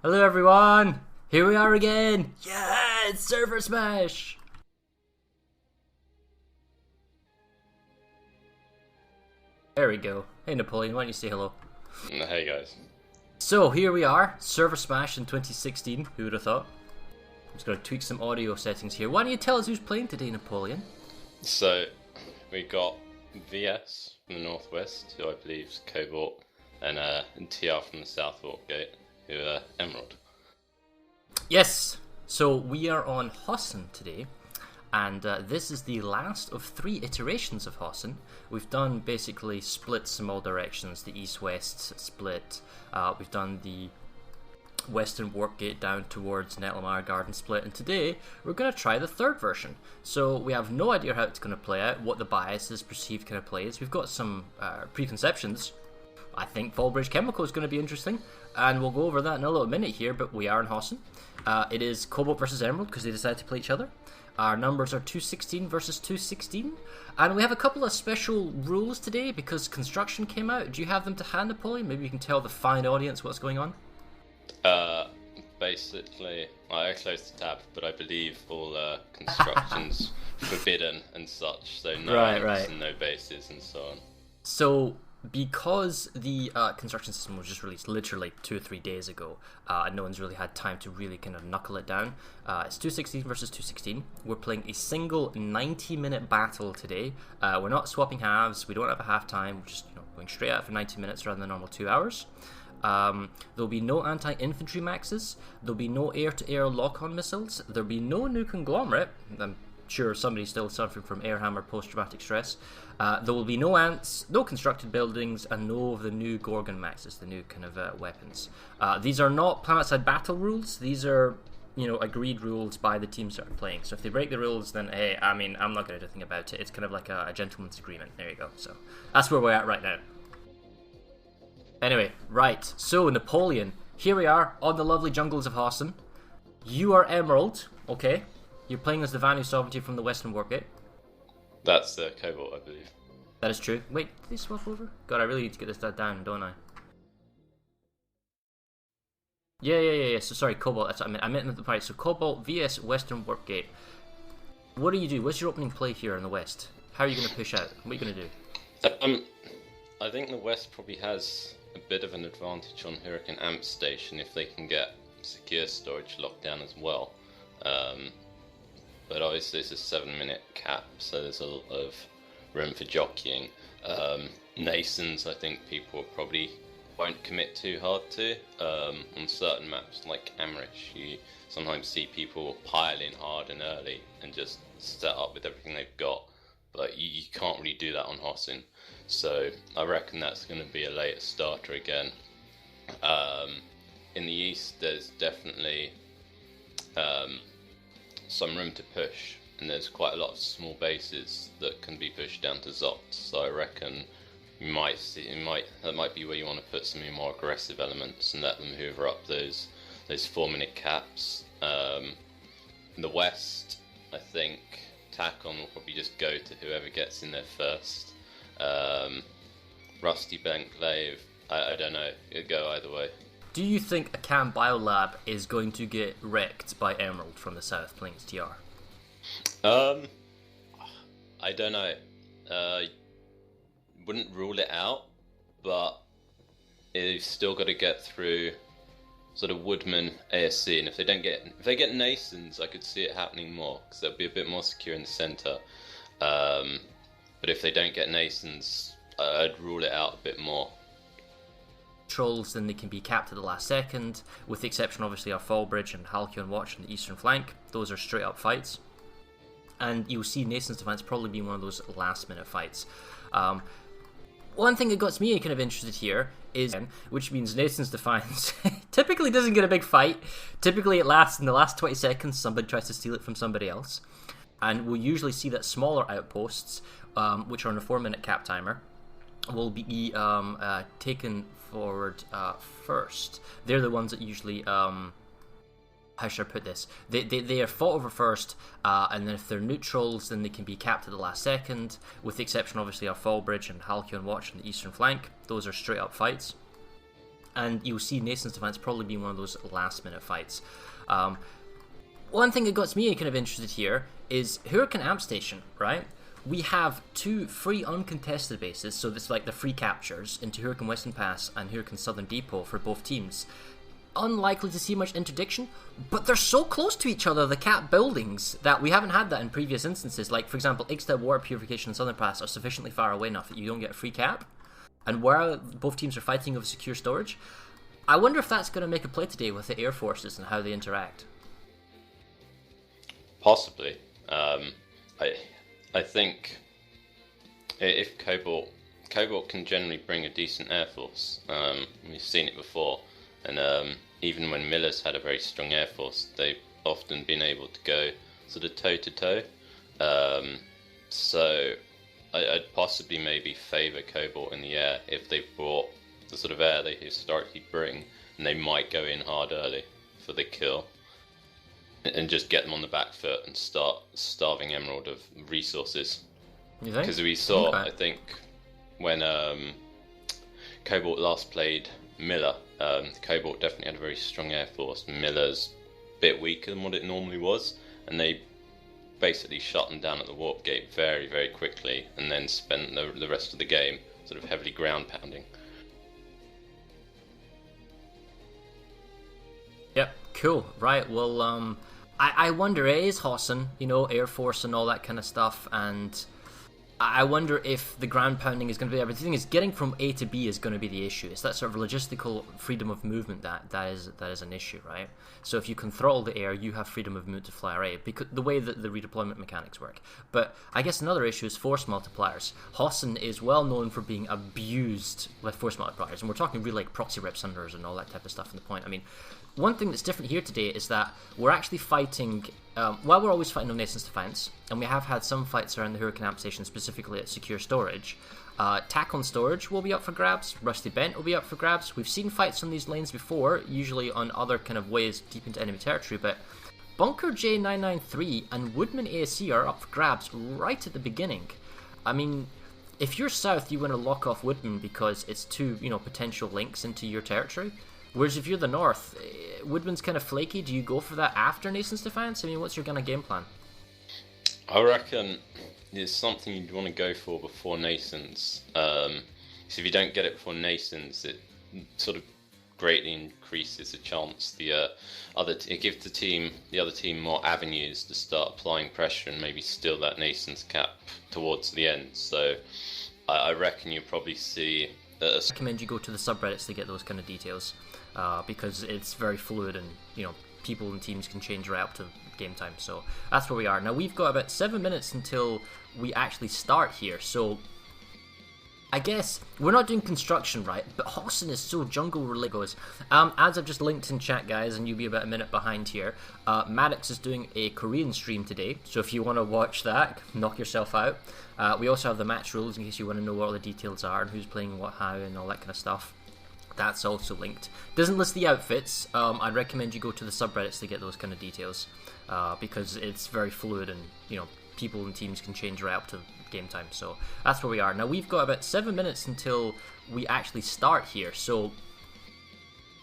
Hello everyone! Here we are again! Yeah, it's ServerSmash! There we go. Hey Napoleon, why don't you say hello? Hey guys. So here we are, ServerSmash in 2016, who would have thought? I'm just going to tweak some audio settings here. Why don't you tell us who's playing today, Napoleon? So we got VS from the northwest, who I believe is Cobalt, and TR from the south Gate, who are Emerald. Yes! So we are on Hossin today, and this is the last of 3 iterations of Hossin. We've done basically splits in all directions, the east-west split. We've done the western warp gate down towards Netlamar Garden split, and today we're going to try the 3rd version. So we have no idea how it's going to play out, what the biases, perceived kind of plays. We've got some preconceptions. I think Fallbridge Chemical is going to be interesting, and we'll go over that in a little minute here, but we are in Hossin. It is Cobalt versus Emerald because they decided to play each other. Our numbers are 216 versus 216, and we have a couple of special rules today because construction came out. Do you have them to hand, Napoleon? Maybe you can tell the fine audience what's going on. Basically, I closed the tab, but I believe all construction's forbidden and such, so no ants and no bases and so on. So, because the construction system was just released literally 2 or 3 days ago, and no one's really had time to really kind of knuckle it down, it's 216 versus 216. We're playing a single 90-minute battle today. We're not swapping halves, we don't have a half time, we're just going straight out for 90 minutes rather than the normal 2 hours. There'll be no anti-infantry maxes, there'll be no air-to-air lock-on missiles, there'll be no new conglomerate. I'm sure somebody's still suffering from air hammer post-traumatic stress. There will be no ants, no constructed buildings, and no of the new Gorgon maxes, the new kind of weapons. These are not Planetside battle rules, these are agreed rules by the teams that are playing. So if they break the rules, then hey, I mean, I'm not going to do anything about it. It's kind of like a gentleman's agreement. There you go. So that's where we're at right now. Anyway, right, so Napoleon, here we are on the lovely jungles of Hossin. You are Emerald, okay? You're playing as the Vanu Sovereignty from the Western Warp Gate. That's the Cobalt, I believe. That is true. Wait, did they swap over? God, I really need to get this down, don't I? Yeah. So sorry, Cobalt, that's what I meant. I meant the right. So Cobalt vs Western Warp Gate. What do you do? What's your opening play here in the West? How are you going to push out? What are you going to do? I think the West probably has a bit of an advantage on Hurricane Amp Station if they can get secure storage locked down as well. But obviously it's a 7-minute cap, so there's a lot of room for jockeying. Nasons, I think people probably won't commit too hard to. On certain maps like Amrish, you sometimes see people pile in hard and early and just set up with everything they've got, but you can't really do that on Hossin. So I reckon that's going to be a later starter again. In the east, there's definitely some room to push, and there's quite a lot of small bases that can be pushed down to Zot. So I reckon that might be where you want to put some of your more aggressive elements and let them hoover up those 4-minute caps. In the west, I think Tacon will probably just go to whoever gets in there first. Rusty Benclave, I don't know, it'd go either way. Do you think a Cam Biolab is going to get wrecked by Emerald from the south playing its TR? I don't know. Wouldn't rule it out, but you've still got to get through sort of Woodman ASC, and if they get Nasons, I could see it happening more because they'll be a bit more secure in the center. But if they don't get Nasons, I'd rule it out a bit more. Trolls, then they can be capped at the last second, with the exception obviously of Fallbridge and Halcyon Watch on the eastern flank. Those are straight up fights, and you'll see Nason's Defense probably being one of those last minute fights. One thing that got me kind of interested here is, which means Nason's Defiance typically doesn't get a big fight. Typically it lasts in the last 20 seconds, somebody tries to steal it from somebody else, and we'll usually see that smaller outposts, which are on a 4-minute cap timer, will be taken forward first. They're the ones that usually, how should I put this? They are fought over first, and then if they're neutrals, then they can be capped at the last second, with the exception obviously of Fallbridge and Halcyon Watch on the eastern flank. Those are straight up fights. and you'll see Nason's Defense probably being one of those last-minute fights. One thing that got me kind of interested here is Hurricane Amp Station, right? We have 2 free uncontested bases, so this is like the free captures into Hurricane Western Pass and Hurricane Southern Depot for both teams. Unlikely to see much interdiction, but they're so close to each other, the cap buildings, that we haven't had that in previous instances. Like, for example, Ixtad Water Purification and Southern Pass are sufficiently far away enough that you don't get a free cap, and where both teams are fighting over secure storage. I wonder if that's going to make a play today with the air forces and how they interact. Possibly. I think if Cobalt can generally bring a decent air force, we've seen it before. And even when Miller's had a very strong air force, they've often been able to go sort of toe-to-toe. So I'd possibly maybe favour Cobalt in the air if they brought the sort of air they historically bring, and they might go in hard early for the kill. And just get them on the back foot and start starving Emerald of resources. You think? Because we saw, I think, when Cobalt last played Miller, Cobalt definitely had a very strong air force. Miller's a bit weaker than what it normally was, and they basically shut them down at the warp gate very, very quickly, and then spent the rest of the game sort of heavily ground pounding. Yep, cool. Right, well, I wonder, it is Hossin, Air Force and all that kind of stuff, and I wonder if the ground pounding is going to be everything. The thing is, getting from A to B is going to be the issue. It's that sort of logistical freedom of movement that is an issue, right? So if you can throttle the air, you have freedom of movement to fly array, because the way that the redeployment mechanics work. But I guess another issue is force multipliers. Hossin is well known for being abused with force multipliers, and we're talking really like proxy rep sunders and all that type of stuff in the point. I mean, one thing that's different here today is that we're actually fighting, while we're always fighting on Nason's Defense, and we have had some fights around the Hurricane Amp Station, specifically at secure storage, Tack on Storage will be up for grabs, Rusty Bent will be up for grabs. We've seen fights on these lanes before, usually on other kind of ways deep into enemy territory, but Bunker J993 and Woodman ASC are up for grabs right at the beginning. I mean, if you're south, you want to lock off Woodman because it's 2, potential links into your territory. Whereas if you're the north, Woodman's kind of flaky. Do you go for that after Nason's Defense? I mean, what's your kind of game plan? I reckon it's something you'd want to go for before Nason's. So if you don't get it before Nason's, it sort of greatly increases the chance it gives the other team more avenues to start applying pressure and maybe steal that Nason's cap towards the end. So I reckon you'll probably see. I recommend you go to the subreddits to get those kind of details, because it's very fluid, and people and teams can change right up to game time. So that's where we are now. We've got about 7 minutes until we actually start here, so I guess we're not doing construction, right? But Hossin is so jungle related. As I've just linked in chat, guys, and you'll be about a minute behind here, Maddox is doing a Korean stream today, so if you want to watch that, knock yourself out. We also have the match rules in case you want to know what all the details are and who's playing what, how, and all that kind of stuff. That's also linked. Doesn't list the outfits. I'd recommend you go to the subreddits to get those kind of details, because it's very fluid, and people and teams can change right up to game time. So that's where we are now. We've got about 7 minutes until we actually start here, so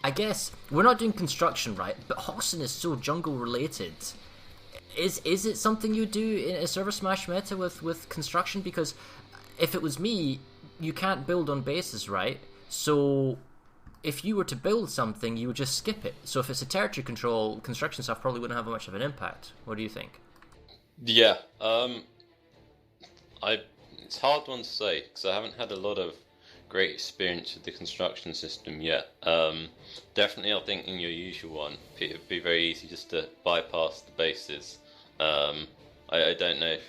I guess we're not doing construction, right? But Hossin is so jungle related. Is it something you do in a ServerSmash meta with construction? Because if it was me, you can't build on bases, right? So if you were to build something, you would just skip it. So if it's a territory control, construction stuff probably wouldn't have much of an impact. What do you think? Yeah, it's a hard one to say because I haven't had a lot of great experience with the construction system yet. Definitely, I think in your usual one, it would be very easy just to bypass the bases. I don't know if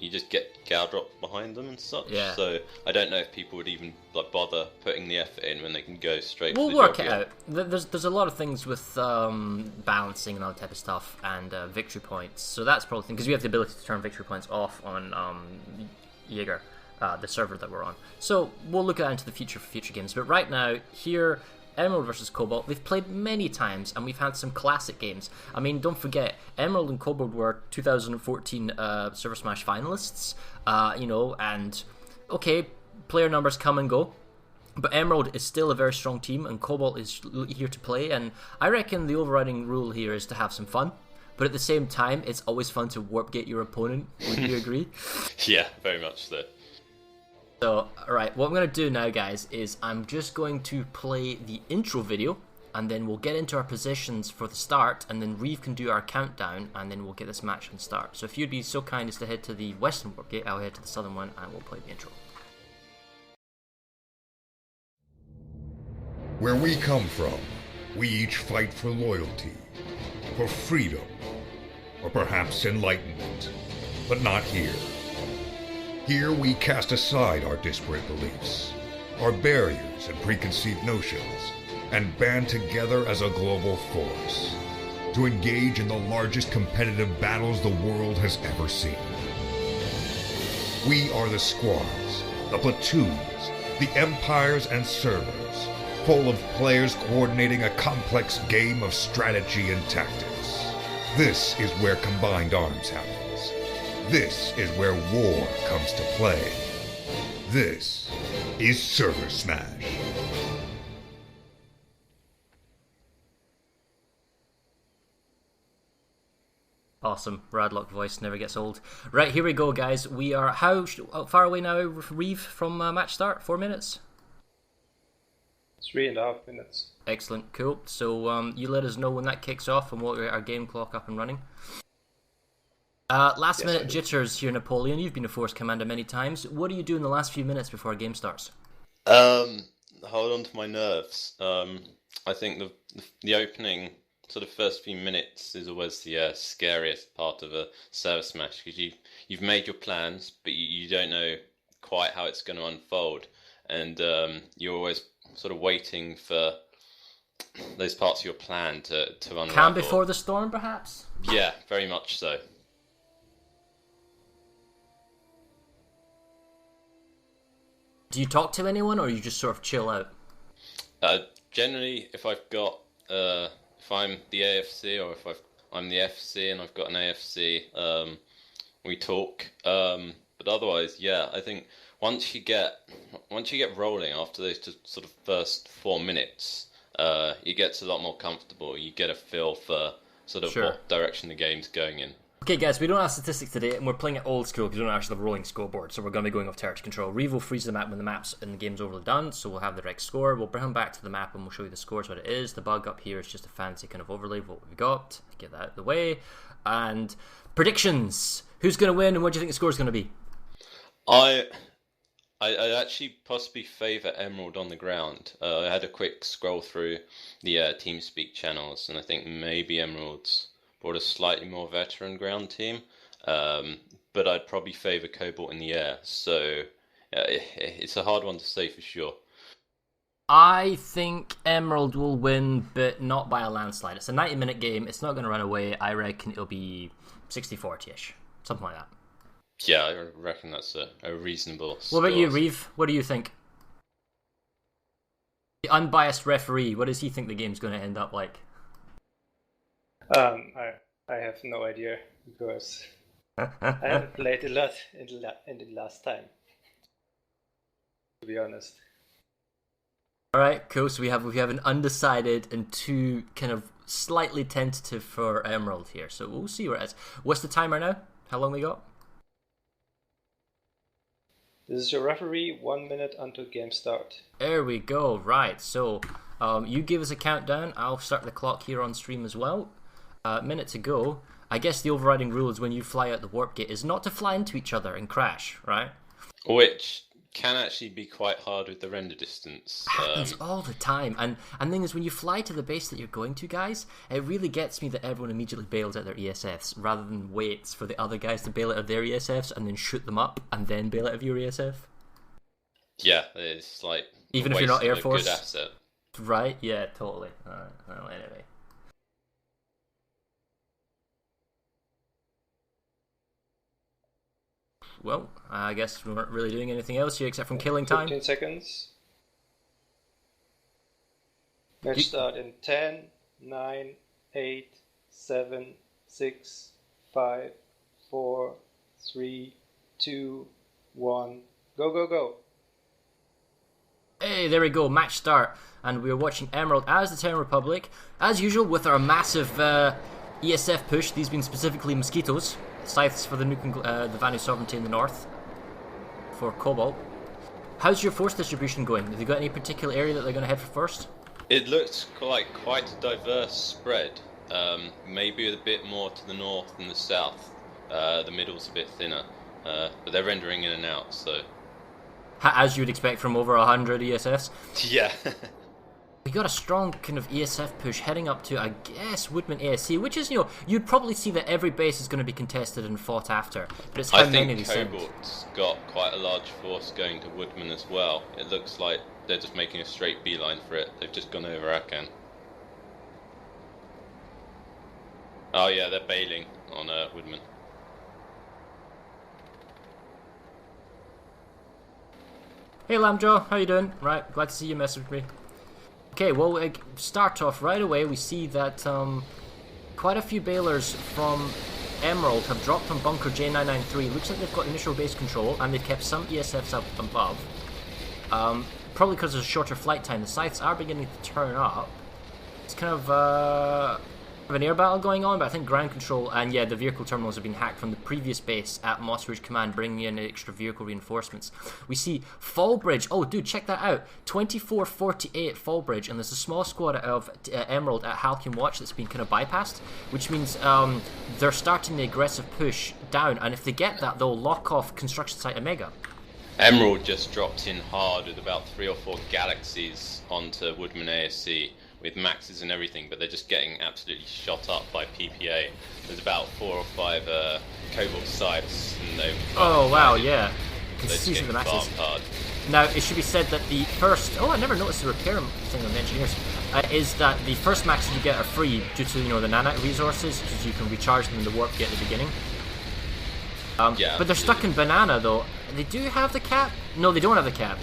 you just get gal dropped behind them and such. Yeah. So I don't know if people would even bother putting the effort in when they can go straight. We'll for the work job it out. There's a lot of things with balancing and all that type of stuff, and victory points. So that's probably the thing, because we have the ability to turn victory points off on Jaeger, the server that we're on. So we'll look at into the future for future games. But right now, here, Emerald versus Cobalt, they've played many times, and we've had some classic games. I mean, don't forget, Emerald and Cobalt were 2014 ServerSmash finalists, and okay, player numbers come and go. But Emerald is still a very strong team, and Cobalt is here to play, and I reckon the overriding rule here is to have some fun. But at the same time, it's always fun to warp gate your opponent. Would you agree? Yeah, very much so. So, alright, what I'm going to do now, guys, is I'm just going to play the intro video, and then we'll get into our positions for the start, and then Reeve can do our countdown, and then we'll get this match on start. So if you'd be so kind as to head to the western warp gate, I'll head to the southern one, and we'll play the intro. Where we come from, we each fight for loyalty, for freedom, or perhaps enlightenment. But not here. Here we cast aside our disparate beliefs, our barriers and preconceived notions, and band together as a global force to engage in the largest competitive battles the world has ever seen. We are the squads, the platoons, the empires and servers, full of players coordinating a complex game of strategy and tactics. This is where combined arms happens. This is where war comes to play. This is ServerSmash. Awesome. Radlock voice never gets old. Right, here we go, guys. We are how far away now, Reeve, from match start? 4 minutes? 3.5 minutes. Excellent, cool. So you let us know when that kicks off and we'll get our game clock up and running. Last minute jitters here, Napoleon. You've been a Force Commander many times. What do you do in the last few minutes before a game starts? Hold on to my nerves. I think the opening sort of first few minutes is always the scariest part of a ServerSmash, because you've made your plans, but you don't know quite how it's going to unfold, and you're always sort of waiting for those parts of your plan to unravel. Calm before the storm, perhaps? Yeah, very much so. Do you talk to anyone, or you just sort of chill out? Generally, if I've got if I'm the AFC, or if I'm the FC and I've got an AFC, we talk. But otherwise, yeah, I think once you get rolling after those sort of first 4 minutes, it gets a lot more comfortable. You get a feel for sort of what direction the game's going in. Okay, guys, we don't have statistics today, and we're playing it old school because we don't actually have a rolling scoreboard, so we're going to be going off territory control. Reeve will freeze the map when the map's and the game's overly done, so we'll have the correct score. We'll bring him back to the map and we'll show you the scores, what it is. The bug up here is just a fancy kind of overlay of what we've got. Get that out of the way. And predictions. Who's going to win, and what do you think the score's going to be? I actually possibly favour Emerald on the ground. I had a quick scroll through the TeamSpeak channels, and I think maybe Emerald's brought a slightly more veteran ground team, but I'd probably favour Cobalt in the air, so it's a hard one to say for sure. I think Emerald will win, but not by a landslide. It's a 90-minute game, it's not going to run away. I reckon it'll be 60-40-ish, something like that. Yeah, I reckon that's a reasonable score. What about you, Reeve? What do you think? The unbiased referee, what does he think the game's going to end up like? I have no idea, because I haven't played a lot in the last time, to be honest. Alright, cool. So we have an undecided and two kind of slightly tentative for Emerald here. So we'll see where it is. What's the timer now? How long we got? This is your referee, 1 minute until game start. There we go, right. So you give us a countdown. I'll start the clock here on stream as well. Minute to go. I guess the overriding rule is when you fly out the warp gate is not to fly into each other and crash, right? Which can actually be quite hard with the render distance. Happens all the time. And the thing is, when you fly to the base that you're going to, guys, it really gets me that everyone immediately bails out their ESFs rather than waits for the other guys to bail out of their ESFs and then shoot them up and then bail out of your ESF. Yeah, it's like even if you're not Air Force. Good asset. Right? Yeah, totally. Alright, well, anyway. Well, I guess we weren't really doing anything else here except from killing time. 15 seconds. Match start in 10, 9, 8, 7, 6, 5, 4, 3, 2, 1. Go, go, go. Hey, there we go, match start. And we're watching Emerald as the Terran Republic. As usual, with our massive ESF push, these being specifically mosquitoes. Scythes for the the Vanu Sovereignty in the north. For Cobalt. How's your force distribution going? Have you got any particular area that they're going to head for first? It looks like quite a diverse spread. Maybe a bit more to the north than the south. The middle's a bit thinner. But they're rendering in and out, so... As you would expect from over 100 ESFs. Yeah. We got a strong kind of ESF push heading up to, I guess, Woodman ASC, which is, you'd probably see that every base is going to be contested and fought after. But it's how many they send. I think Cobalt's got quite a large force going to Woodman as well. It looks like they're just making a straight beeline for it. They've just gone over Akan. Oh yeah, they're bailing on Woodman. Hey Lambjaw, how you doing? Right, glad to see you message me. Okay, well, start off right away. We see that quite a few bailers from Emerald have dropped on bunker J993. Looks like they've got initial base control, and they've kept some ESFs up above. Probably because there's a shorter flight time. The Scythes are beginning to turn up. It's kind of an air battle going on, but I think ground control and yeah, the vehicle terminals have been hacked from the previous base at Moss Ridge Command, bringing in extra vehicle reinforcements. We see Fallbridge. Oh, dude, check that out. 2448 Fallbridge, and there's a small squad of Emerald at Halcyon Watch that's been kind of bypassed, which means they're starting the aggressive push down, and if they get that, they'll lock off construction site Omega. Emerald just dropped in hard with about 3 or 4 galaxies onto Woodman ASC. With maxes and everything, but they're just getting absolutely shot up by PPA. There's about 4 or 5 Cobalt sites, and they've... Oh wow, yeah. You can see the maxes. Hard. Now, it should be said that the first... Oh, I never noticed the repair thing on the engineers. Is that the first maxes you get are free due to, the nanite resources, because you can recharge them in the warp gate at the beginning. Yeah, but they're stuck in banana, though. They do have the cap? No, they don't have the cap.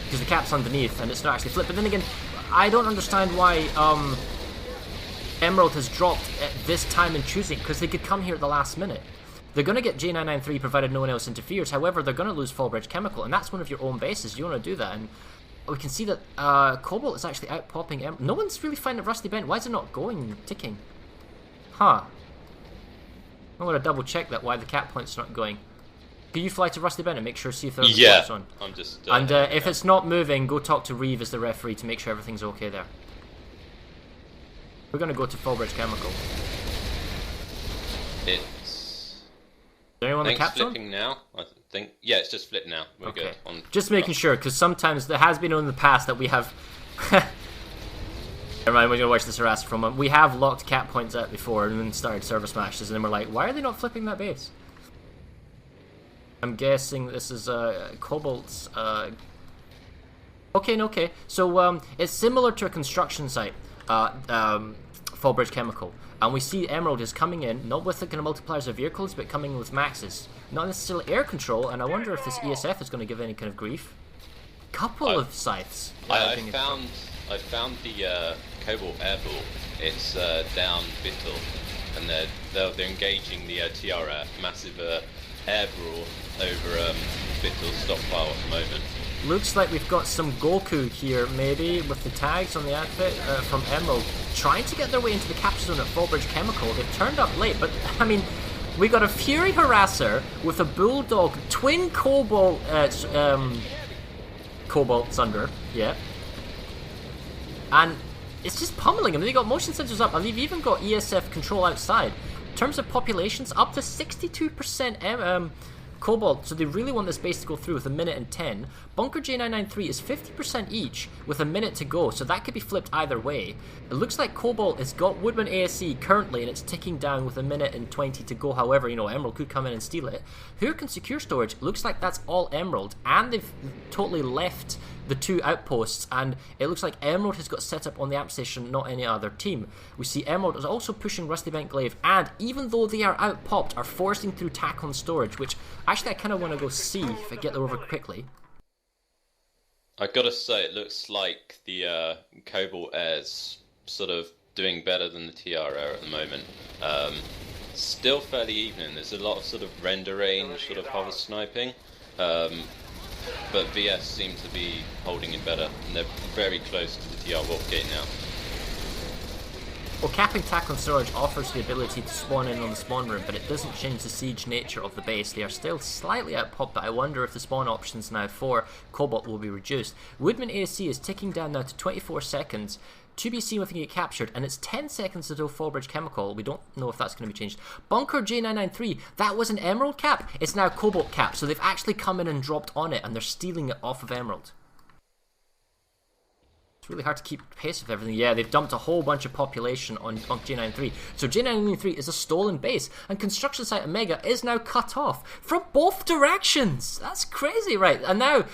Because the cap's underneath, and it's not actually flipped. But then again... I don't understand why Emerald has dropped at this time in choosing, because they could come here at the last minute. They're going to get J993 provided no one else interferes. However, they're going to lose Fallbridge Chemical, and that's one of your own bases. You want to do that, and we can see that Cobalt is actually out popping. No one's really finding Rusty Bent. Why is it not going, ticking? Huh. I'm going to double check that, why the cap point's not going. Can you fly to Rusty Bent and make sure, see if there's flaps on? I'm just... and if it's not moving, go talk to Reeve as the referee to make sure everything's okay there. We're going to go to Fallbridge Chemical. It's... Is there anyone the cap's flipping on? now, I think. Yeah, it's just flipped now. We're okay. Good. Just making sure, because sometimes there has been in the past that we have... Never mind, we're going to watch this harass for a moment. We have locked cap points out before and then started ServerSmashes, and then we're like, why are they not flipping that base? I'm guessing this is Cobalt's... Okay. So it's similar to a construction site, Fallbridge Chemical. And we see Emerald is coming in, not with the kind of multipliers of vehicles, but coming with maxes. Not necessarily air control, and I wonder if this ESF is going to give any kind of grief. Couple of scythes. I found the Cobalt airball. It's down Vittel, and they're engaging the TRF, massive air brawl over Vittel's stockpile at the moment. Looks like we've got some Goku here, maybe, with the tags on the outfit from Emerald, trying to get their way into the capture zone at Fallbridge Chemical. They've turned up late, but, I mean, we got a Fury Harasser with a Bulldog, twin Cobalt, Cobalt Thunder, yeah. And it's just pummeling them. They got motion sensors up, and they've even got ESF control outside. In terms of populations, up to 62% Cobalt, so they really want this base to go through with 1 minute and 10. Bunker J993 is 50% each with 1 minute to go, so that could be flipped either way. It looks like Cobalt has got Woodman ASC currently, and it's ticking down with 1 minute and 20 to go. However, Emerald could come in and steal it. Who can secure storage? Looks like that's all Emerald, and they've totally left the 2 outposts, and it looks like Emerald has got set up on the amp station, not any other team. We see Emerald is also pushing Rusty Bent Glaive, and even though they are out-popped, are forcing through Tacon storage, which actually I kind of want to go see if I get there over quickly. I gotta say, it looks like the Cobalt Air's sort of doing better than the TR Air at the moment. Still fairly even. There's a lot of sort of render range, sort of hover sniping. but VS seem to be holding it better, and they're very close to the TR Warp Gate now. Well, capping tackle and storage offers the ability to spawn in on the spawn room, but it doesn't change the siege nature of the base. They are still slightly out pop, but I wonder if the spawn options now for Cobalt will be reduced. Woodman ASC is ticking down now to 24 seconds. To be seen if he can get captured, and it's 10 seconds until Fallbridge Chemical. We don't know if that's going to be changed. Bunker J993, that was an Emerald cap. It's now Cobalt cap, so they've actually come in and dropped on it, and they're stealing it off of Emerald. Really hard to keep pace with everything. Yeah, they've dumped a whole bunch of population on J93. So J993 is a stolen base, and construction site Omega is now cut off from both directions. That's crazy, right? And now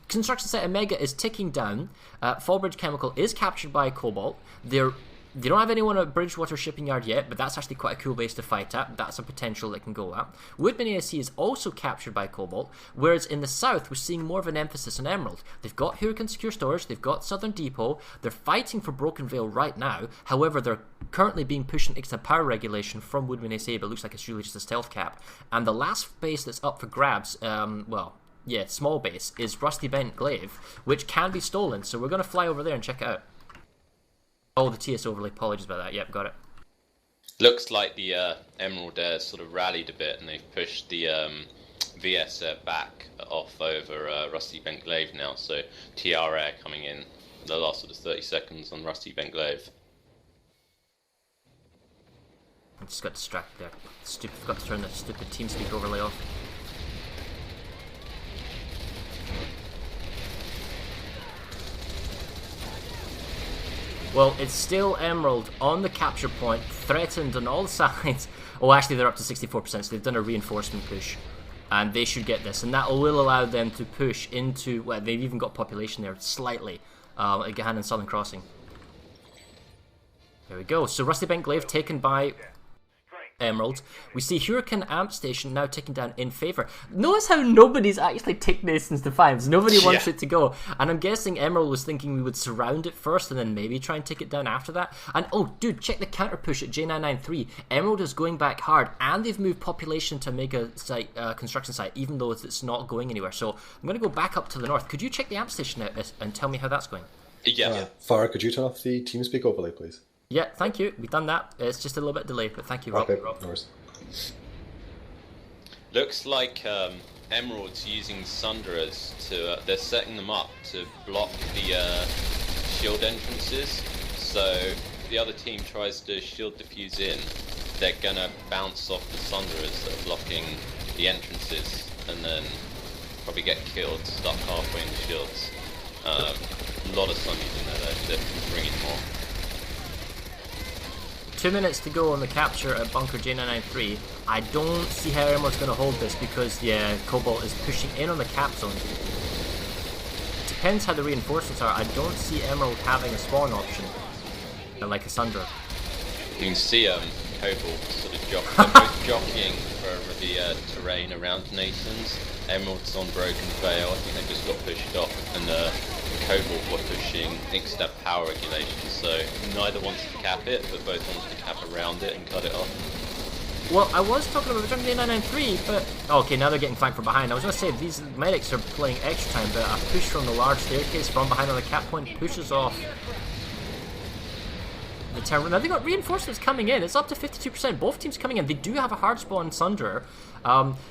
construction site Omega is ticking down. Fallbridge Chemical is captured by Cobalt. They don't have anyone at Bridgewater Shipping Yard yet, but that's actually quite a cool base to fight at. That's a potential that can go at. Woodman ASC is also captured by Cobalt, whereas in the south we're seeing more of an emphasis on Emerald. They've got Hurricane Secure Storage, they've got Southern Depot, they're fighting for Broken Veil right now. However, they're currently being pushed into extra power regulation from Woodman ASC, but it looks like it's really just a stealth cap. And the last base that's up for grabs, small base, is Rusty Bent Glaive, which can be stolen, so we're going to fly over there and check it out. Oh, the TS overlay, apologies about that. Yep, got it. Looks like the Emerald Air sort of rallied a bit, and they've pushed the VS Air back off over Rusty Bent Glaive now, so TR Air coming in the last sort of 30 seconds on Rusty Bent Glaive. I just got distracted there. Forgot to turn the stupid TeamSpeak overlay off. Well, it's still Emerald on the capture point, threatened on all sides. Oh, actually, they're up to 64%, so they've done a reinforcement push. And they should get this, and that will allow them to push into... Well, they've even got population there, slightly, at Gahan and Southern Crossing. There we go. So Rusty Bent Glaive taken by Emerald. We see Hurricane Amp Station now ticking down in favour. Notice how nobody's actually ticked Nason's Defiance. Nobody wants it to go. And I'm guessing Emerald was thinking we would surround it first and then maybe try and tick it down after that. And oh, dude, check the counter push at J993. Emerald is going back hard, and they've moved population to Mega site, construction site, even though it's not going anywhere. So I'm going to go back up to the north. Could you check the Amp Station out and tell me how that's going? Yeah. Farah, could you turn off the TeamSpeak overlay, please? Yeah, thank you. We've done that. It's just a little bit delayed, but thank you, Rob. Okay, no worries. Looks like Emerald's using Sunderers to... they're setting them up to block the shield entrances. So the other team tries to shield defuse in, they're gonna bounce off the Sunderers that are blocking the entrances, and then probably get killed, stuck halfway in the shields. A lot of Sunnies in there though, they're bringing more. 2 minutes to go on the capture at Bunker J993. I don't see how Emerald's going to hold this because, yeah, Cobalt is pushing in on the cap zone. It depends how the reinforcements are. I don't see Emerald having a spawn option, like a Sundra. You can see Cobalt sort of both jockeying for the terrain around Nathan's. Emerald's on Broken Veil, I think they just got pushed off, and Cobalt were pushing Inkstep power regulation, so neither wants to cap it, but both wants to cap around it and cut it off. Well, I was talking about returning to 993, but... Oh, okay, now they're getting flanked from behind. I was going to say, these medics are playing extra time, but a push from the large staircase from behind on the cap point pushes off the terminal. Now they've got reinforcements coming in. It's up to 52%. Both teams coming in. They do have a hard spawn Sunderer.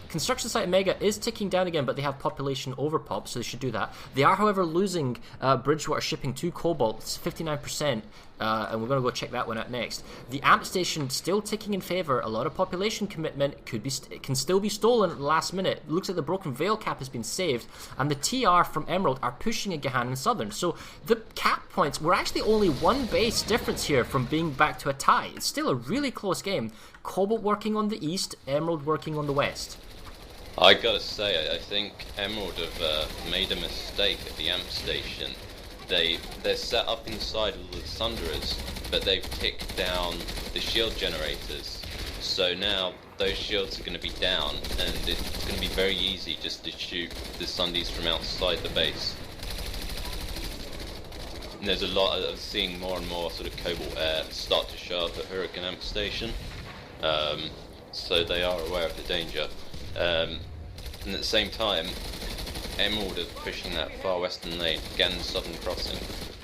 Construction site Mega is ticking down again, but they have population overpop, so they should do that. They are, however, losing Bridgewater Shipping to Cobalt. It's 59%, and we're going to go check that one out next. The Amp Station still ticking in favour. A lot of population commitment. It can still be stolen at the last minute. It looks like the Broken Veil cap has been saved, and the TR from Emerald are pushing a Gahan and Southern. So the cap points, we're actually only one base difference here from being back to a tie. It's still a really close game. Cobalt working on the east, Emerald working on the west. I gotta say, I think Emerald have made a mistake at the Amp Station. They're set up inside all the Sunderers, but they've ticked down the shield generators. So now those shields are going to be down, and it's going to be very easy just to shoot the Sundies from outside the base. And there's a lot of seeing more and more sort of Cobalt Air start to show up at Hurricane Amp Station. So they are aware of the danger. And at the same time, Emerald are pushing that far western lane. Again, southern crossing.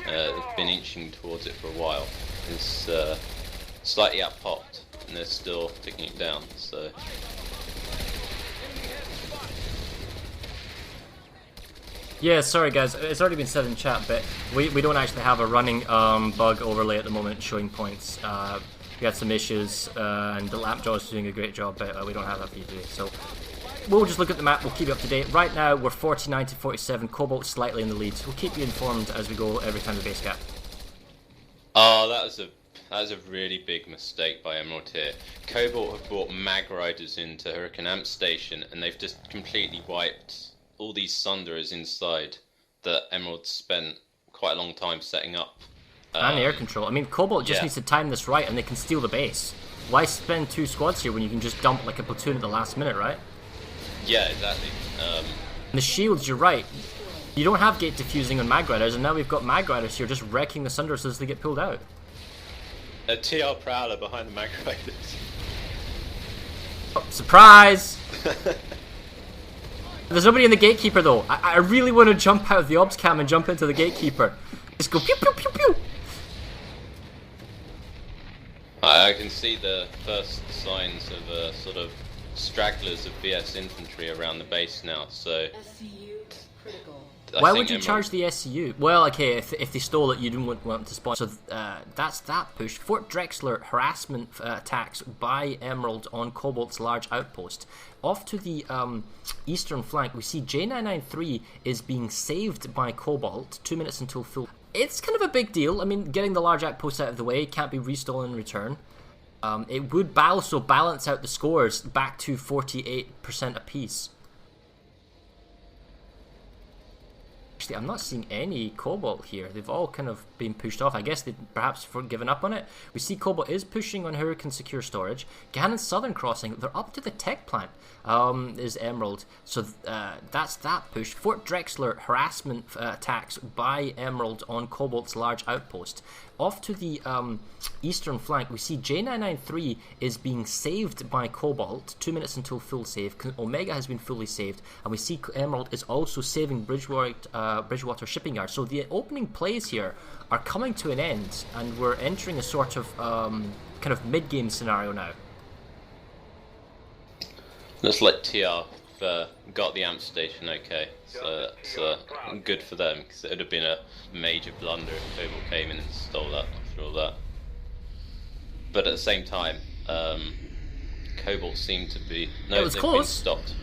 They've been inching towards it for a while. It's slightly out popped, and they're still ticking it down. So. Yeah, sorry guys, it's already been said in chat, but we don't actually have a running bug overlay at the moment showing points. We had some issues, and the Lampjaw is doing a great job, but we don't have that for you today. So we'll just look at the map, we'll keep you up to date. Right now, we're 49 to 47, Cobalt slightly in the lead. We'll keep you informed as we go every time we base cap. Oh, that was a really big mistake by Emerald here. Cobalt have brought mag riders into Hurricane Amp Station, and they've just completely wiped all these Sunderers inside that Emerald spent quite a long time setting up. And air control. I mean, Cobalt just needs to time this right and they can steal the base. Why spend 2 squads here when you can just dump like a platoon at the last minute, right? Yeah, exactly. The shields, you're right. You don't have gate diffusing on mag riders, and now we've got mag riders here just wrecking the Sunderers as they get pulled out. A TR Prowler behind the mag riders. Oh, surprise! There's nobody in the gatekeeper though. I really want to jump out of the ops cam and jump into the gatekeeper. Just go pew pew pew pew! I can see the first signs of sort of stragglers of BS infantry around the base now, so... Why would you charge the SCU? Well, okay, if they stole it, you didn't want them to spawn. So that's that push. Fort Drexler harassment attacks by Emerald on Cobalt's large outpost. Off to the eastern flank, we see J993 is being saved by Cobalt. 2 minutes until full. It's kind of a big deal. I mean, getting the large outpost out of the way can't be restolen in return. It would also balance out the scores back to 48% apiece. Actually, I'm not seeing any Cobalt here. They've all kind of been pushed off. I guess they've perhaps given up on it. We see Cobalt is pushing on Hurricane Secure Storage. Gannon's Southern Crossing, they're up to the tech plant, is Emerald. So that's that push. Fort Drexler harassment attacks by Emerald on Cobalt's large outpost. Off to the eastern flank, we see J993 is being saved by Cobalt. 2 minutes until full save. Omega has been fully saved. And we see Emerald is also saving Bridgewater Shipping Yard. So the opening plays here are coming to an end, and we're entering a sort of kind of mid-game scenario now. Looks like TR got the amp station okay, so that's good for them, because it would have been a major blunder if Cobalt came in and stole that after all that. But at the same time, Cobalt seemed to be... No, they've been stopped.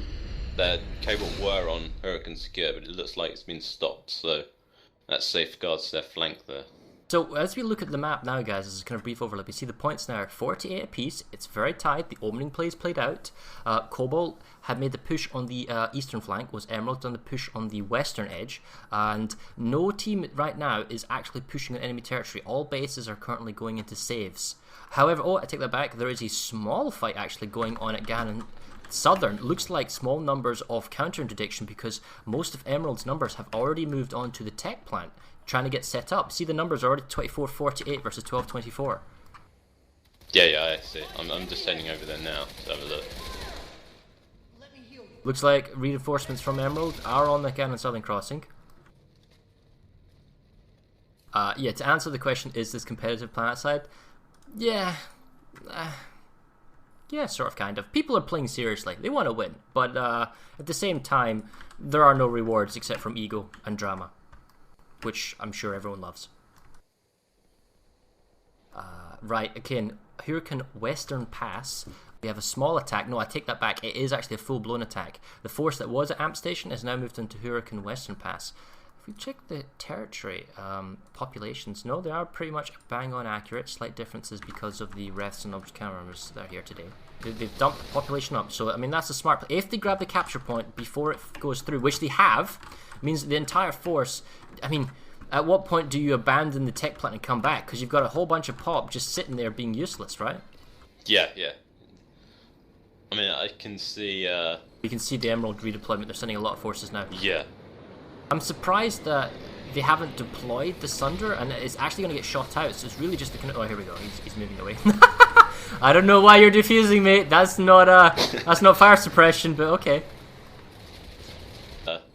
Cobalt were on Hurricane Secure, but it looks like it's been stopped, so that safeguards their flank there. So as we look at the map now, guys, this is kind of brief overlap. You see the points now are 48 apiece. It's very tight. The opening plays played out. Cobalt had made the push on the eastern flank, was Emerald done the push on the western edge, and no team right now is actually pushing on enemy territory. All bases are currently going into saves. However, I take that back, there is a small fight actually going on at Gannon Southern. Looks like small numbers of counter interdiction because most of Emerald's numbers have already moved on to the tech plant, trying to get set up. See, the numbers are already 24-48 versus 12-24. Yeah, I see. I'm just heading over there now to have a look. Looks like reinforcements from Emerald are on the Gannon Southern Crossing. Yeah, to answer the question, is this competitive Planetside? Yeah. Yeah, sort of, kind of. People are playing seriously. They want to win. But at the same time, there are no rewards except from ego and drama, which I'm sure everyone loves. Right, again, Hurricane Western Pass. We have a small attack. No, I take that back. It is actually a full-blown attack. The force that was at Amp Station has now moved into Hurricane Western Pass. If we check the territory populations, no, they are pretty much bang-on accurate. Slight differences because of the refs and cameras that are here today. They've dumped the population up, so I mean that's a smart play. If they grab the capture point before it goes through, which they have, means the entire force. I mean, at what point do you abandon the tech plant and come back? Because you've got a whole bunch of pop just sitting there being useless, right? Yeah. I mean, I can see... You can see the Emerald redeployment. They're sending a lot of forces now. Yeah. I'm surprised that they haven't deployed the Sunder, and it's actually going to get shot out, so it's really just the kind of... Oh, here we go. He's moving away. I don't know why you're defusing, mate. That's not fire suppression, but okay.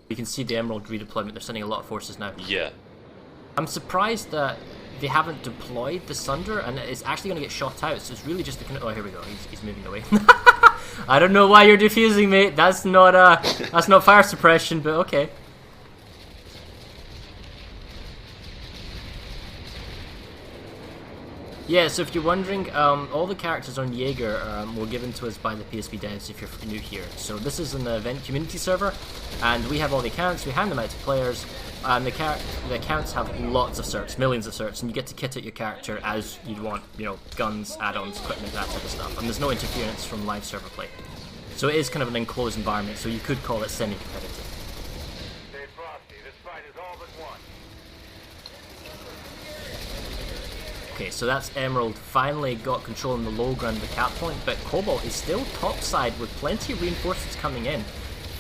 You can see the Emerald redeployment. They're sending a lot of forces now. Yeah. I'm surprised that they haven't deployed the Sunder, and it's actually going to get shot out. So it's really just the. Oh, here we go. He's moving away. I don't know why you're defusing, mate. That's not fire suppression, but okay. Yeah, so if you're wondering, all the characters on Jaeger were given to us by the PSP devs if you're new here. So this is an event community server, and we have all the accounts, we hand them out to players, and the accounts have lots of certs, millions of certs, and you get to kit out your character as you'd want, you know, guns, add-ons, equipment, that type of stuff. And there's no interference from live server play. So it is kind of an enclosed environment, so you could call it semi-competitive. Okay, so that's Emerald finally got control in the low ground of the cap point, but Cobalt is still topside with plenty of reinforcements coming in.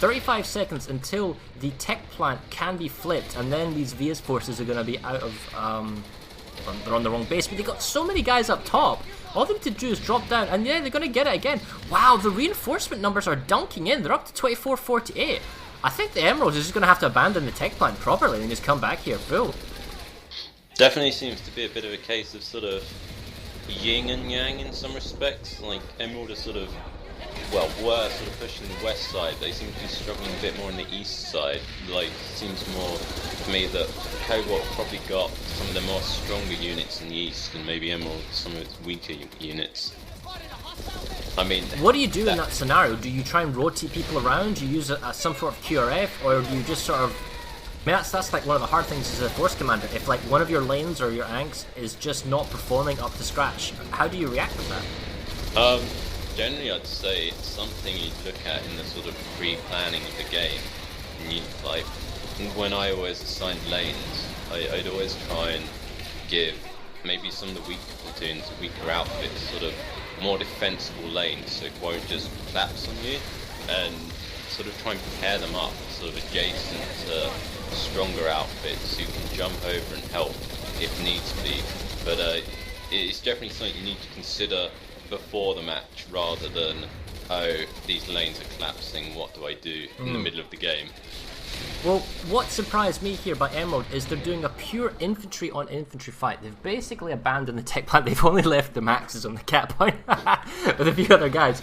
35 seconds until the tech plant can be flipped, and then these VS forces are going to be out of, they're on the wrong base, but they got so many guys up top. All they need to do is drop down, and yeah, they're going to get it again. Wow, the reinforcement numbers are dunking in. They're up to 24-48. I think the Emerald is just going to have to abandon the tech plant properly and just come back here full. Definitely seems to be a bit of a case of sort of yin and yang in some respects. Like Emerald are sort of, well, were sort of pushing the west side. They seem to be struggling a bit more on the east side. Like, seems more to me that Cobalt probably got some of the more stronger units in the east, and maybe Emerald some of its weaker units. I mean, what do you do in that scenario? Do you try and rotate people around? Do you use some sort of QRF, or do you just sort of? I mean, that's like one of the hard things as a force commander. If like one of your lanes or your anks is just not performing up to scratch, how do you react with that? Generally, I'd say it's something you'd look at in the sort of pre-planning of the game. And you, like, when I always assigned lanes, I'd always try and give maybe some of the weaker platoons, weaker outfits, sort of more defensible lanes, so it won't just collapse on you, and sort of try and pair them up, sort of adjacent to stronger outfits who can jump over and help if needs be. But it's definitely something you need to consider before the match, rather than, oh, these lanes are collapsing, what do I do in the middle of the game? Well, what surprised me here by Emerald is they're doing a pure infantry on infantry fight. They've basically abandoned the tech plant. They've only left the maxes on the cap point with a few other guys.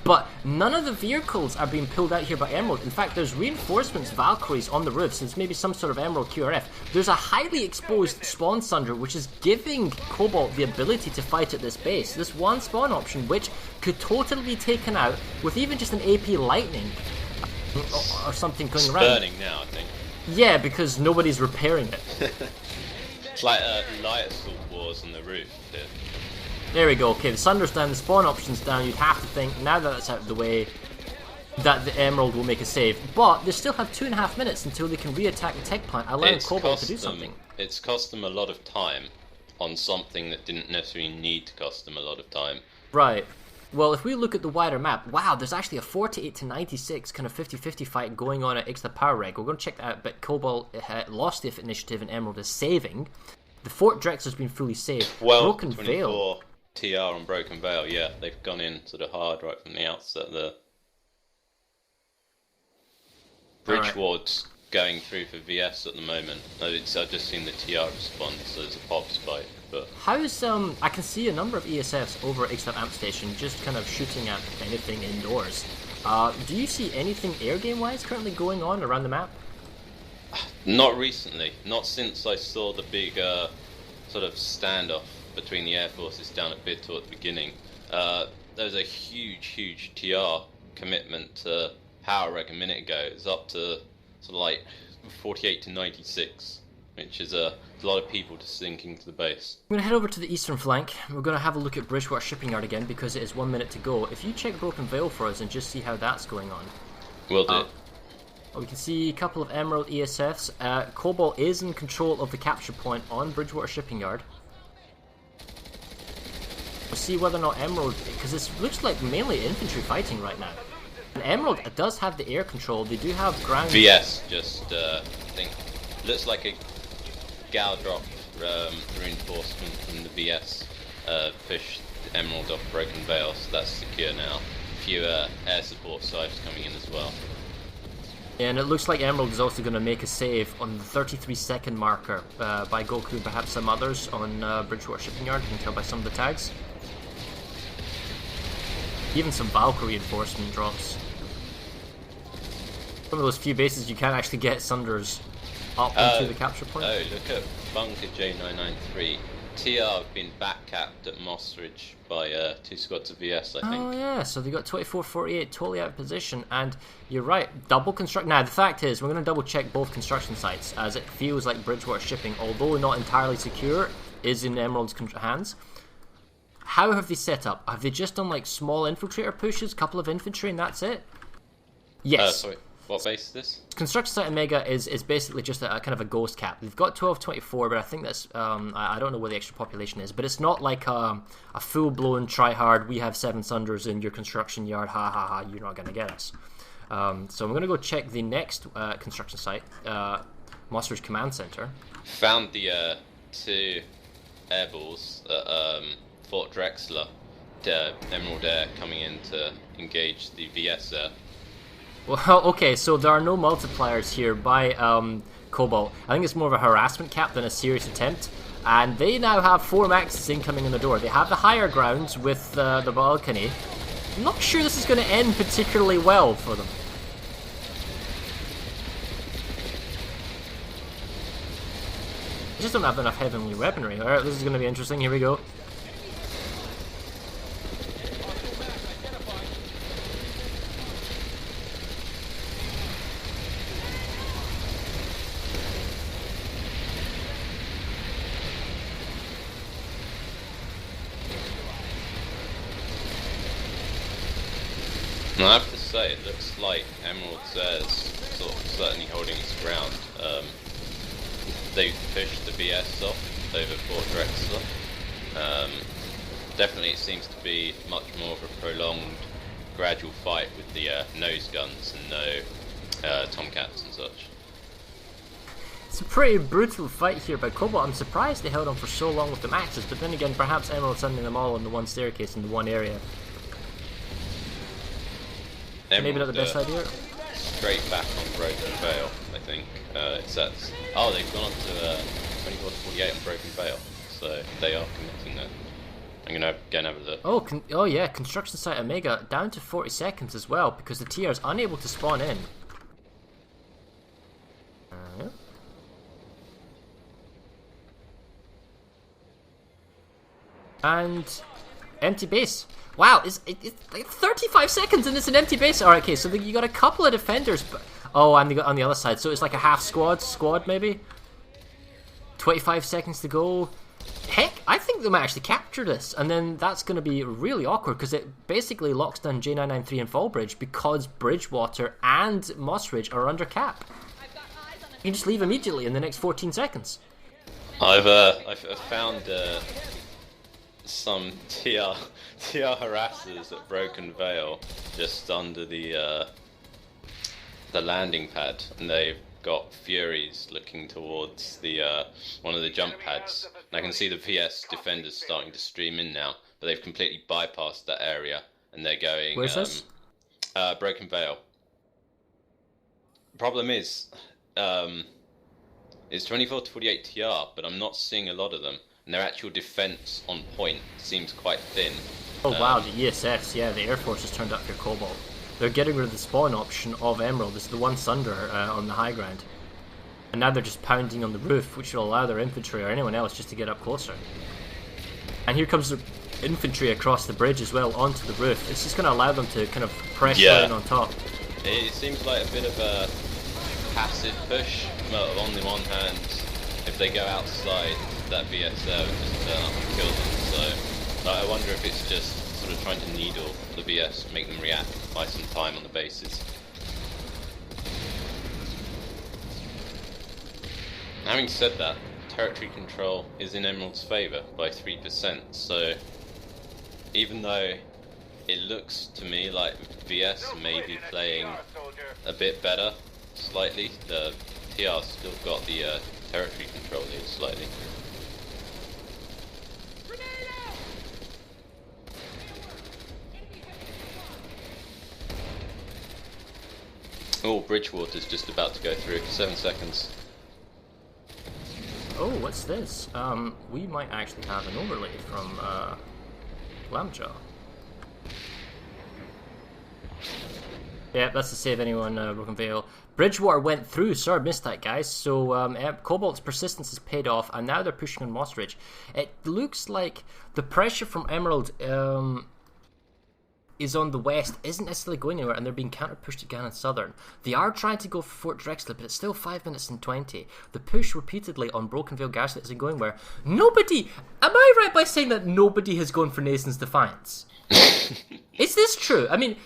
But none of the vehicles are being pulled out here by Emerald. In fact, there's reinforcements, Valkyries on the roofs. There's maybe some sort of Emerald QRF. There's a highly exposed spawn sunder, which is giving Cobalt the ability to fight at this base. This one spawn option, which could totally be taken out with even just an AP lightning or something going around. It's burning now, I think. Yeah, because nobody's repairing it. It's like light assault wars on the roof here. There we go. Okay, the Sunder's down, the spawn option's down. You'd have to think, now that that's out of the way, that the Emerald will make a save. But they still have 2.5 minutes until they can re-attack the tech plant, allowing Cobalt to do something. It's cost them a lot of time on something that didn't necessarily need to cost them a lot of time. Right. Well, if we look at the wider map, wow, there's actually a 48-96 kind of 50-50 fight going on at Ixta Power Reg. We're going to check that out, but Cobalt lost the initiative and Emerald is saving. The Fort Drex has been fully saved. Well, Broken 24 Veil. TR on Broken Veil, yeah, they've gone in sort of hard right from the outset there. Bridgewater's going through for VS at the moment. I've just seen the TR respond, so there's a pop spike. But how's I can see a number of ESFs over at Ixtab Amp Station just kind of shooting at anything indoors. Do you see anything air game wise currently going on around the map? Not recently, not since I saw the big sort of standoff between the air forces down at Bidtor at the beginning. There was a huge TR commitment to Power Reg a minute ago. It's up to sort of like 48-96, which is a lot of people just sinking to the base. I'm going to head over to the eastern flank. We're going to have a look at Bridgewater Shipping Yard again because it is 1 minute to go. If you check Broken Veil for us and just see how that's going on. Will do. We can see a couple of Emerald ESFs. Cobalt is in control of the capture point on Bridgewater Shipping Yard. We'll see whether or not Emerald, because this looks like mainly infantry fighting right now. And Emerald does have the air control. They do have ground. VS just, I think, looks like a Gal drop reinforcement from the VS pushed Emerald off Broken Veil, so that's secure now. A few air support sides coming in as well. And it looks like Emerald is also going to make a save on the 33-second marker by Goku and perhaps some others on Bridgewater Shipping Yard. You can tell by some of the tags. Even some Valkyrie reinforcement drops. Some of those few bases you can actually get Sunders up into the capture point. Oh, look at Bunker J993. TR have been back-capped at Moss Ridge by 2 squads of VS, I think. Oh yeah, so they got 24-48, totally out of position, and you're right, double construct. Now the fact is, we're going to double check both construction sites, as it feels like Bridgewater Shipping, although not entirely secure, is in Emerald's hands. How have they set up? Have they just done like small infiltrator pushes, couple of infantry, and that's it? Yes. Sorry, what base is this? Construction site Omega is basically just a kind of a ghost cap. They've got 1224, but I think that's I don't know where the extra population is, but it's not like a full-blown try-hard, we have 7 Sunders in your construction yard, ha ha ha, you're not going to get us. So I'm going to go check the next construction site, Monsters Command Center. Found the 2 airballs at Fort Drexler. Emerald Air coming in to engage the VS Air. Well, okay, so there are no multipliers here by Cobalt. I think it's more of a harassment cap than a serious attempt. And they now have 4 Maxes incoming in the door. They have the higher grounds with the balcony. I'm not sure this is going to end particularly well for them. They just don't have enough heavenly weaponry. Alright, this is going to be interesting. Here we go. I have to say, it looks like Emerald's Air's sort of certainly holding its ground. They've pushed the BS off over Fort Drexler. Definitely it seems to be much more of a prolonged, gradual fight with the nose guns and no Tomcats and such. It's a pretty brutal fight here by Cobalt. I'm surprised they held on for so long with the Maxes, but then again, perhaps Emerald sending them all on the one staircase in the one area. Emerald, maybe not the best idea. Straight back on Broken Veil, I think. It sets. Oh, they've gone up to 24-48 on Broken Veil, so they are committing there. I'm gonna go and have a look. Oh yeah, construction site Omega down to 40 seconds as well because the TR is unable to spawn in. And empty base. Wow, it's like 35 seconds and it's an empty base. Alright, okay, so you got a couple of defenders, but and they got on the other side, so it's like a half squad maybe. 25 seconds to go. Heck, I think they might actually capture this, and then that's going to be really awkward because it basically locks down J993 and Fallbridge because Bridgewater and Moss Ridge are under cap. You can just leave immediately in the next 14 seconds. I've found some TR harassers at Broken Veil just under the landing pad, and they've got Furies looking towards the one of the jump pads. And I can see the PS defenders starting to stream in now, but they've completely bypassed that area and they're going. Where's this? Broken Veil. Problem is, it's 24-48 TR, but I'm not seeing a lot of them. And their actual defense on point seems quite thin. Oh wow, the ESS, yeah, the Air Force has turned up your Cobalt. They're getting rid of the spawn option of Emerald. This is the one Sunder on the high ground. And now they're just pounding on the roof, which will allow their infantry or anyone else just to get up closer. And here comes the infantry across the bridge as well, onto the roof. It's just going to allow them to kind of press down on top. It seems like a bit of a passive push. Well, on the one hand, if they go outside, that VSO would just turn up and kill them. So I wonder if it's just sort of trying to needle the BS, make them react, buy some time on the bases. Having said that, territory control is in Emerald's favour by 3%, so even though it looks to me like VS may be playing a bit better, slightly, the TR's still got the territory control lead slightly. Oh, Bridgewater's just about to go through. 7 seconds. Oh, what's this? We might actually have an overlay from Lambjaw. Yeah, that's to save anyone, Broken Veil. Bridgewater went through. Sorry, missed that, guys. So, Cobalt's persistence has paid off, and now they're pushing on Moss Ridge. It looks like the pressure from Emerald is on the west, isn't necessarily going anywhere, and they're being counter-pushed again in Southern. They are trying to go for Fort Drexler, but it's still 5 minutes and 20. The push repeatedly on Broken Veil Gaslit isn't going where nobody... Am I right by saying that nobody has gone for Nason's Defiance? Is this true? I mean...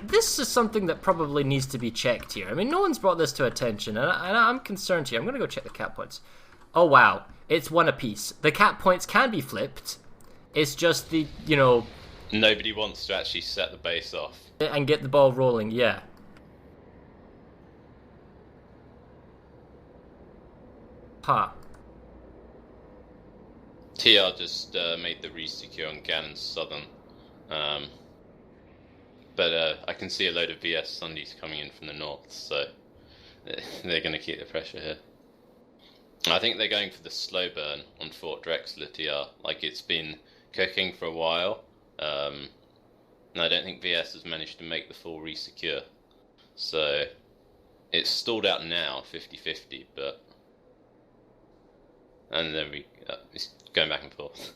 this is something that probably needs to be checked here. I mean, no one's brought this to attention, and I'm concerned here. I'm going to go check the cap points. Oh, wow. It's one apiece. The cap points can be flipped. It's just the, you know... Nobody wants to actually set the base off. And get the ball rolling, yeah. Huh. TR just made the resecure on Ganon Southern. But I can see a load of VS Sundays coming in from the north, so they're going to keep the pressure here. I think they're going for the slow burn on Fort Drexler TR, like it's been cooking for a while. And I don't think VS has managed to make the full resecure. So it's stalled out now, 50-50, but... And then it's going back and forth.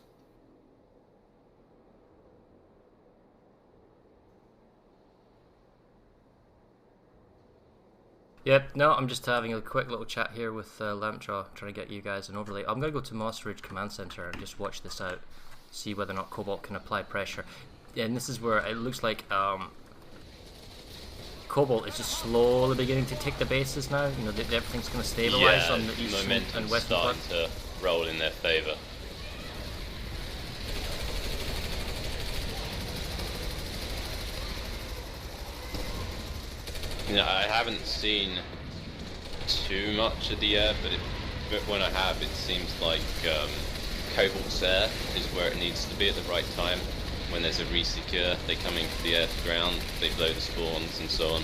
Yep, no, I'm just having a quick little chat here with Lampjaw, trying to get you guys an overlay. I'm going to go to Moss Ridge Command Center and just watch this out, see whether or not Cobalt can apply pressure. And this is where it looks like Cobalt is just slowly beginning to take the bases now. You know, everything's going to stabilize on the east and west starting to roll in their favour. You know, I haven't seen too much of the air, but when I have, it seems like Cobalt's air is where it needs to be at the right time. When there's a resecure, they come in for the air to ground, they blow the spawns and so on.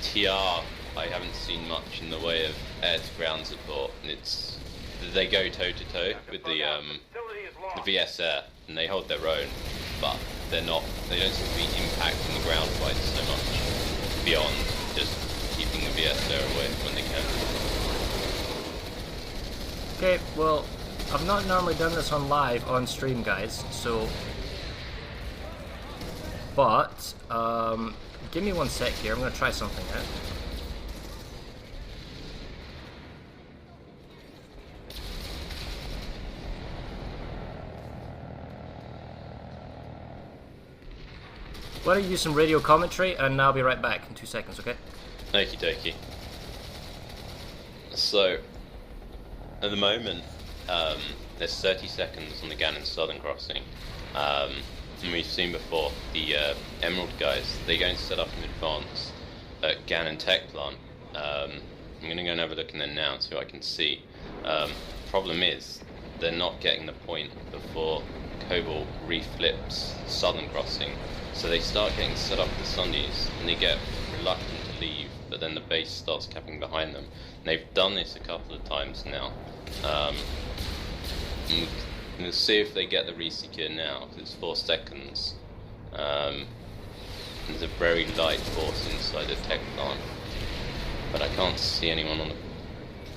TR, I haven't seen much in the way of air to ground support. They go toe to toe with the VS air, and they hold their own, but they don't seem to be impacting the ground fights so much. Beyond just keeping the VS there away when they can. Okay, well, I've not normally done this on stream, guys, so... But, give me 1 sec here, I'm going to try something out. Why don't you use some radio commentary, and I'll be right back in 2 seconds, okay? Okie dokie. So, at the moment, there's 30 seconds on the Ganon Southern Crossing. And we've seen before, the Emerald guys, they're going to set up in advance at Ganon Tech Plant. I'm going to go and have a look in there now and see what I can see. Problem is, they're not getting the point before Cobalt reflips Southern Crossing. So they start getting set up with the Sundays, and they get reluctant to leave, but then the base starts capping behind them. And they've done this a couple of times now. We'll see if they get the resecure now, because it's 4 seconds. There's a very light force inside the tech plant, but I can't see anyone on the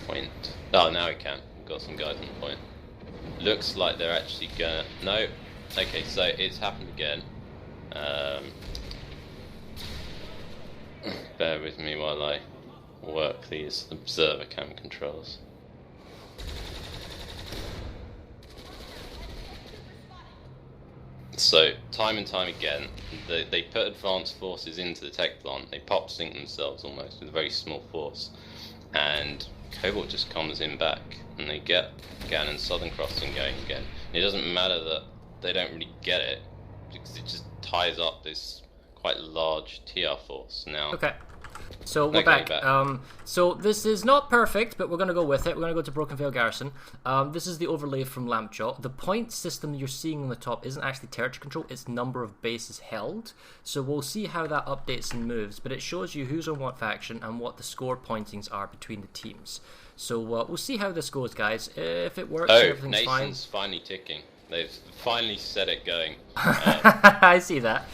point. Oh, now we can. We've got some guys on the point. Looks like they're actually gonna... No. Okay, so it's happened again. Bear with me while I work these observer cam controls. So, time and time again, they put advanced forces into the tech plant, they pop sync themselves almost with a very small force, and Cobalt just comes in back, and they get Ganon Southern Crossing going again. And it doesn't matter that they don't really get it, because it just ties up this quite large TR force now. Okay. So we're Okay, back. So this is not perfect, but we're going to go with it. We're going to go to Broken Vale Garrison. This is the overlay from Lampjaw. The point system you're seeing on the top isn't actually territory control, it's number of bases held. So we'll see how that updates and moves, but it shows you who's on what faction and what the score pointings are between the teams. So we'll see how this goes, guys. If it works, everything's fine. Nason's finally ticking. They've finally set it going. I see that.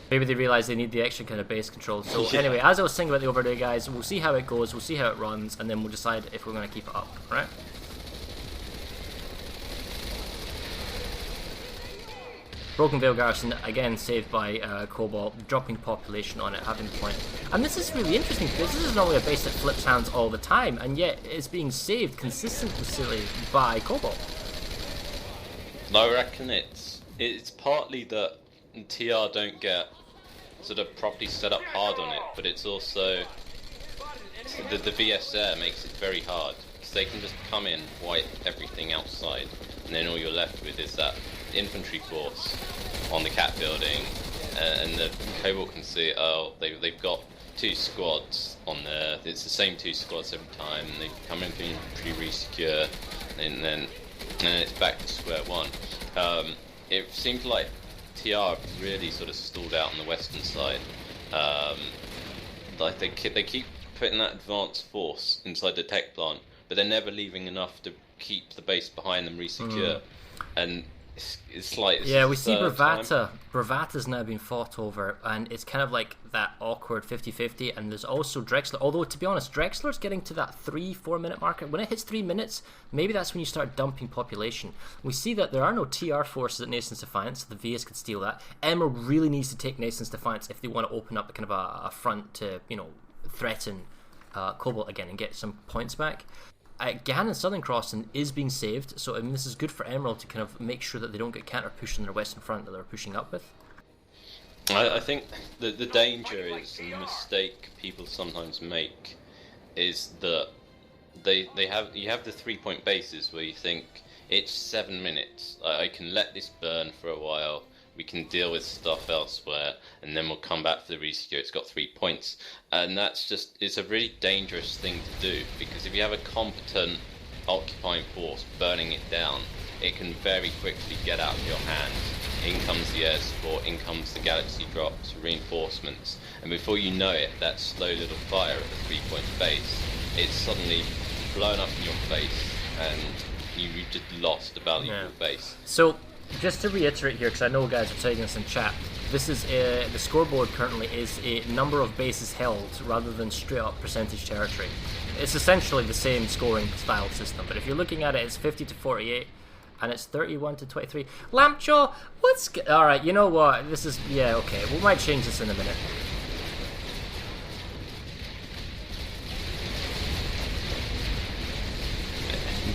Maybe they realise they need the extra kind of base control. So anyway, as I was saying about the overlay, guys, we'll see how it goes, we'll see how it runs, and then we'll decide if we're going to keep it up, right? Broken Vale Garrison, again saved by Cobalt, dropping population on it, having point. And this is really interesting, because this is not only a base that flips hands all the time, and yet it's being saved consistently by Cobalt. I reckon it's partly that TR don't get sort of properly set up hard on it, but it's also the VSR makes it very hard because they can just come in, wipe everything outside, and then all you're left with is that infantry force on the cat building, and the Cobalt can see, oh, they've got 2 squads on there. It's the same 2 squads every time, and they come in for infantry resecure, and then it's back to square one. It seems like TR really sort of stalled out on the western side. Like they keep putting that advanced force inside the tech plant, but they're never leaving enough to keep the base behind them resecure. And it's like we see Bravata. Bravata's now been fought over, and it's kind of like that awkward 50-50. And there's also Drexler. Although to be honest, Drexler's getting to that 3-4 minute marker. When it hits 3 minutes, maybe that's when you start dumping population. We see that there are no TR forces at Nason's Defiance, so the VS could steal that. Emerald really needs to take Nason's Defiance if they want to open up kind of a front to threaten Cobalt again and get some points back. Gahan and Southern Crossing is being saved, so I mean, this is good for Emerald to kind of make sure that they don't get counter pushed on their western front that they're pushing up with. I think the danger is, and the mistake people sometimes make, is that you have the 3-point bases where you think it's 7 minutes. I can let this burn for a while. We can deal with stuff elsewhere, and then we'll come back for the resecure. It's got 3 points, and it's a really dangerous thing to do, because if you have a competent occupying force burning it down, it can very quickly get out of your hands. In comes the air support, in comes the galaxy drops, reinforcements, and before you know it, that slow little fire at the 3-point base, it's suddenly blown up in your face, and you've just lost a valuable base. So, just to reiterate here, because I know guys are saying this in chat, this is the scoreboard currently is a number of bases held rather than straight up percentage territory. It's essentially the same scoring style system, but if you're looking at it, it's 50-48 and it's 31-23. Lampjaw, alright, you know what, this is, okay, we might change this in a minute.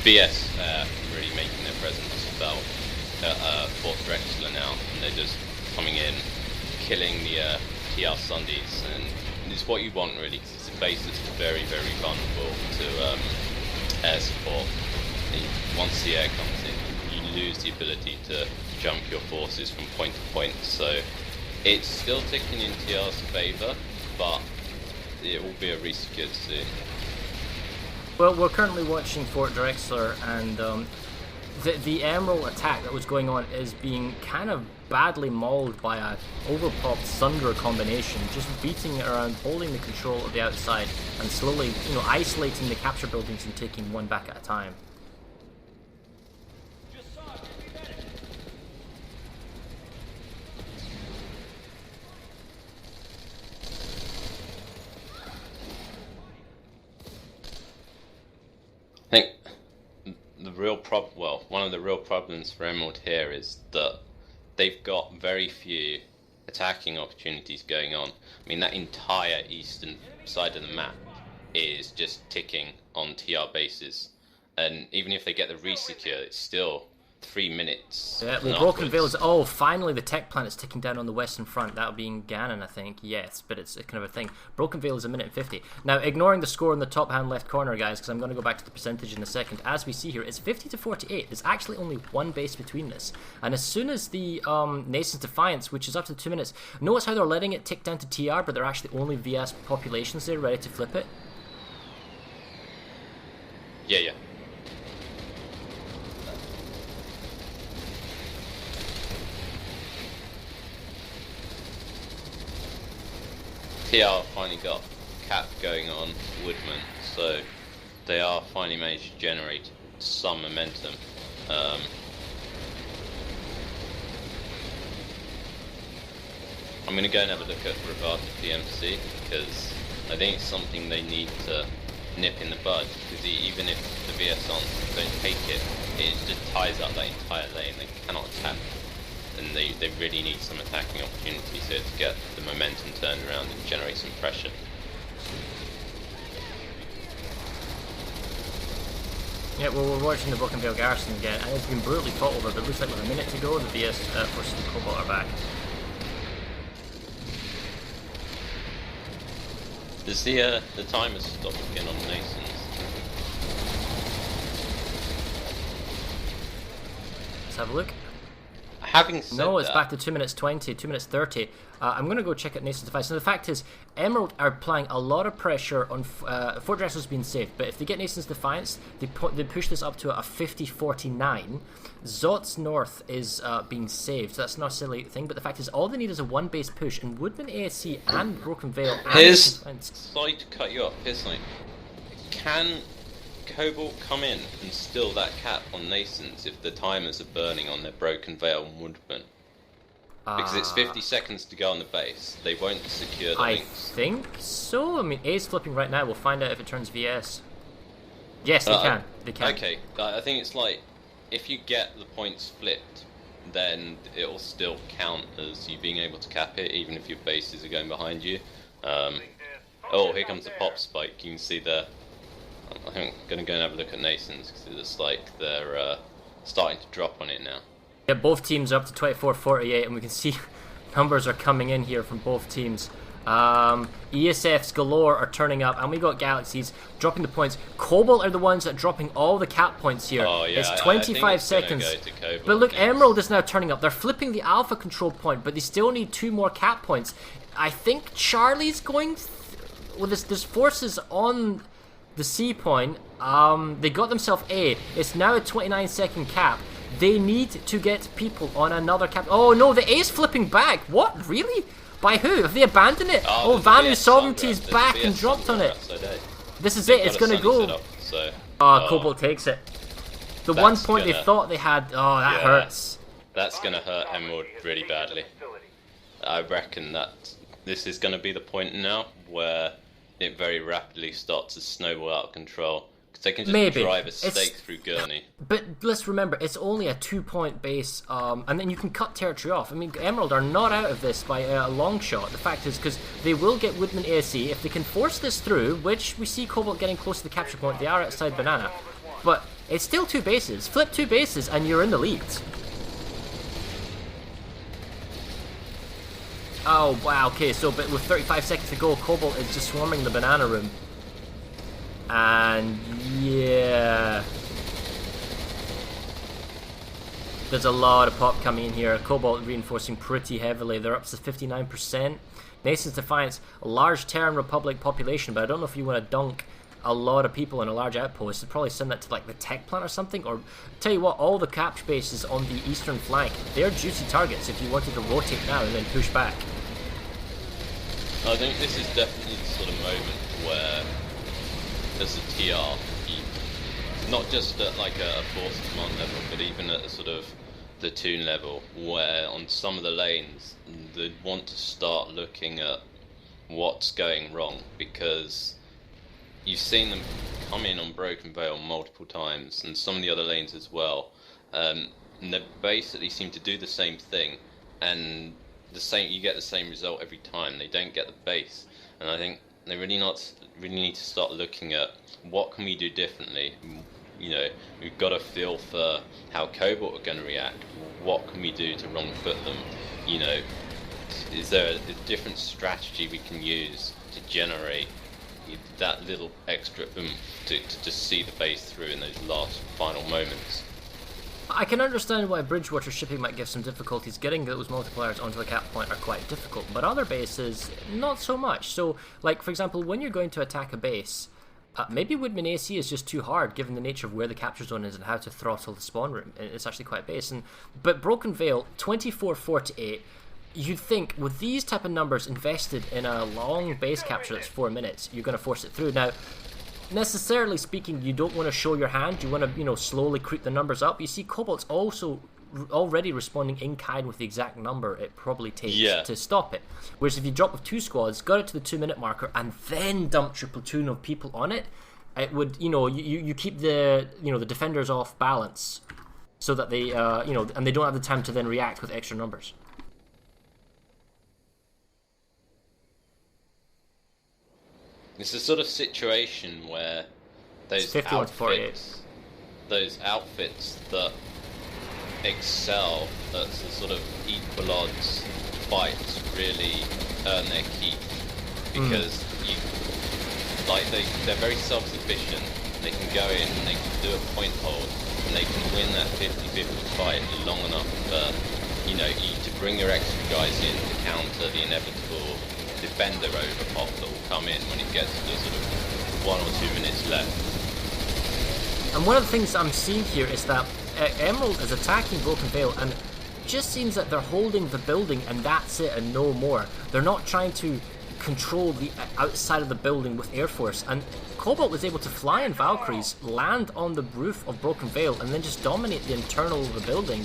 BS really making their presence felt at Fort Drexler now, and they're just coming in, killing the TR Sundays, and it's what you want really, because it's a base that's very, very vulnerable to air support. And once the air comes in, you lose the ability to jump your forces from point to point, so it's still ticking in TR's favour, but it will be a resecured soon. Well, we're currently watching Fort Drexler, and the Emerald attack that was going on is being kind of badly mauled by a overpopped Sunder combination, just beating it around, holding the control of the outside, and slowly, isolating the capture buildings and taking one back at a time. I think one of the real problems for Emerald here is that they've got very few attacking opportunities going on. I mean, that entire eastern side of the map is just ticking on TR bases, and even if they get the resecure, it's still 3 minutes. Yeah, well, Broken Veil is... Oh, finally the tech planet's ticking down on the western front. That'll be in Ganon, I think. Yes, but it's kind of a thing. Broken Veil is 1:50. Now, ignoring the score in the top-hand left corner, guys, because I'm going to go back to the percentage in a second. As we see here, it's 50 to 48. There's actually only one base between this. And as soon as the Nason's Defiance, which is up to 2 minutes, notice how they're letting it tick down to TR, but they're actually only VS populations there ready to flip it? Yeah. TR finally got cap going on Woodman, so they are finally managed to generate some momentum. I'm going to go and have a look at Rivata PMC, because I think it's something they need to nip in the bud, because even if the VS don't take it, it just ties up that entire lane. They cannot attack, and they really need some attacking opportunities here to get the momentum turned around and generate some pressure. Yeah, well, we're watching the Broken Veil Garrison again, and it's been brutally fought over, but it looks like with a minute to go, the VS forces the Cobalt are back. Does the timer stop again on Nasons? Let's have a look. Having said No, it's that, back to 2 minutes 20, 2 minutes 30. I'm going to go check out Nason's Defiance. And the fact is, Emerald are applying a lot of pressure on... Fort Dresser's been saved, but if they get Nason's Defiance, they push this up to a 50-49. Zot's North is being saved, so that's not a silly thing, but the fact is, all they need is a one-base push, and Woodman ASC and Broken Veil... Sorry to cut you off, here's something. Can Cobalt come in and steal that cap on Nasons if the timers are burning on their Broken Veil and Woodman? Because it's 50 seconds to go on the base. They won't secure the links. I think so. I mean, A's flipping right now. We'll find out if it turns VS. Yes, they can. They can. Okay, I think it's like, if you get the points flipped, then it'll still count as you being able to cap it, even if your bases are going behind you. Oh, here comes the pop spike. You can see the... I think I'm going to go and have a look at Nasons, because it's like they're starting to drop on it now. Yeah, both teams are up to 24-48, and we can see numbers are coming in here from both teams. ESFs galore are turning up, and we got Galaxies dropping the points. Cobalt are the ones that are dropping all the cap points here. Oh, yeah, it's 25 seconds. But look, Emerald is now turning up. They're flipping the Alpha control point, but they still need 2 more cap points. I think Charlie's going... Well, there's forces on the C point. They got themselves A. It's now a 29-second cap. They need to get people on another cap. Oh no, the A's flipping back. What? Really? By who? Have they abandoned it? Oh, Vanu's Sovereignty is back and dropped on it. This is it. It's going to go. Cobalt takes it. The 1 point they thought they had. Oh, that hurts. That's going to hurt Emerald really badly. I reckon that this is going to be the point now where it very rapidly starts to snowball out of control. Because they can just drive a stake through Gurney. But let's remember, it's only a 2-point base, and then you can cut territory off. I mean, Emerald are not out of this by a long shot. The fact is, because they will get Woodman ASC, if they can force this through, which we see Cobalt getting close to the capture point, they are outside Banana. But it's still 2 bases. Flip 2 bases and you're in the lead. Oh, wow, okay, so but with 35 seconds to go, Cobalt is just swarming the Banana room. And yeah, there's a lot of pop coming in here. Cobalt reinforcing pretty heavily. They're up to 59%. Nason's Defiance, a large Terran Republic population, but I don't know if you want to dunk a lot of people in a large outpost. You'd probably send that to like the tech plant or something. Or tell you what, all the capture bases on the eastern flank, they're juicy targets if you wanted to rotate now and then push back. I think this is definitely the sort of moment where, as a TR, not just at like a force command level, but even at a sort of the toon level, where on some of the lanes they'd want to start looking at what's going wrong, because you've seen them come in on Broken Veil multiple times, and some of the other lanes as well, and they basically seem to do the same thing, and you get the same result every time. They don't get the base, and I think they really need to start looking at what can we do differently. we've got a feel for how Cobalt are going to react. What can we do to wrong foot them? Is there a different strategy we can use to generate that little extra oomph to just see the base through in those last final moments? I can understand why Bridgewater shipping might give some difficulties. Getting those multipliers onto the cap point are quite difficult, but other bases, not so much. So, like, for example, when you're going to attack a base, maybe Woodman AC is just too hard, given the nature of where the capture zone is and how to throttle the spawn room. It's actually quite base. But Broken Veil, 24-48, you'd think, with these type of numbers invested in a long base capture that's 4 minutes, you're going to force it through. Now, necessarily speaking, you don't want to show your hand. You want to, slowly creep the numbers up. You see, Cobalt's also already responding in kind with the exact number it probably takes to stop it. Whereas if you drop with 2 squads, got it to the 2 minute marker, and then dumped your platoon of people on it, it would, you keep the, the defenders off balance, so that they, and they don't have the time to then react with extra numbers. It's a sort of situation where those outfits that excel at sort of equal odds fights really earn their keep, because they're very self-sufficient. They can go in and they can do a point hold, and they can win that 50-50 fight long enough for to bring your extra guys in to counter the inevitable defender overpop that will come in when it gets to sort of 1 or 2 minutes left. And one of the things I'm seeing here is that Emerald is attacking Broken Veil, and it just seems that they're holding the building and that's it and no more. They're not trying to control the outside of the building with Air Force, and Cobalt was able to fly in Valkyries, land on the roof of Broken Veil, and then just dominate the internal of the building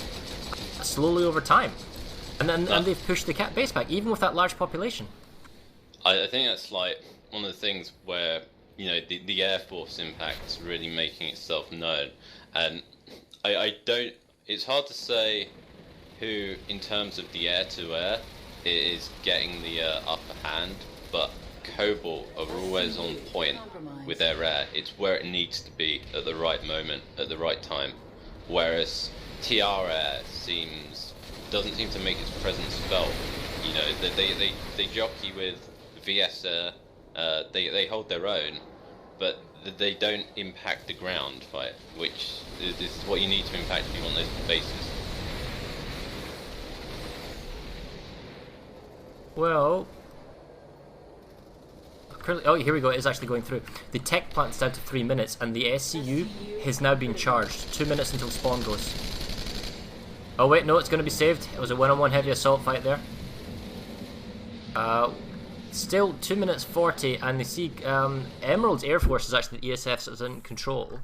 slowly over time. And they've pushed the base back, even with that large population. I think that's like one of the things where the Air Force impact is really making itself known, and I don't. It's hard to say who, in terms of the air-to-air, is getting the upper hand, but Cobalt are always on point with their air. It's where it needs to be at the right moment, at the right time, whereas TR Air doesn't seem to make its presence felt. They jockey with VS Air, they hold their own, but they don't impact the ground fight, which is what you need to impact if you want those bases. Well, currently, oh, here we go, it's actually going through. The tech plant's down to 3 minutes, and the SCU has now been charged. 2 minutes until spawn goes. Oh wait, no, it's going to be saved. It was a one-on-one heavy assault fight there. Still 2 minutes 40, and they see Emerald's Air Force is actually the ESFs that was in control.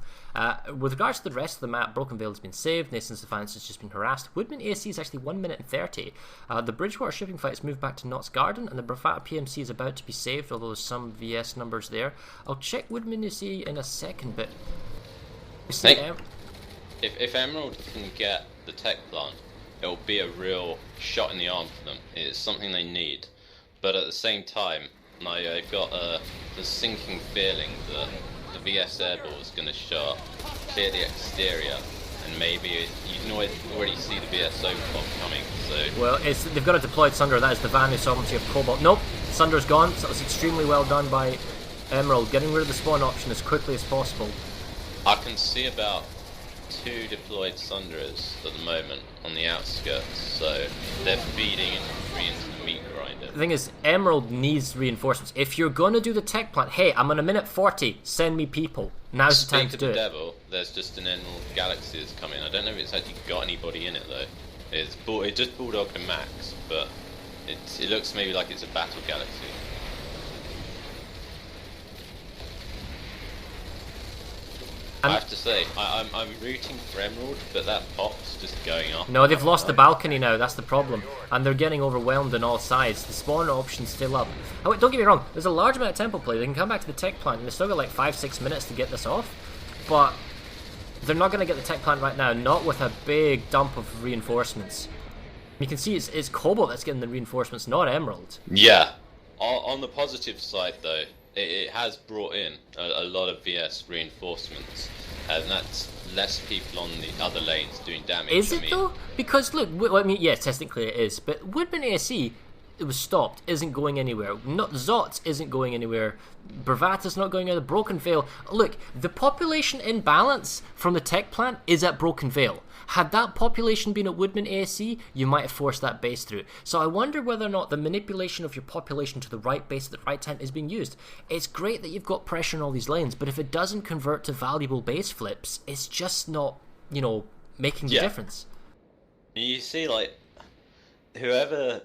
With regards to the rest of the map, Broken Veil has been saved, Nason's Defiance has just been harassed. Woodman AC is actually 1 minute and 30. The Bridgewater shipping fight has moved back to Knott's Garden, and the Bravata PMC is about to be saved, although there's some VS numbers there. I'll check Woodman AC in a second, but... If Emerald can get the tech plant, it'll be a real shot in the arm for them. It's something they need. But at the same time, I've got a sinking feeling that the VS airball is going to show up, clear the exterior, and maybe you can already see the VS overpop coming. So well, they've got a deployed Sunder. That is the Vanu sovereignty of Cobalt. Nope, Sunder's gone. So that was extremely well done by Emerald, getting rid of the spawn option as quickly as possible. I can see about 2 deployed Sunderers at the moment on the outskirts, so they're feeding into the meat grinder. The thing is, Emerald needs reinforcements. If you're going to do the tech plant, hey, I'm on a minute 40, send me people. Now's the time to do it. Devil, there's just an Emerald Galaxy that's come in. I don't know if it's actually got anybody in it though. It just bulldogged a max, but it looks maybe like it's a battle galaxy. I have to say, I'm rooting for Emerald, but that pop's just going up. No, they've lost the balcony now, that's the problem. And they're getting overwhelmed on all sides. The spawn option's still up. Oh, wait, don't get me wrong, there's a large amount of tempo play. They can come back to the tech plant, and they've still got like 5-6 minutes to get this off. But they're not going to get the tech plant right now, not with a big dump of reinforcements. You can see it's Cobalt that's getting the reinforcements, not Emerald. Yeah. On the positive side, though, it has brought in a lot of VS reinforcements. and that's less people on the other lanes doing damage. Is it though? Because look, I mean, yes, technically it is, but Woodman ASE, it was stopped, isn't going anywhere. Not Zotz isn't going anywhere. Bravata's not going anywhere. Broken Veil. Look, the population imbalance from the tech plant is at Broken Veil. Had that population been at Woodman ASE, you might have forced that base through. So I wonder whether or not the manipulation of your population to the right base at the right time is being used. It's great that you've got pressure on all these lanes, but if it doesn't convert to valuable base flips, it's just not, making the difference. You see, like, whoever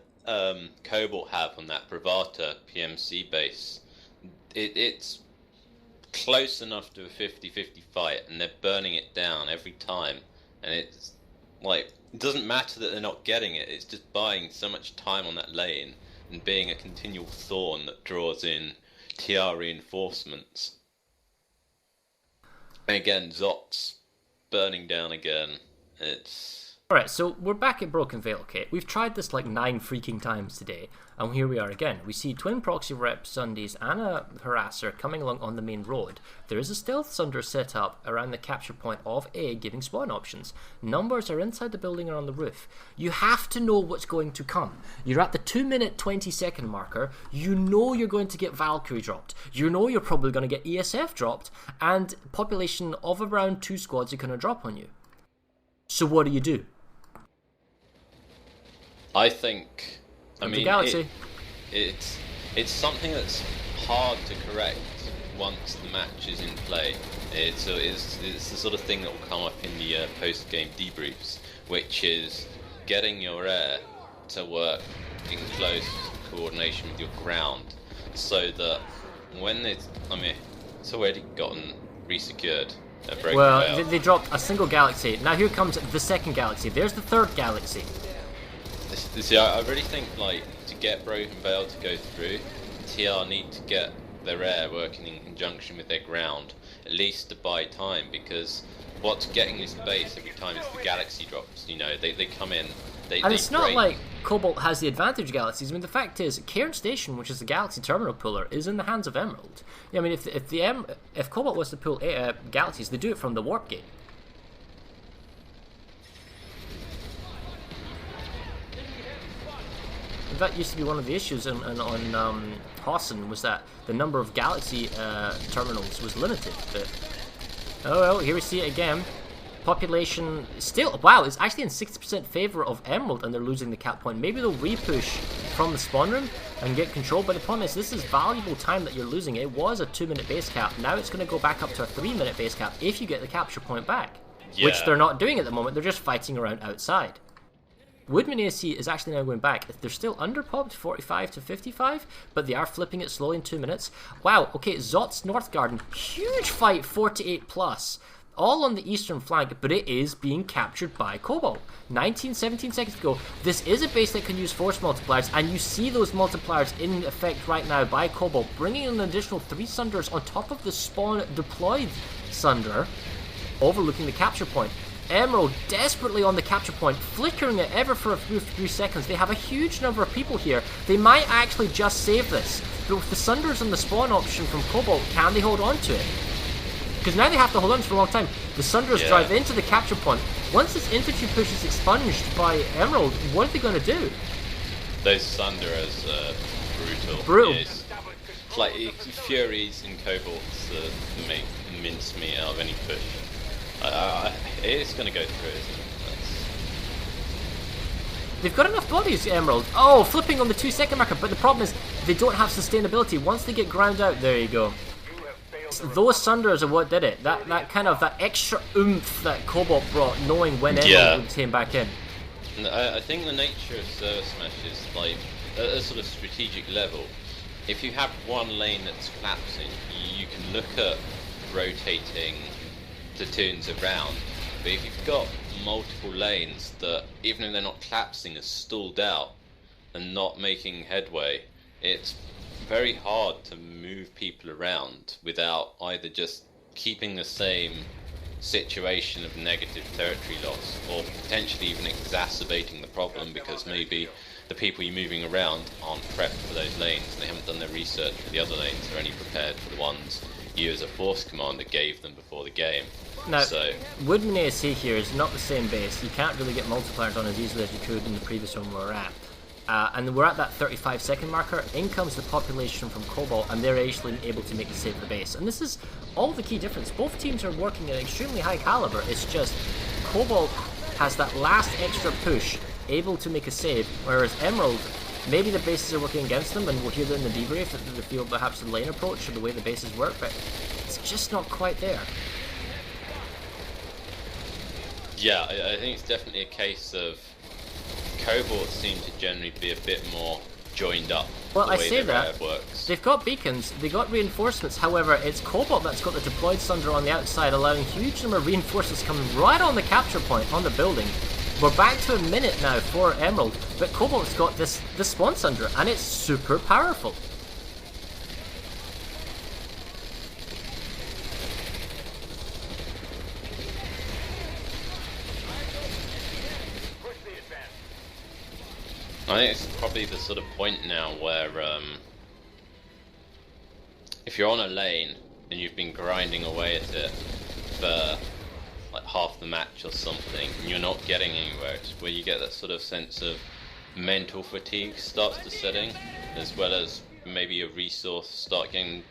Cobalt have on that Bravata PMC base, it's close enough to a 50-50 fight, and they're burning it down every time. And it's like, it doesn't matter that they're not getting it, it's just buying so much time on that lane and being a continual thorn that draws in TR reinforcements. And again, Zot's burning down again. Alright, so we're back at Broken Veil, okay? We've tried this like 9 freaking times today, and here we are again. We see twin proxy rep Sundays and a harasser coming along on the main road. There is a stealth sunder set up around the capture point of A, giving spawn options. Numbers are inside the building or on the roof. You have to know what's going to come. You're at the 2-minute 20-second marker. You know you're going to get Valkyrie dropped. You know you're probably going to get ESF dropped, and population of around 2 squads are going to drop on you. So what do? I think, Galaxy. It's something that's hard to correct once the match is in play. It's the sort of thing that will come up in the post-game debriefs, which is getting your air to work in close coordination with your ground, so that when it's already gotten resecured. Well, they dropped a single galaxy. Now here comes the second galaxy. There's the third galaxy. See, I really think, like, to get Broken Veil to go through, TR need to get their air working in conjunction with their ground, at least to buy time, because what's getting this base every time is the galaxy drops. They come in, and it's not like Cobalt has the advantage galaxies. I mean, the fact is, Cairn Station, which is the galaxy terminal puller, is in the hands of Emerald. I mean, if Cobalt was to pull galaxies, they do it from the warp gate. That used to be one of the issues on Hossin, was that the number of galaxy terminals was limited. But oh well, here we see it again. Population still, wow, it's actually in 60% favor of Emerald, and they're losing the cap point. Maybe they'll repush from the spawn room and get control, but the problem is this is valuable time that you're losing. It was a 2-minute base cap. Now it's going to go back up to a 3-minute base cap if you get the capture point back, which they're not doing at the moment. They're just fighting around outside. Woodman ASE is actually now going back. They're still under-popped, 45 to 55, but they are flipping it slowly in 2 minutes. Wow, okay, Zot's North Garden, huge fight, 48 plus. All on the eastern flank, but it is being captured by Cobalt. 17 seconds to go. This is a base that can use force multipliers, and you see those multipliers in effect right now by Cobalt, bringing in an additional 3 Sunders on top of the spawn deployed Sunder, overlooking the capture point. Emerald desperately on the capture point, flickering it ever for a few seconds. They have a huge number of people here. They might actually just save this, but with the Sunders and the spawn option from Cobalt, can they hold on to it? Because now they have to hold on for a long time. The Sunders drive into the capture point. Once this infantry push is expunged by Emerald, what are they going to do? Those Sunders are brutal. Yes. It's like Furies and Cobalts make mincemeat out of any push. It's going to go through, isn't it? They've got enough bodies, Emerald. Oh, flipping on the 2-second marker, but the problem is they don't have sustainability. Once they get ground out, there you go. Those Sunders are what did it. That kind of that extra oomph that Cobalt brought, knowing when Emerald came back in. I think the nature of ServerSmash is like at a sort of strategic level. If you have one lane that's collapsing, you can look at rotating platoons around. But if you've got multiple lanes that, even if they're not collapsing, are stalled out and not making headway, it's very hard to move people around without either just keeping the same situation of negative territory loss or potentially even exacerbating the problem because maybe the people you're moving around aren't prepped for those lanes and they haven't done their research for the other lanes, they're only prepared for the ones you as a Force commander gave them before the game. Now, So Woodman AC here is not the same base. You can't really get multipliers on as easily as you could in the previous one we were at. And we're at that 35-second marker. In comes the population from Cobalt, and they're actually able to make the save for the base. And this is all the key difference. Both teams are working at extremely high caliber. It's just Cobalt has that last extra push, able to make a save, whereas Emerald, maybe the bases are working against them, and we'll hear that in the debrief that they feel perhaps the lane approach or the way the bases work, but it's just not quite there. yeah, I think it's definitely a case of Cobalt seem to generally be a bit more joined up. Well, the I way say their that. raid works. They've got beacons, they got reinforcements, however, it's Cobalt that's got the deployed Sunder on the outside, allowing huge number of reinforcements coming right on the capture point, on the building. We're back to a minute now for Emerald, but Cobalt's got this Spawn Sunder, and it's super powerful. I think it's probably the sort of point now where if you're on a lane and you've been grinding away at it for like half the match or something and you're not getting anywhere, it's where you get that sort of sense of mental fatigue starts to set in, as well as maybe your resource start getting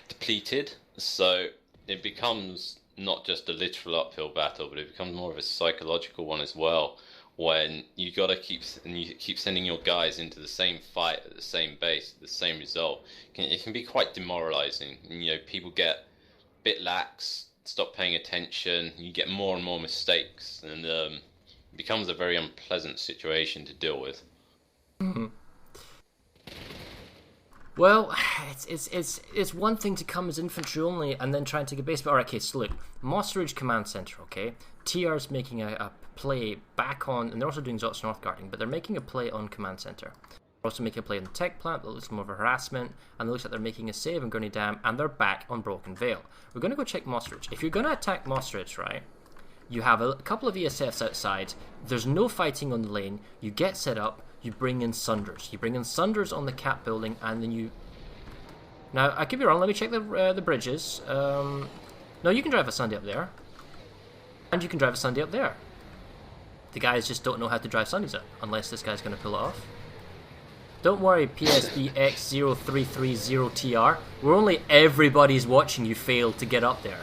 depleted. So it becomes not just a literal uphill battle, but it becomes more of a psychological one as well, when you gotta keep sending your guys into the same fight at the same base, the same result. It can be quite demoralizing. You know, people get a bit lax, stop paying attention, you get more and more mistakes, and it becomes a very unpleasant situation to deal with. Mm-hmm. Well, it's one thing to come as infantry only and then try and take a base, but alright, okay, so look, Moss Ridge Command Center, okay? TR's making a play back on, and they're also doing Zot's North Guarding, but they're making a play on Command Center. They're also making a play on the tech plant that looks more of a harassment, and it looks like they're making a save on Gurney Dam, and they're back on Broken Vale. We're going to go check Moss Ridge. If you're going to attack Moss Ridge, right, you have a couple of ESFs outside, there's no fighting on the lane, you get set up, you bring in Sunders. You bring in Sunders on the cap building, and then you... Now, I could be wrong, let me check the bridges. No, you can drive a Sunday up there. And you can drive a Sunday up there. The guys just don't know how to drive Sundays up, unless this guy's going to pull it off. Don't worry, PSBX0330TR. We're only everybody's watching you fail to get up there.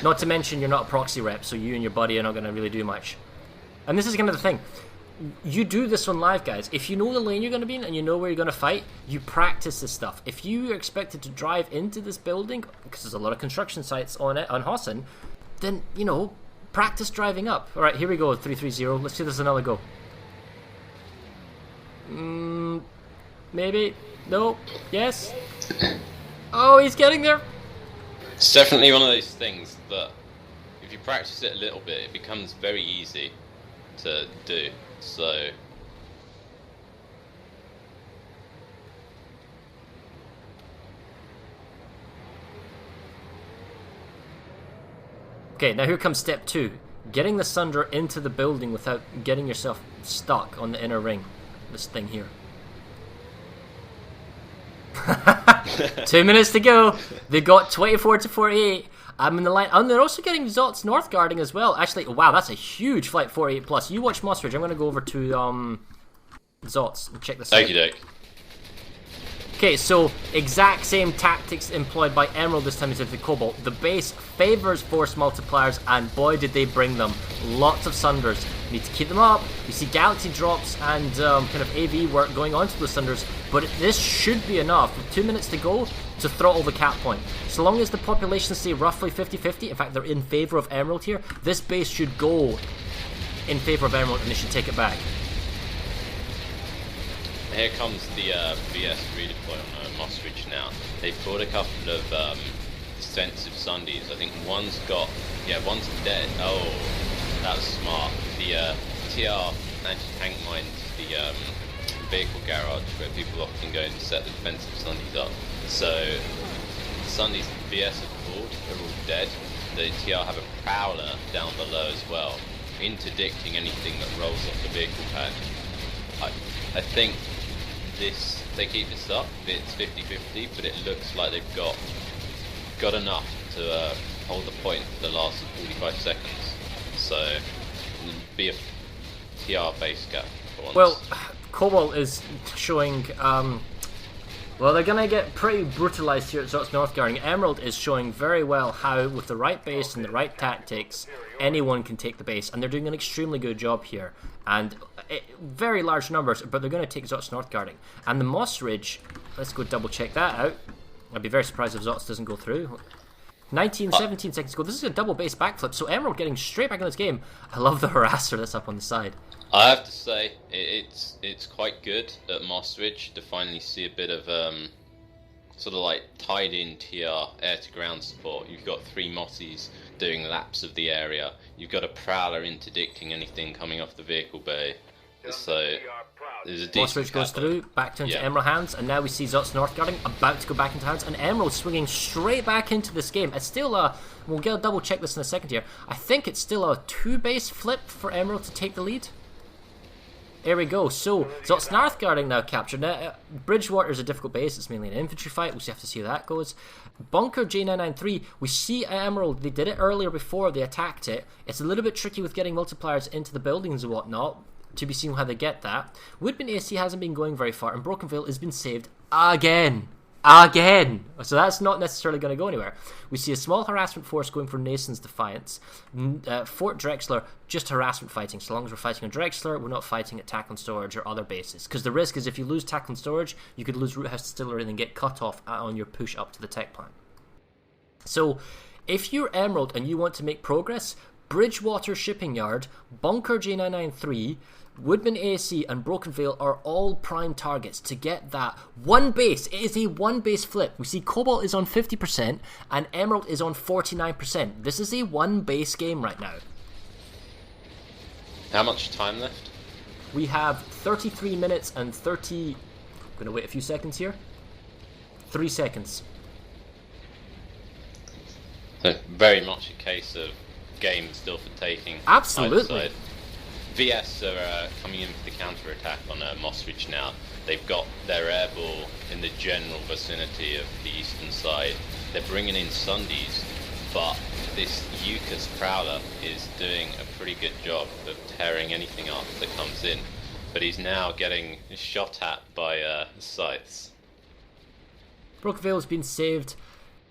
Not to mention you're not a proxy rep, so you and your buddy are not going to really do much. And this is kind of the thing. You do this on live, guys. If you know the lane you're going to be in and you know where you're going to fight, you practice this stuff. If you are expected to drive into this building, because there's a lot of construction sites on it, on Hossin, then, you know, practice driving up. Alright, here we go, 330. Let's do this another go. Maybe? No? Yes? Oh, he's getting there! It's definitely one of those things that if you practice it a little bit, it becomes very easy to do. So okay, now here comes step 2. Getting the Sunder into the building without getting yourself stuck on the inner ring. This thing here. 2 minutes to go. They got 24 to 48. I'm in the line. And they're also getting Zot's North Guarding as well. Actually, wow, that's a huge flight, 48 plus. You watch Moss Ridge. I'm going to go over to Zot's and check this out. okie doke. Okay, so exact same tactics employed by Emerald this time as if the Cobalt. The base favors force multipliers, and boy did they bring them. Lots of Sunders. You need to keep them up. You see Galaxy drops and kind of AV work going on to the Sunders, but this should be enough, with 2 minutes to go, to throttle the cap point. So long as the population stay roughly 50-50, in fact they're in favor of Emerald here, this base should go in favor of Emerald and they should take it back. Here comes the VS redeploy on Moss Ridge now. They've brought a couple of defensive Sundays. I think one's one's dead. Oh, that was smart. The TR anti-tank mines the vehicle garage where people often go and set the defensive Sundays up. So the Sundays VS have pulled, they're all dead. The TR have a prowler down below as well, interdicting anything that rolls off the vehicle pad. I think they keep this up, it's 50-50, but it looks like they've got got enough to hold the point for the last 45 seconds. So, be a TR base gap for once. Well, Cobalt is showing... well, they're going to get pretty brutalized here at Zot's Northgarding. Emerald is showing very well how, with the right base and the right tactics, anyone can take the base. And they're doing an extremely good job here. And very large numbers, but they're going to take Zot's Northgarding. And the Moss Ridge, let's go double check that out. I'd be very surprised if Zot's doesn't go through. 17 seconds ago. This is a double base backflip, so Emerald getting straight back in this game. I love the harasser that's up on the side. I have to say, it's quite good at Moss Ridge to finally see a bit of sort of like tied in TR air to ground support. You've got 3 Mossies doing laps of the area. You've got a Prowler interdicting anything coming off the vehicle bay. So there's a Moss Ridge goes through, back into Emerald hands, and now we see Zot's Northgarding about to go back into hands, and Emerald swinging straight back into this game. It's still a, we'll get a double check this in a second here. I think it's still a 2-base flip for Emerald to take the lead. There we go. So Zot's Northgarding now captured. Now, Bridgewater is a difficult base. It's mainly an infantry fight. We'll have to see how that goes. Bunker J993. We see Emerald. They did it earlier before they attacked it. It's a little bit tricky with getting multipliers into the buildings and whatnot. To be seen how they get that. Woodman AC hasn't been going very far, and Broken Veil has been saved again. So that's not necessarily going to go anywhere. We see a small harassment force going for Nason's Defiance. Fort Drexler, just harassment fighting. So long as we're fighting on Drexler, we're not fighting at Tackle and Storage or other bases. Because the risk is if you lose Tackle and Storage, you could lose Root House Distillery and then get cut off on your push up to the tech plant. So if you're Emerald and you want to make progress, Bridgewater Shipping Yard, Bunker J993, Woodman AC and Broken Veil are all prime targets to get that one base. It is a one base flip. We see Cobalt is on 50% and Emerald is on 49%. This is a one base game right now. How much time left? We have 33 minutes and 30... I'm going to wait a few seconds here. 3 seconds. So very much a case of game still for taking. Absolutely. VS are coming in for the counter-attack on Moss Ridge now. They've got their air ball in the general vicinity of the eastern side. They're bringing in Sundays, but this Eucas Prowler is doing a pretty good job of tearing anything up that comes in. But he's now getting shot at by scythes. Broken Veil has been saved.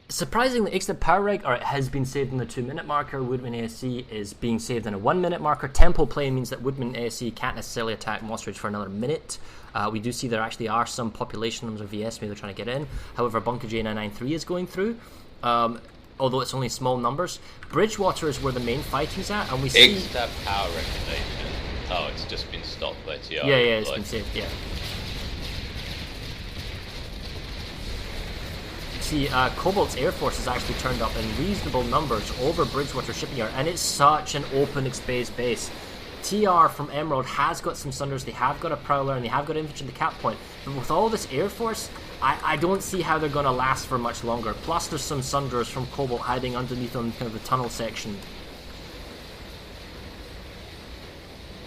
Surprisingly, Ixnab Power Rig has been saved in the 2-minute marker. Woodman ASC is being saved in a 1-minute marker. Tempo play means that Woodman ASC can't necessarily attack Moss Ridge for another minute. We do see there actually are some population numbers of VS, maybe they're trying to get in. However, Bunker J993 is going through, although it's only small numbers. Bridgewater is where the main fighting's at, and we see... Ixnab Power Recognition. Oh, it's just been stopped by TR. Yeah, it's been saved, yeah. See, Cobalt's Air Force has actually turned up in reasonable numbers over Bridgewater Shipping Yard, and it's such an open, exposed base. TR from Emerald has got some Sunders, they have got a Prowler, and they have got infantry at the cap point. But with all this Air Force, I don't see how they're going to last for much longer. Plus, there's some Sunders from Cobalt hiding underneath on kind of the tunnel section.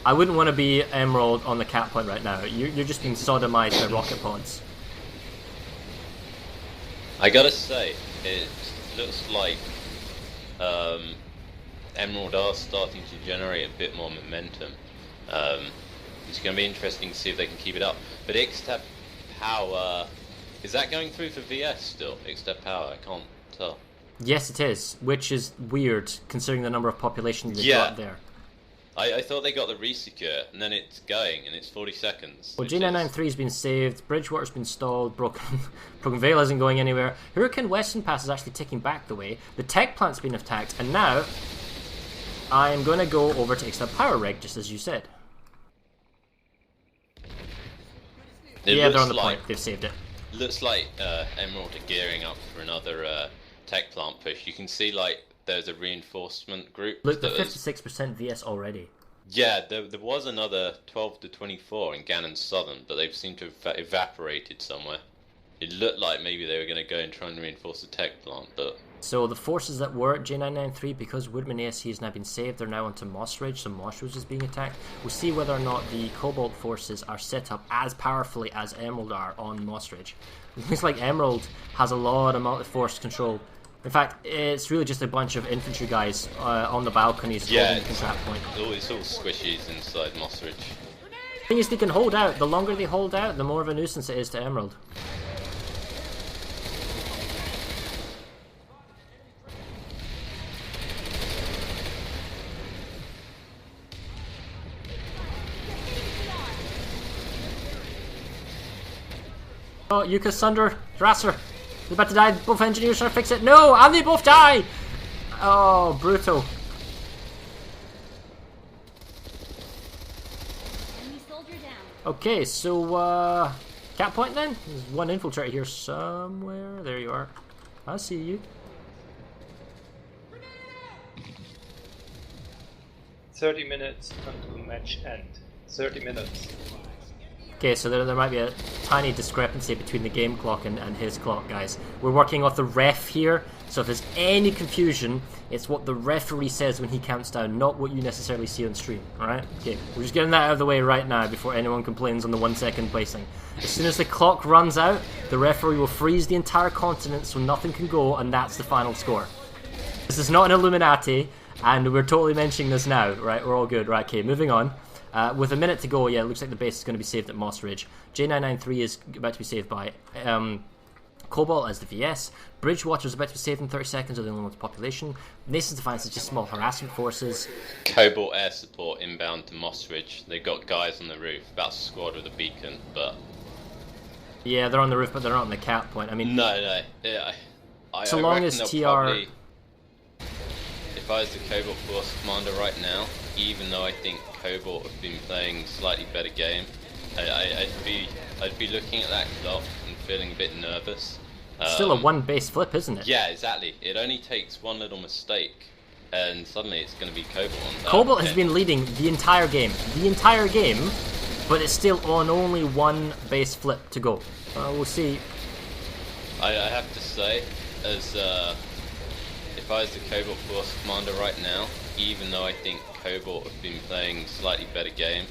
I wouldn't want to be Emerald on the cap point right now. You're just being sodomized by rocket pods. I gotta say, it looks like Emerald are starting to generate a bit more momentum. It's going to be interesting to see if they can keep it up. But Ixtab Power, is that going through for VS still? Ixtab Power, I can't tell. Yes, it is, which is weird considering the number of population they've got there. I thought they got the resecure, and then it's going, and it's 40 seconds. Well, G993 has been saved, Bridgewater's been stalled, Broken Veil isn't going anywhere. Hurricane Western Pass is actually taking back the way. The tech plant's been attacked, and now I am going to go over to Ixnab Power Rig, just as you said. Yeah, they're on the point. They've saved it. Looks like Emerald are gearing up for another tech plant push. You can see, like, there's a reinforcement group. Look, the 56% VS already. Yeah, there was another 12 to 24 in Ganon Southern, but they've seemed to have evaporated somewhere. It looked like maybe they were going to go and try and reinforce the tech plant, but... So the forces that were at J993, because Woodman ASC has now been saved, they're now onto Moss Ridge, so Moss Ridge is being attacked. We'll see whether or not the Cobalt forces are set up as powerfully as Emerald are on Moss Ridge. It looks like Emerald has a lot of multi-force control. In fact, it's really just a bunch of infantry guys on the balconies. Yeah, at that point. It's all squishies inside Moss Ridge. The thing is, they can hold out. The longer they hold out, the more of a nuisance it is to Emerald. Oh, Yuka, Sunder, Drasser. They're about to die. Both engineers trying to fix it. No! And they both die! Oh, brutal. Okay, so, cap point then? There's one infiltrator here somewhere. There you are. I see you. 30 minutes until match end. 30 minutes. Okay, so there might be a tiny discrepancy between the game clock and his clock, guys. We're working off the ref here, so if there's any confusion, it's what the referee says when he counts down, not what you necessarily see on stream, alright? Okay, we're just getting that out of the way right now before anyone complains on the 1 second placing. As soon as the clock runs out, the referee will freeze the entire continent so nothing can go, and that's the final score. This is not an Illuminati, and we're totally mentioning this now, right? We're all good, right? Okay, moving on. With a minute to go, yeah, it looks like the base is going to be saved at Moss Ridge. J993 is about to be saved by Cobalt as the VS. Bridgewater is about to be saved in 30 seconds, or the only one's population. Nation's Defiance is just small harassment forces. Cobalt air support inbound to Moss Ridge. They got guys on the roof, about a squad with a beacon, but... Yeah, they're on the roof, but they're not on the cap point. I mean... No. Yeah, so long as TR... Probably, if I was the Cobalt Force commander right now, even though I think Cobalt have been playing slightly better game, I'd be looking at that clock and feeling a bit nervous. Still a one base flip, isn't it? Yeah, exactly. It only takes one little mistake, and suddenly it's going to be Cobalt on that. Cobalt has been leading the entire game, but it's still on only one base flip to go. We'll see. I have to say, as if I was the Cobalt Force commander right now, even though I think Cobalt have been playing slightly better game,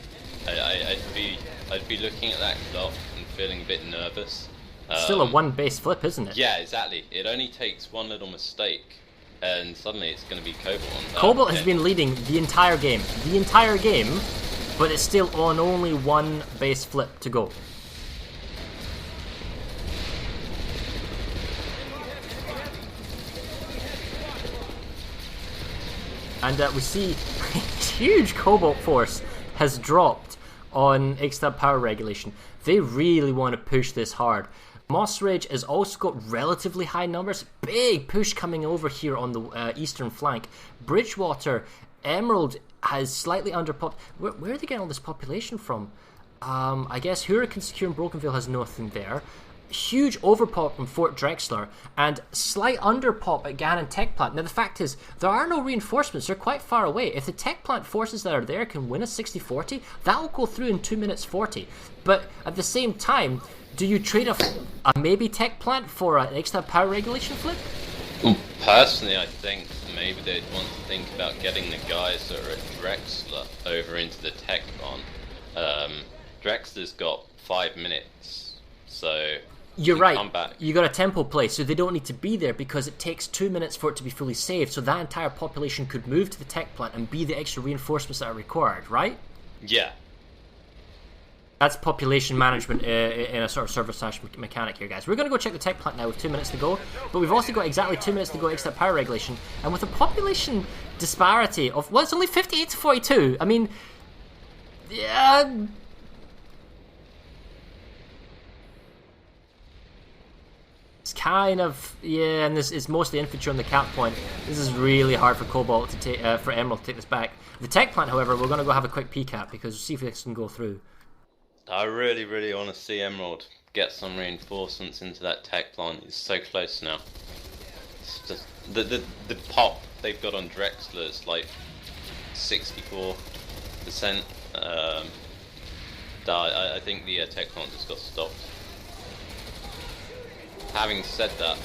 I'd be looking at that clock and feeling a bit nervous. Still a one base flip, isn't it? Yeah, exactly. It only takes one little mistake, and suddenly it's going to be Cobalt on that. Cobalt has been leading the entire game, but it's still on only one base flip to go. And we see huge Cobalt force has dropped on Ixtab power regulation. They really want to push this hard. Moss Ridge has also got relatively high numbers. Big push coming over here on the eastern flank. Bridgewater, Emerald has slightly underpopped. Where are they getting all this population from? I guess Hurricane Secure and Brokenville has nothing there. Huge overpop from Fort Drexler and slight underpop at Gannon Tech Plant. Now the fact is, there are no reinforcements, they're quite far away. If the Tech Plant forces that are there can win a 60-40, that will go through in 2 minutes 40. But at the same time, do you trade a maybe Tech Plant for an extra power regulation flip? Personally, I think maybe they'd want to think about getting the guys that are at Drexler over into the Tech Plant. Drexler's got 5 minutes, so... You're right, you got a tempo play, so they don't need to be there because it takes 2 minutes for it to be fully saved, so that entire population could move to the tech plant and be the extra reinforcements that are required, right? Yeah. That's population management in a sort of ServerSmash mechanic here, guys. We're going to go check the tech plant now with 2 minutes to go, but we've also got exactly 2 minutes to go extra power regulation, and with a population disparity of, well, it's only 58 to 42, I mean, yeah... It's kind of, yeah, and this is mostly infantry on the cap point. This is really hard for Cobalt to take, for Emerald to take this back. The tech plant, however, we're going to go have a quick peek at because we'll see if this can go through. I really want to see Emerald get some reinforcements into that tech plant. It's so close now. It's just, the pop they've got on Drexler is like 64%. I think the tech plant just got stopped. Having said that,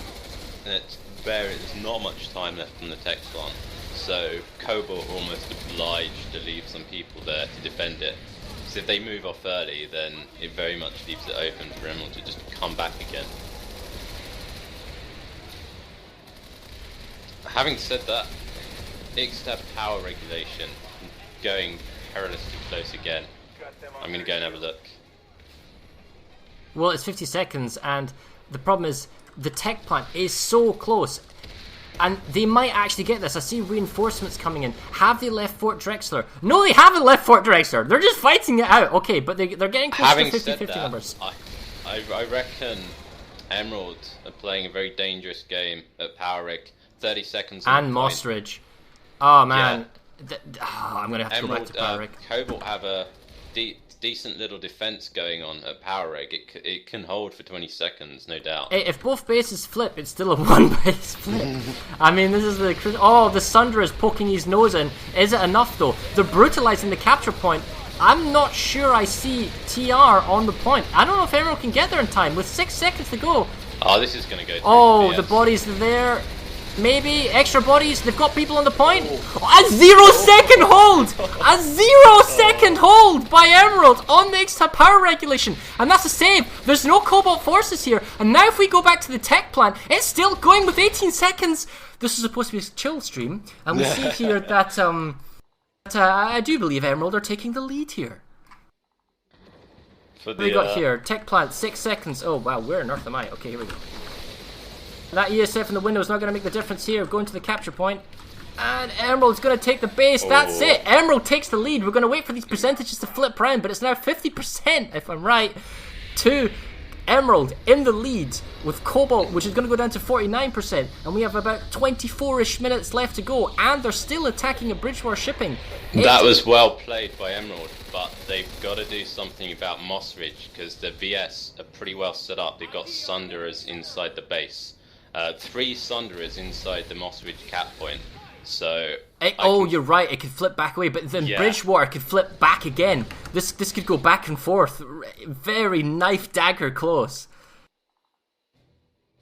there's not much time left on the tech plant, so Cobalt are almost obliged to leave some people there to defend it. So if they move off early, then it very much leaves it open for Emerald to just come back again. Having said that, Ixtab power regulation going perilously close again. I'm gonna go and have a look. Well, it's 50 seconds, and the problem is the tech plant is so close, and they might actually get this. I see reinforcements coming in. Have they left Fort Drexler? No, they haven't left Fort Drexler. They're just fighting it out. Okay, but they're getting close Having to said 50-50 that, numbers. I reckon Emerald are playing a very dangerous game at Power Rig. 30 seconds on And the Moss point. Ridge. Oh man, I'm gonna have to go back Emerald, to Power Rig. Cobalt have a decent little defense going on at Power Rig. It can hold for 20 seconds, no doubt. If both bases flip, it's still a one base flip. I mean, this is the... Oh, the Sunder is poking his nose in. Is it enough, though? They're brutalizing the capture point. I'm not sure I see TR on the point. I don't know if Emerald can get there in time. With 6 seconds to go. Oh, this is going to go through Oh, the BS. bodies are there. Maybe extra bodies. They've got people on the point. A 0-second hold. A 0-second hold by Emerald on the extra power regulation, and that's a save. There's no Cobalt forces here. And now if we go back to the tech plant, it's still going with 18 seconds. This is supposed to be a chill stream, and we see here that I do believe Emerald are taking the lead here. For What do we got here? Tech plant, 6 seconds. Oh wow, where on earth am I? Okay, here we go. That ESF in the window is not going to make the difference here. Going to the capture point. And Emerald's going to take the base. That's it. Emerald takes the lead. We're going to wait for these percentages to flip round, but it's now 50%, if I'm right, to Emerald in the lead with Cobalt, which is going to go down to 49%. And we have about 24-ish minutes left to go. And they're still attacking a Bridgewater shipping. That was well played by Emerald, but they've got to do something about Moss Ridge, because the VS are pretty well set up. They've got Sunderers inside the base. 3 Sunderers inside the Moss Ridge cap point. So you're right. It could flip back away, but then Bridgewater could flip back again. This could go back and forth. Very knife dagger close.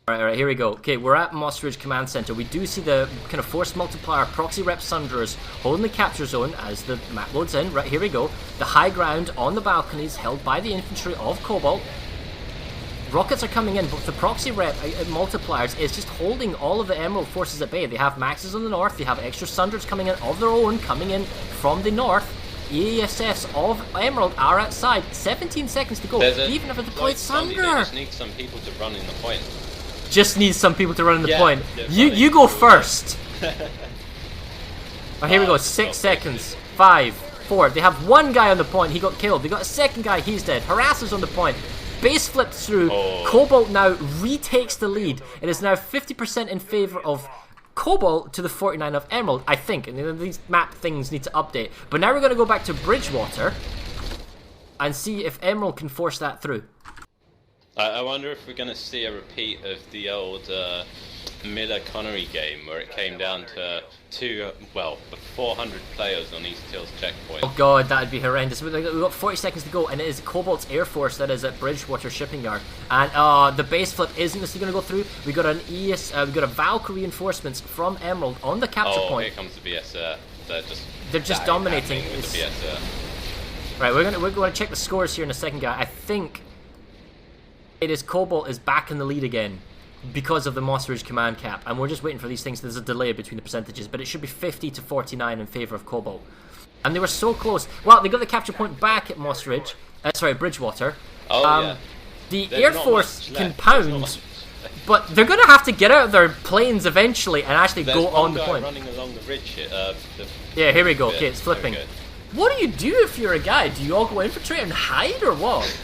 All right, here we go. Okay, we're at Moss Ridge Command Center. We do see the kind of force multiplier proxy rep Sunderers holding the capture zone as the map loads in. Right, here we go. The high ground on the balconies held by the infantry of Cobalt. Rockets are coming in, but the proxy rep multipliers is just holding all of the Emerald forces at bay. They have Maxes on the north, they have extra Sunders coming in of their own, coming in from the north. ESFs of Emerald are outside. 17 seconds to go. They even have a deployed Sunder. They just need some people to run in the point. Just needs some people to run in the point. You go first. Oh, here we go. 6 seconds. 5, 4. They have one guy on the point. He got killed. They got a second guy. He's dead. Harassers on the point. Base flips through. Cobalt now retakes the lead. It is now 50% in favor of Cobalt to the 49 of Emerald, I think. And these map things need to update. But now we're going to go back to Bridgewater and see if Emerald can force that through. I wonder if we're going to see a repeat of the old Miller-Connery game where it came down to 400 players on East Hills checkpoint. Oh god, that would be horrendous. We've got 40 seconds to go, and it is Cobalt's Air Force that is at Bridgewater Shipping Yard. And the base flip isn't necessarily going to go through. We got we got a Valkyrie reinforcements from Emerald on the capture point. Here comes the BS. They're just dominating. With the BS. Right, we're going to check the scores here in a second, guy. I think it is Cobalt is back in the lead again because of the Moss Ridge command cap, and we're just waiting for these things. There's a delay between the percentages, but it should be 50 to 49 in favor of Cobalt. And they were so close. Well, they got the capture point back at Moss Ridge. Bridgewater. The Air Force can pound, but they're going to have to get out of their planes eventually and actually go on the point. Running along the ridge here. Yeah, here we go. Okay, it's flipping. What do you do if you're a guy? Do you all go infiltrate and hide, or what?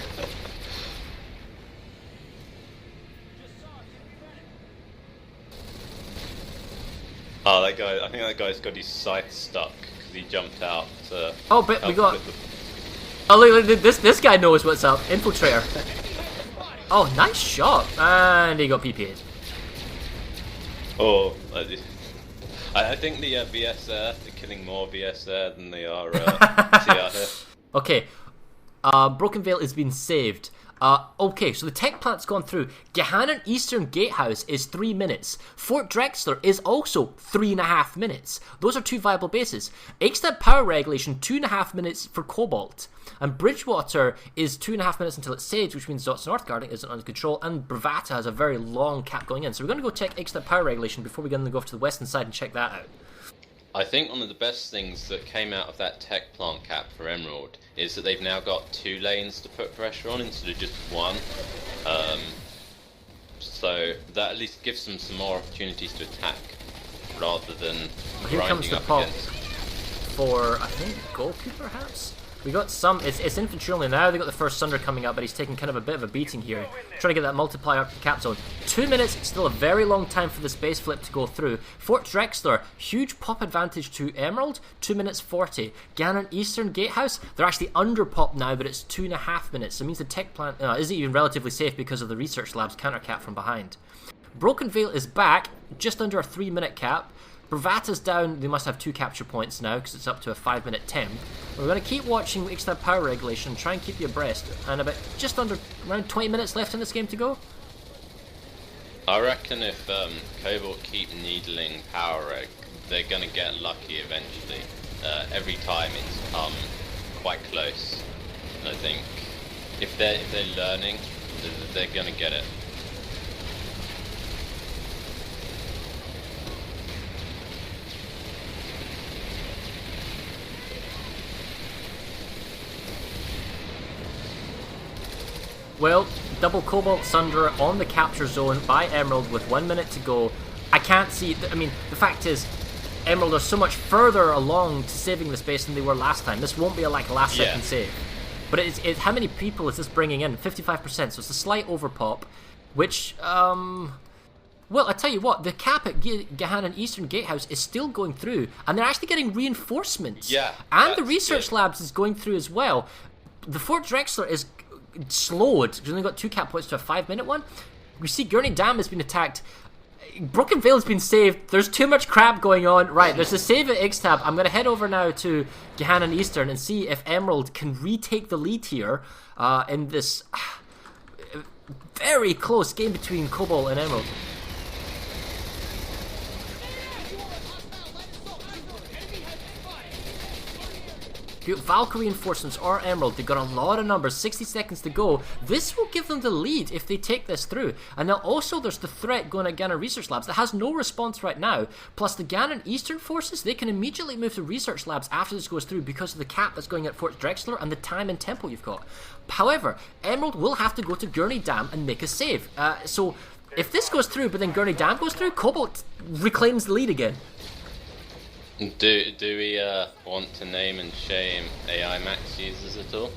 Oh, that guy! I think that guy's got his sight stuck because he jumped out. Oh, but we got. Oh, look, this guy knows what's up. Infiltrator. Oh, nice shot, and he got PPA'd. Oh, I think the VS they're killing more VS there than they are TR here. Okay, Broken Veil has been saved. Okay, so the tech plant's gone through. Gehannan Eastern Gatehouse is 3 minutes. Fort Drexler is also 3.5 minutes. Those are 2 viable bases. Ixtab Power Regulation, 2.5 minutes for Cobalt. And Bridgewater is 2.5 minutes until it's saved, which means Dots Northgarding isn't under control, and Bravata has a very long cap going in. So we're going to go check Ixtab Power Regulation before we're going to go off to the western side and check that out. I think one of the best things that came out of that tech plant cap for Emerald is that they've now got 2 lanes to put pressure on instead of just 1. So that at least gives them some more opportunities to attack rather than Here comes grinding the up pop against. for, I think, Goku perhaps? We got some, it's infantry only now, they got the first Sunder coming up, but he's taking kind of a bit of a beating here. Trying to get that multiplier up to the cap zone. 2 minutes, still a very long time for the space flip to go through. Fort Drexler, huge pop advantage to Emerald, 2 minutes 40. Ganon Eastern Gatehouse, they're actually under pop now, but it's 2.5 minutes. So it means the tech plant isn't even relatively safe because of the research lab's counter cap from behind. Broken Veil is back, just under a 3-minute cap. Bravata's down, they must have 2 capture points now because it's up to a 5-minute temp. We're going to keep watching Ixtab Power Regulation, try and keep you abreast, and about just under around 20 minutes left in this game to go. I reckon if Cobalt keep needling power reg, they're going to get lucky eventually. Every time it's quite close. And I think if they're learning, they're going to get it. Well, double Cobalt Sunder on the capture zone by Emerald with 1 minute to go. I can't see, I mean, the fact is, Emerald are so much further along to saving the space than they were last time. This won't be a last second save. But how many people is this bringing in? 55%, so it's a slight overpop, which, well, I tell you what, the cap at Gehannan Eastern Gatehouse is still going through, and they're actually getting reinforcements. Yeah. And the research labs is going through as well. The Fort Drexler is slowed, because only got 2 cap points to a 5-minute one. We see Gurney Dam has been attacked. Broken Veil has been saved. There's too much crap going on. Right, there's a save at Ixtab. I'm going to head over now to Gehannan Eastern and see if Emerald can retake the lead here in this very close game between Cobalt and Emerald. Valkyrie reinforcements or Emerald, they've got a lot of numbers, 60 seconds to go. This will give them the lead if they take this through. And now also there's the threat going at Ganon Research Labs that has no response right now. Plus the Ganon Eastern forces, they can immediately move to Research Labs after this goes through because of the cap that's going at Fort Drexler and the time and tempo you've got. However, Emerald will have to go to Gurney Dam and make a save. So if this goes through but then Gurney Dam goes through, Cobalt reclaims the lead again. Do we want to name and shame AI max users at all?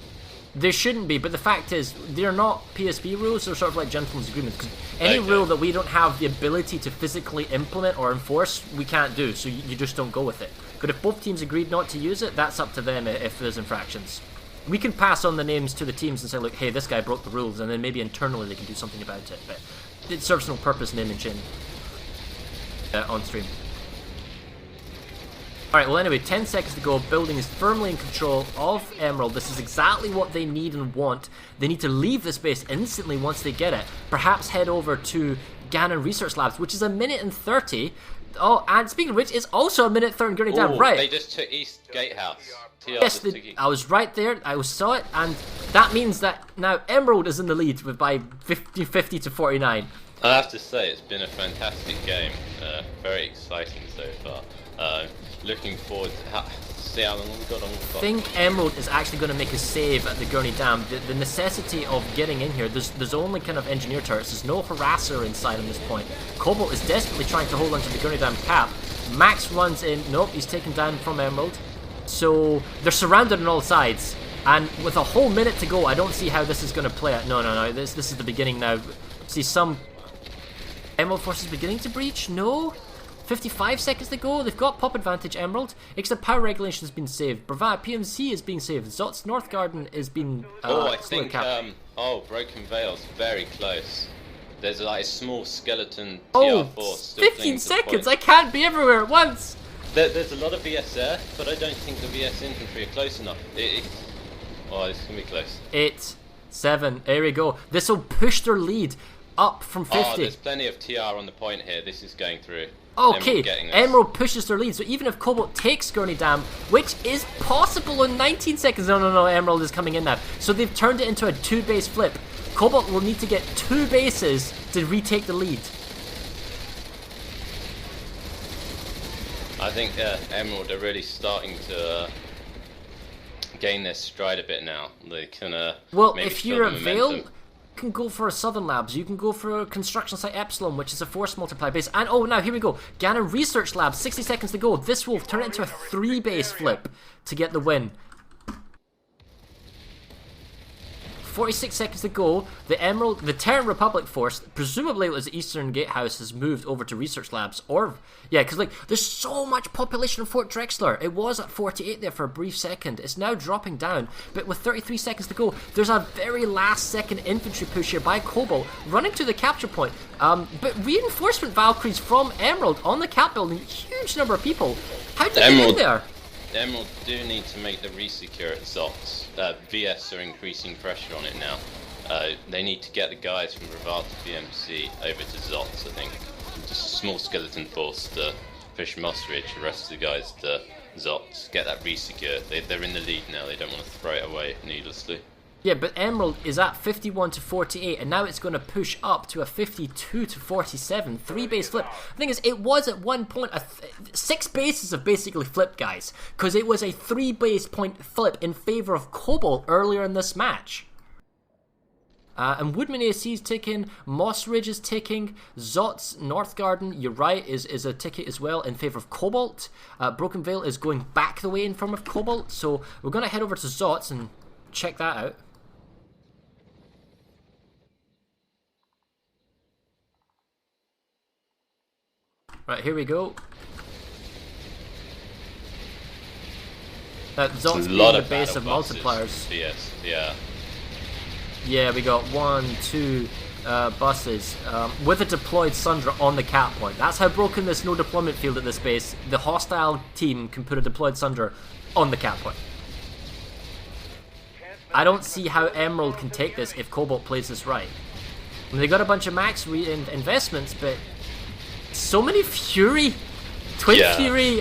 There shouldn't be, but the fact is, they're not PSP rules, they're sort of like gentlemen's agreements. Because any rule that we don't have the ability to physically implement or enforce, we can't do, so you just don't go with it. But if both teams agreed not to use it, that's up to them if there's infractions. We can pass on the names to the teams and say, look, hey, this guy broke the rules, and then maybe internally they can do something about it. But it serves no purpose naming and shaming on stream. Alright, well anyway, 10 seconds to go. Building is firmly in control of Emerald. This is exactly what they need and want. They need to leave this base instantly once they get it. Perhaps head over to Ganon Research Labs, which is 1 minute and 30. Oh, and speaking of which, it's also 1 minute 30 Gurney Dam. Right. They just took East Gatehouse. Yes, I was right there. I saw it, and that means that now Emerald is in the lead by 50 to 49. I have to say, it's been a fantastic game. Very exciting so far. Looking forward to see how long we've got on. I think Emerald is actually going to make a save at the Gurney Dam. The necessity of getting in here, there's only kind of engineer turrets. There's no harasser inside on this point. Cobalt is desperately trying to hold onto the Gurney Dam cap. Max runs in. Nope, he's taken down from Emerald. So they're surrounded on all sides. And with a whole minute to go, I don't see how this is going to play out. No. This is the beginning now. See some Emerald forces beginning to breach. No. 55 seconds to go. They've got pop advantage, Emerald. Except power regulation has been saved. Bravada PMC is being saved. Zot's Northgarden is being I think Broken Veil's very close. There's like a small skeleton TR force still 15 seconds. I can't be everywhere at once. There's a lot of VS there, but I don't think the VS infantry are close enough. This can be close. 7. There we go. This will push their lead up from 50. Oh, there's plenty of TR on the point here. This is going through. Okay, Emerald pushes their lead. So even if Cobalt takes Gurney Dam, which is possible in 19 seconds. No, Emerald is coming in now. So they've turned it into a 2-base flip. Cobalt will need to get 2 bases to retake the lead. I think Emerald are really starting to gain their stride a bit now. They can well, maybe if you're a Veil, momentum. you can go for a Southern Labs. You can go for a Construction Site Epsilon, which is a force multiplier base. And oh, now here we go. Ghana Research Labs, 60 seconds to go. This will turn it into a 3-base flip to get the win. 46 seconds to go. The Terran Republic force, presumably it was Eastern Gatehouse, has moved over to Research Labs. Or, yeah, because like there's so much population in Fort Drexler. It was at 48 there for a brief second. It's now dropping down. But with 33 seconds to go, there's a very last second infantry push here by Cobalt, running to the capture point. But reinforcement Valkyries from Emerald on the cap building. Huge number of people. How did they get there? Emerald do need to make the resecure at Zots. VS are increasing pressure on it now. They need to get the guys from Rivata VMC over to Zots, I think. Just a small skeleton force to push Mossridge, the rest of the guys to Zots. Get that resecure. They're in the lead now, they don't want to throw it away needlessly. Yeah, but Emerald is at 51 to 48, and now it's going to push up to a 52 to 47, 3-base flip. The thing is, it was at one point 6 bases have basically flipped, guys, because it was a 3-base point flip in favor of Cobalt earlier in this match. And Woodman AC is ticking, Moss Ridge is ticking, Zots North Garden, you're right, is a ticket as well in favour of Cobalt. Broken Veil is going back the way in front of Cobalt, so we're going to head over to Zots and check that out. Right, here we go. Zots being the base of multipliers. Yes, yeah. Yeah, we got 1, 2 buses with a deployed Sundra on the cap point. That's how broken this no deployment field at this base. The hostile team can put a deployed Sundra on the cap point. I don't see how Emerald can take this if Cobalt plays this right. I mean, they got a bunch of max investments, but so many Fury, Twin Fury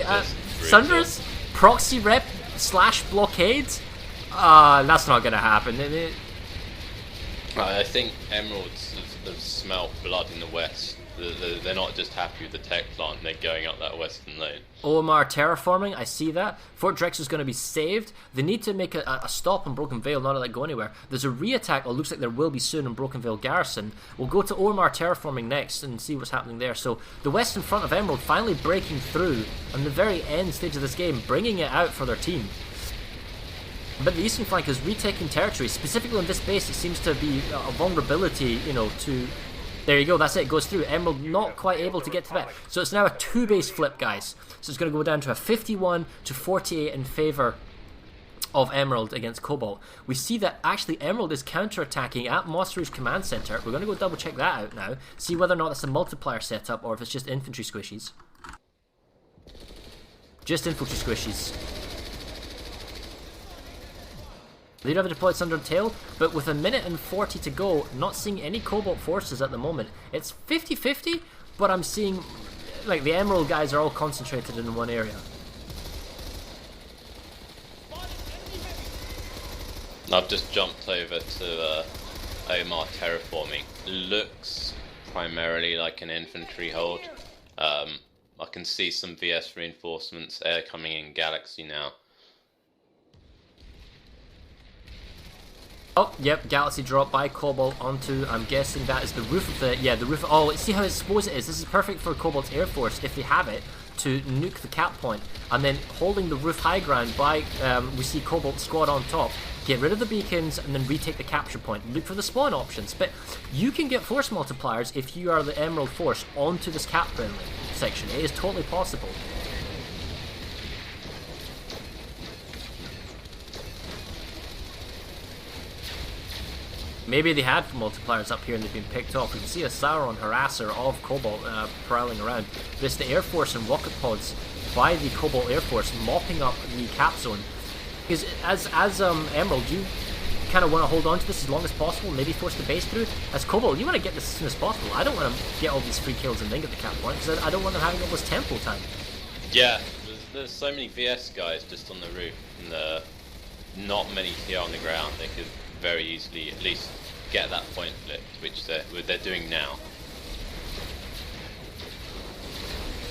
Sundras, proxy rep / blockades. That's not gonna happen. I think Emeralds have smelt blood in the west. They're not just happy with the tech plant, they're going up that western lane. OMR terraforming, I see that. Fort Drex is going to be saved. They need to make a stop on Broken Veil, not to let it go anywhere. There's a re-attack, or looks like there will be soon, in Broken Veil Garrison. We'll go to OMR terraforming next and see what's happening there. So the west in front of Emerald finally breaking through on the very end stage of this game, bringing it out for their team. But the eastern flank is retaking territory. Specifically on this base, it seems to be a vulnerability, you know, to... There you go, that's it, it goes through. Emerald not quite able to get to that. So it's now a 2-base flip, guys. So it's going to go down to a 51 to 48 in favour of Emerald against Cobalt. We see that actually Emerald is counter-attacking at Moss Rouge Command Centre. We're going to go double check that out now. See whether or not that's a multiplier setup or if it's just infantry squishies. Just infantry squishies. They do have a deployed Thunder Tail, but with 1 minute and 40 to go, not seeing any Cobalt forces at the moment. It's 50-50, but I'm seeing, like, the Emerald guys are all concentrated in one area. I've just jumped over to Omar terraforming. Looks primarily like an infantry hold. I can see some VS reinforcements, air coming in Galaxy now. Oh, yep, Galaxy drop by Cobalt onto, I'm guessing that is the roof of the, yeah, the roof, oh, see how exposed it is. This is perfect for Cobalt's Air Force, if they have it, to nuke the cap point. And then holding the roof high ground by, we see Cobalt squad on top. Get rid of the beacons and then retake the capture point. Look for the spawn options. But you can get force multipliers if you are the Emerald Force onto this cap building section. It is totally possible. Maybe they had multipliers up here and they've been picked off. We can see a Sauron harasser of Cobalt prowling around. This the Air Force and rocket pods by the Cobalt Air Force mopping up the cap zone. Because as Emerald, kind of want to hold on to this as long as possible, maybe force the base through. As Cobalt, you want to get this as soon as possible. I don't want to get all these free kills and then get the cap point, because I don't want them having all this tempo time. Yeah, there's so many VS guys just on the roof, and not many here on the ground. They could very easily at least get that point flipped, which they're doing now.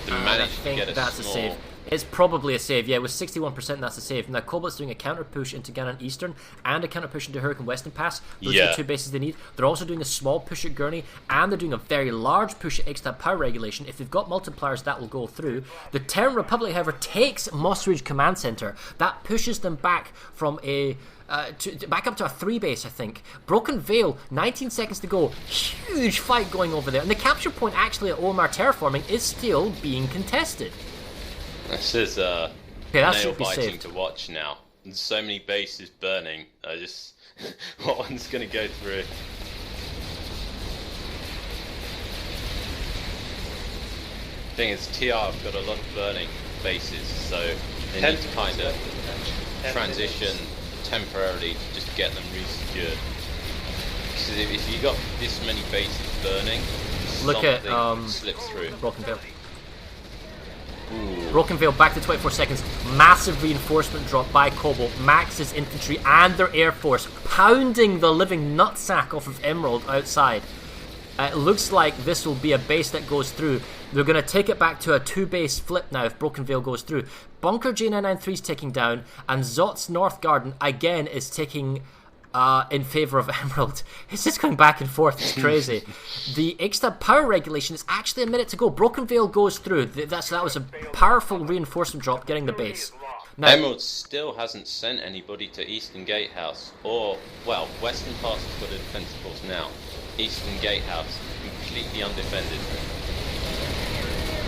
They managed to get a save. It's probably a save, yeah, with 61% that's a save. Now Cobalt's doing a counter push into Ganon Eastern and a counter push into Hurricane Western Pass. Those are the two bases they need. They're also doing a small push at Gurney, and they're doing a very large push at Ixtab Power Regulation. If they've got multipliers, that will go through. The Terran Republic, however, takes Moss Ridge Command Center. That pushes them back from a... back up to a 3 base, I think. Broken Veil, 19 seconds to go. Huge fight going over there. And the capture point actually at OMR Terraforming is still being contested. This is nail-biting to watch now. There's so many bases burning. What one's going to go through? Thing is, TR have got a lot of burning bases, so they need to kind of transition temporarily to just get them resecured. Because if you got this many bases burning, look at slips through. Broken Veil. Ooh. Broken Veil back to 24 seconds. Massive reinforcement drop by Cobalt. Max's infantry and their air force pounding the living nutsack off of Emerald outside. It looks like this will be a base that goes through. They're going to take it back to a 2-base flip now if Broken Veil goes through. Bunker J993 is taking down, and Zot's North Garden again is taking in favour of Emerald. It's just going back and forth. It's crazy. The Ixtab Power Regulation is actually a minute to go. Broken Veil goes through. That was a powerful reinforcement drop getting the base. Now, Emerald still hasn't sent anybody to Eastern Gatehouse, or, well, Western Pass has got a defensive force now. Eastern Gatehouse, completely undefended.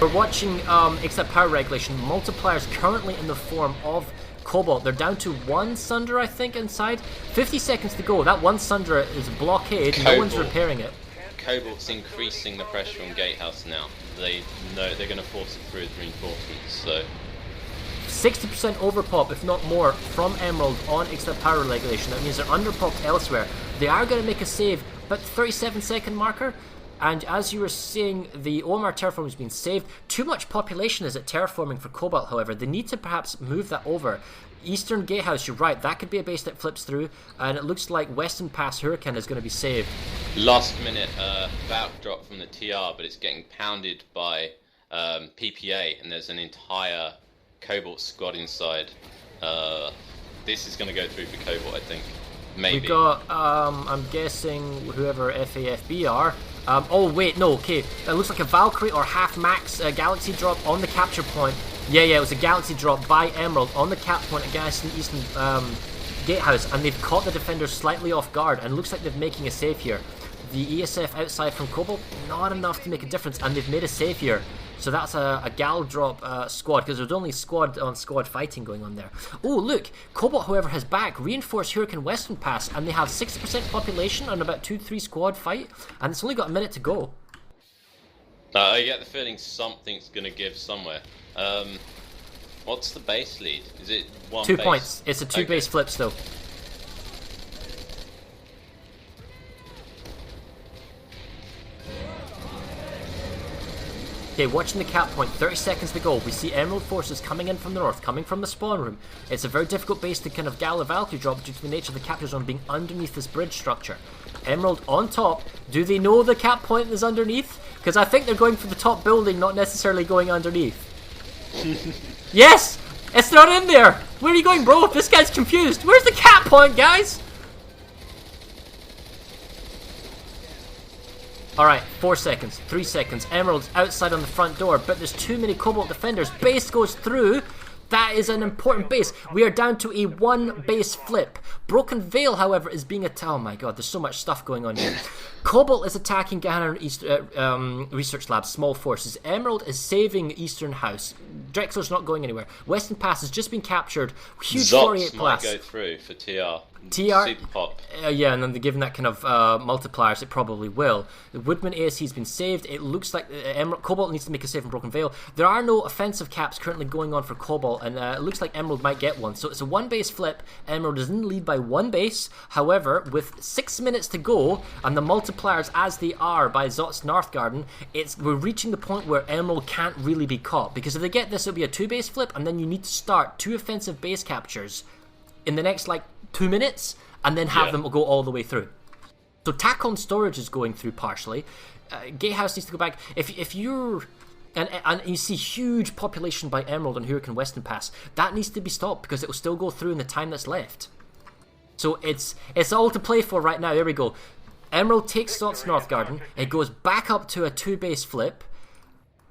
We're watching Ixtab Power Regulation. Multipliers currently in the form of Cobalt. They're down to 1 Sunder, I think, inside. 50 seconds to go. That 1 Sunder is a blockade. Cobalt. No one's repairing it. Cobalt's increasing the pressure on Gatehouse now. They know they're going to force it through with reinforcements, so... 60% overpop, if not more, from Emerald on Ixtab Power Regulation. That means they're underpopped elsewhere. They are going to make a save, but 37-second marker. And as you were saying, the OMR Terraforming has been saved. Too much population is at Terraforming for Cobalt, however. They need to perhaps move that over. Eastern Gatehouse, you're right, that could be a base that flips through. And it looks like Western Pass Hurricane is going to be saved. Last minute backdrop from the TR, but it's getting pounded by PPA, and there's an entire Cobalt squad inside. This is going to go through for Cobalt, I think. Maybe. We've got, I'm guessing, whoever FAFB are. Oh wait, no, okay. That looks like a Valkyrie or half-max Galaxy drop on the capture point. Yeah, it was a Galaxy drop by Emerald on the cap point at Gadsden Eastern Gatehouse, and they've caught the defenders slightly off guard, and looks like they're making a save here. The ESF outside from Cobalt, not enough to make a difference, and they've made a save here. So that's a Gal drop squad, because there's only squad on squad fighting going on there. Oh, look, Cobalt, however, has back reinforced Hurricane Western Pass, and they have 60% population on about 2-3 squad fight, and it's only got a minute to go. I get the feeling something's going to give somewhere. What's the base lead? Is it 1 2 base? points. It's a 2-base flip still. Okay, watching the cap point, 30 seconds to go. We see Emerald forces coming in from the north, coming from the spawn room. It's a very difficult base to kind of gal a Valkyrie drop due to the nature of the capture zone being underneath this bridge structure. Emerald on top. Do they know the cap point is underneath? Because I think they're going for the top building, not necessarily going underneath. Yes! It's not in there! Where are you going, bro? This guy's confused. Where's the cap point, guys? Alright, 4 seconds, 3 seconds. Emerald's outside on the front door, but there's too many Cobalt defenders. Base goes through. That is an important base. We are down to a 1-base flip. Broken Veil, however, is being attacked. Oh my god, there's so much stuff going on here. Cobalt is attacking Ganon East, Research Labs, small forces. Emerald is saving Eastern House. Drexler's not going anywhere. Western Pass has just been captured. Huge 48 Zots plus. might go through for TR. TR, Super pop. yeah, and then they're given that kind of multipliers, it probably will. The Woodman ASC has been saved. It looks like Cobalt needs to make a save from Broken Veil. There are no offensive caps currently going on for Cobalt, and it looks like Emerald might get one. So it's a one base flip. Emerald is in the lead by one base. However, with 6 minutes to go, and the multipliers as they are by Zot's Northgarden, we're reaching the point where Emerald can't really be caught. Because if they get this, it'll be a two base flip, and then you need to start 2 offensive base captures in the next, 2 minutes, and then have them go all the way through. So Tac-On Storage is going through partially. Gatehouse needs to go back. If you're... And you see huge population by Emerald on Hurricane Western Pass. That needs to be stopped because it will still go through in the time that's left. So it's all to play for right now. There we go. Emerald takes Zot's Northgarden. It goes back up to a 2 base flip.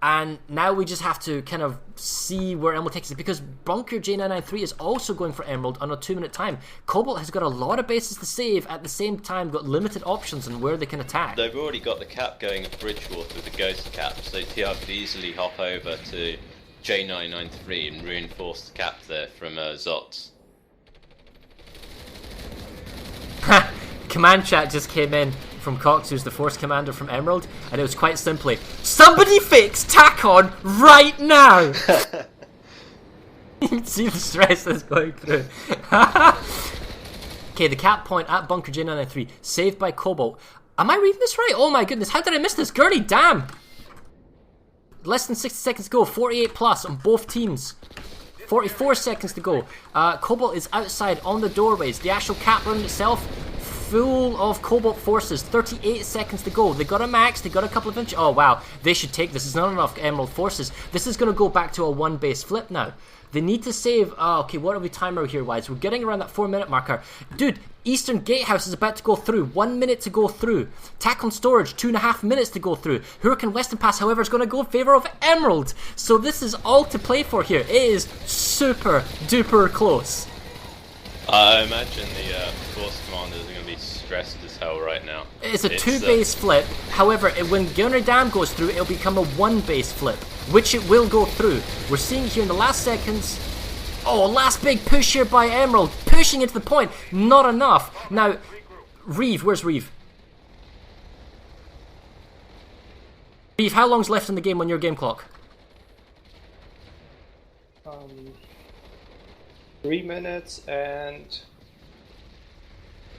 And now we just have to kind of see where Emerald takes it, because Bunker J993 is also going for Emerald on a 2-minute time. Cobalt has got a lot of bases to save, at the same time got limited options on where they can attack. They've already got the cap going at Bridgewater with the Ghost cap, so TR could easily hop over to J993 and reinforce the cap there from Zot's. Command chat just came in from Cox, who's the Force Commander from Emerald, and it was quite simply, somebody fix Tac-On right now! You can see the stress that's going through. Okay, the cap point at Bunker J993, saved by Cobalt. Am I reading this right? Oh my goodness, how did I miss this? Gurney, damn! Less than 60 seconds to go, 48 plus on both teams. 44 seconds to go. Cobalt is outside on the doorways. The actual cap round itself, full of Cobalt forces. 38 seconds to go. They got a max. They got a couple of inches. Oh wow, they should take this. It's not enough Emerald forces. This is going to go back to a 1 base flip now. They need to save. Okay, what are we timer here wise? We're getting around that 4-minute marker. Dude, Eastern Gatehouse is about to go through. 1 minute to go through. Tac-On Storage, 2.5 minutes to go through. Hurricane Western Pass, however, is going to go in favor of Emerald. So this is all to play for here. It is super duper close. I imagine the Force Commanders are going to be stressed as hell right now. It's a 2 base flip. However, when Gunner Dam goes through, it'll become a 1 base flip, which it will go through. We're seeing here in the last seconds. Oh, last big push here by Emerald, pushing into the point. Not enough. Now, Reeve, where's Reeve? Reeve, how long's left in the game on your game clock? 3 minutes and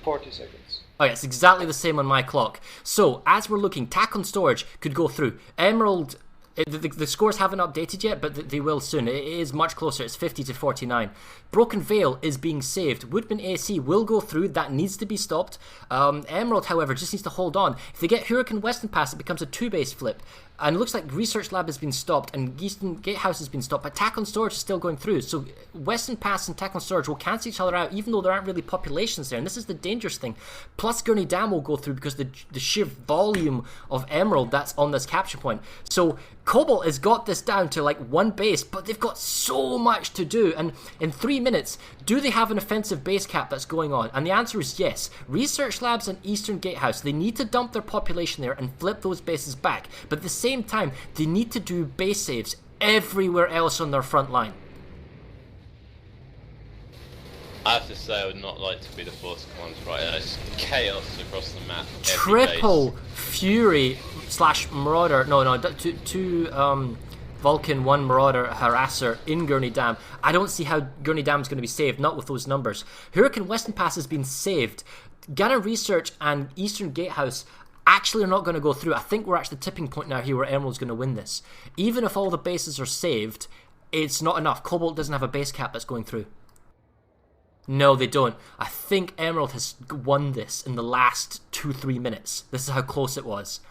40 seconds. Oh yeah, it's exactly the same on my clock. So, as we're looking, Tac-On Storage could go through. Emerald, the scores haven't updated yet, but they will soon. It is much closer. It's 50 to 49. Broken Veil is being saved. Woodman AC will go through. That needs to be stopped. Emerald, however, just needs to hold on. If they get Hurricane Western Pass, it becomes a 2-base flip. And it looks like Research Lab has been stopped and Eastern Gatehouse has been stopped, but Tac-On Storage is still going through. So Western Pass and Tac-On Storage will cancel each other out, even though there aren't really populations there. And this is the dangerous thing. Plus Gurney Dam will go through because the sheer volume of Emerald that's on this capture point. So Cobalt has got this down to 1 base, but they've got so much to do. And in 3 minutes, do they have an offensive base cap that's going on? And the answer is yes. Research Labs and Eastern Gatehouse, they need to dump their population there and flip those bases back. But at the same time, they need to do base saves everywhere else on their front line. I have to say I would not like to be the Force Commanders right now. It's chaos across the map. Triple Fury / Marauder. No, two Vulcan, 1 Marauder, Harasser in Gurney Dam. I don't see how Gurney Dam is going to be saved, not with those numbers. Hurricane Western Pass has been saved. Gunner Research and Eastern Gatehouse actually are not going to go through. I think we're at the tipping point now here where Emerald's going to win this. Even if all the bases are saved, it's not enough. Cobalt doesn't have a base cap that's going through. No, they don't. I think Emerald has won this in the last 2-3 minutes. This is how close it was.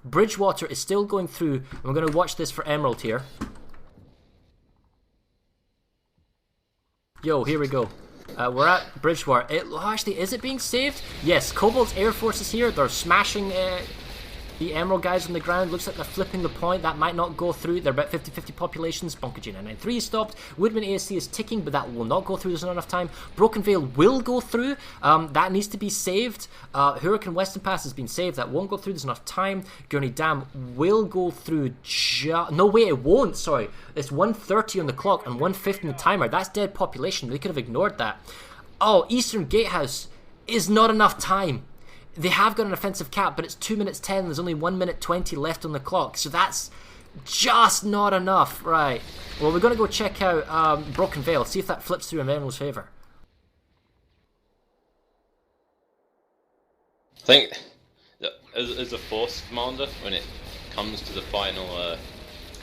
Bridgewater is still going through, and we're going to watch this for Emerald here. Yo, here we go. We're at Bridgewater. Actually, is it being saved? Yes, Cobalt's Air Force is here. They're smashing the Emerald guys on the ground. Looks like they're flipping the point. That might not go through. They're about 50-50 populations. Bunker J993 is stopped. Woodman ASC is ticking, but that will not go through. There's not enough time. Broken Veil will go through. That needs to be saved. Hurricane Western Pass has been saved. That won't go through. There's enough time. Gurney Dam will go through. No way, it won't. Sorry. It's 1:30 on the clock and 1:50 on the timer. That's dead population. They could have ignored that. Oh, Eastern Gatehouse is not enough time. They have got an offensive cap, but it's 2 minutes 10. There's only 1 minute 20 left on the clock, so that's just not enough. Right. Well, we're going to go check out Broken Veil, see if that flips through in Emerald's favour. I think that as a Force commander, when it comes to the final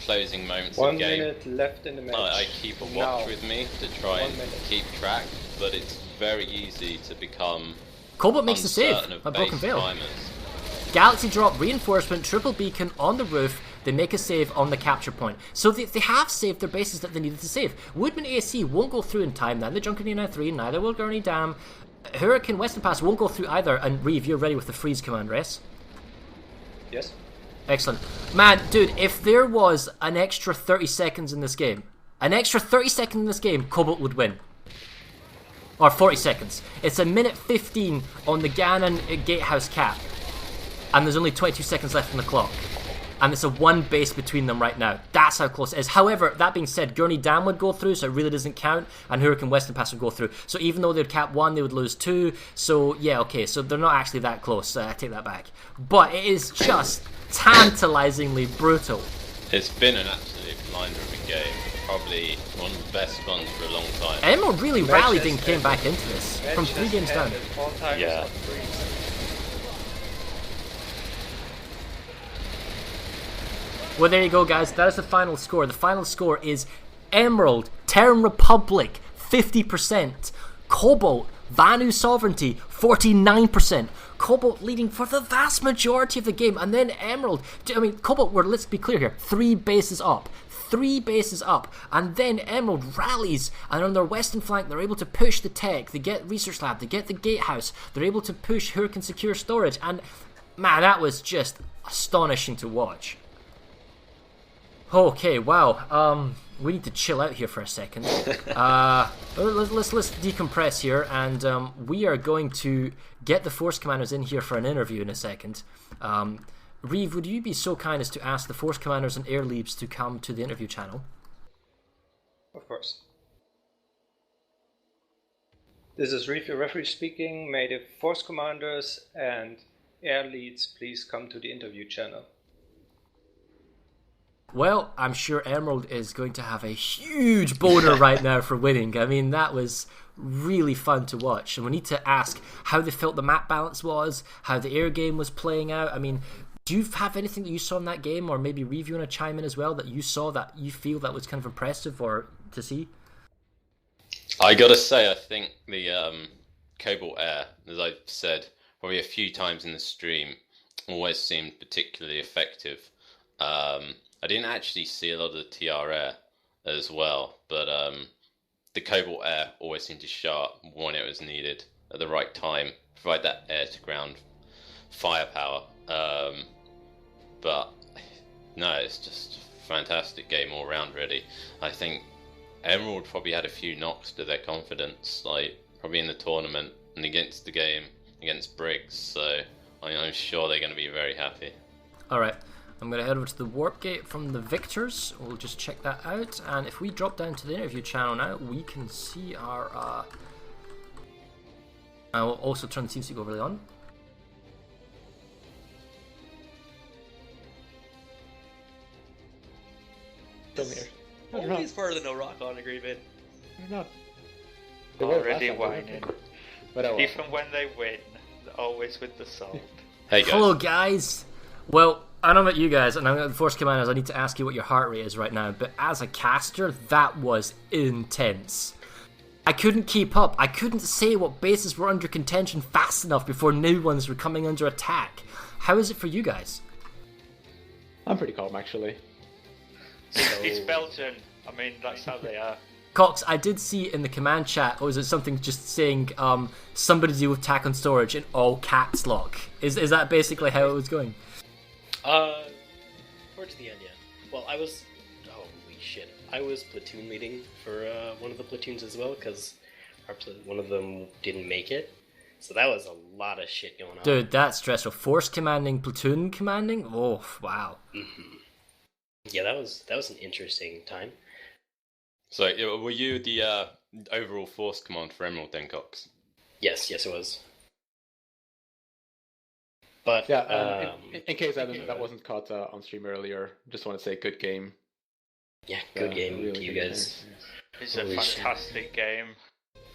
closing moments of the game, 1 minute left in the match. I keep a watch with me to try and keep track, but it's very easy to become Cobalt makes the save by Broken Veil. Galaxy drop, reinforcement, triple beacon on the roof. They make a save on the capture point. So they have saved their bases that they needed to save. Woodman AC won't go through in time, neither Junker 93, neither will Gurney Dam. Hurricane Western Pass won't go through either, and Reeve, you're ready with the freeze command, yes? Yes. Excellent. Man, dude, if there was an extra 30 seconds in this game, Cobalt would win. Or 40 seconds. It's a minute 15 on the Ganon Gatehouse cap. And there's only 22 seconds left on the clock. And it's a one base between them right now. That's how close it is. However, that being said, Gurney Dam would go through, so it really doesn't count. And Hurricane Western Pass would go through. So even though they'd cap 1, they would lose 2. So, yeah, okay. So they're not actually that close. I take that back. But it is just tantalizingly brutal. It's been an absolute blinder of a game. Probably one of the best ones for a long time. Emerald really rallied and came back into this. From 3 games down. Yeah. Well, there you go, guys. That is the final score. The final score is Emerald, Terran Republic, 50%. Cobalt, Vanu Sovereignty, 49%. Cobalt leading for the vast majority of the game. And then Emerald, I mean, Cobalt were, let's be clear here, 3 bases up. 3 bases up. And then Emerald rallies. And on their western flank, they're able to push the tech. They get Research Lab. They get the Gatehouse. They're able to push Hurricane Secure Storage. And, man, that was just astonishing to watch. Okay, wow. We need to chill out here for a second. Let's decompress here, and we are going to get the Force Commanders in here for an interview in a second. Reeve, would you be so kind as to ask the Force Commanders and Air Leads to come to the interview channel? Of course. This is Reeve, your referee speaking. May the Force Commanders and Air Leads please come to the interview channel. Well, I'm sure Emerald is going to have a huge boner right now for winning. I mean, that was really fun to watch. And we need to ask how they felt the map balance was, how the air game was playing out. I mean, do you have anything that you saw in that game, or maybe Reeve, you want to chime in as well, that you saw that you feel that was kind of impressive or to see? I gotta say, I think the Cobalt Air, as I've said probably a few times in the stream, always seemed particularly effective. I didn't actually see a lot of the TR Air as well, but the Cobalt Air always seemed to show up when it was needed at the right time, provide that air-to-ground firepower. But no, it's just a fantastic game all round, really. I think Emerald probably had a few knocks to their confidence, like probably in the tournament and against the game against Briggs, so I'm sure they're going to be very happy. Alright. I'm going to head over to the warp gate from the victors. We'll just check that out. And if we drop down to the interview channel now, we can see our... I will also turn the TeamSpeak overlay on. Come here. Always part of the no rock on agreement. They're not. Already whining. But Even when they win, always with the salt. Hey guys. Hello guys. Well, I don't know about you guys, and I'm the Force Commanders, I need to ask you what your heart rate is right now, but as a caster, that was intense. I couldn't keep up. I couldn't say what bases were under contention fast enough before new ones were coming under attack. How is it for you guys? I'm pretty calm, actually. It's Belgian. I mean, that's how they are. Cox, I did see in the command chat, or was it something just saying, somebody deal with attack on storage in all caps lock? Is that basically how it was going? Towards the end, yeah. Well, I was platoon leading for one of the platoons as well, because one of them didn't make it. So that was a lot of shit going on. Dude, that's stressful. Force commanding, platoon commanding? Oh, wow. Mm-hmm. Yeah, that was an interesting time. So, were you the overall force command for Emerald then, Cox? Yes, it was. But Yeah, in case that wasn't caught on stream earlier, just want to say good game. Yeah, good game really to you good guys. game. It's a fantastic game.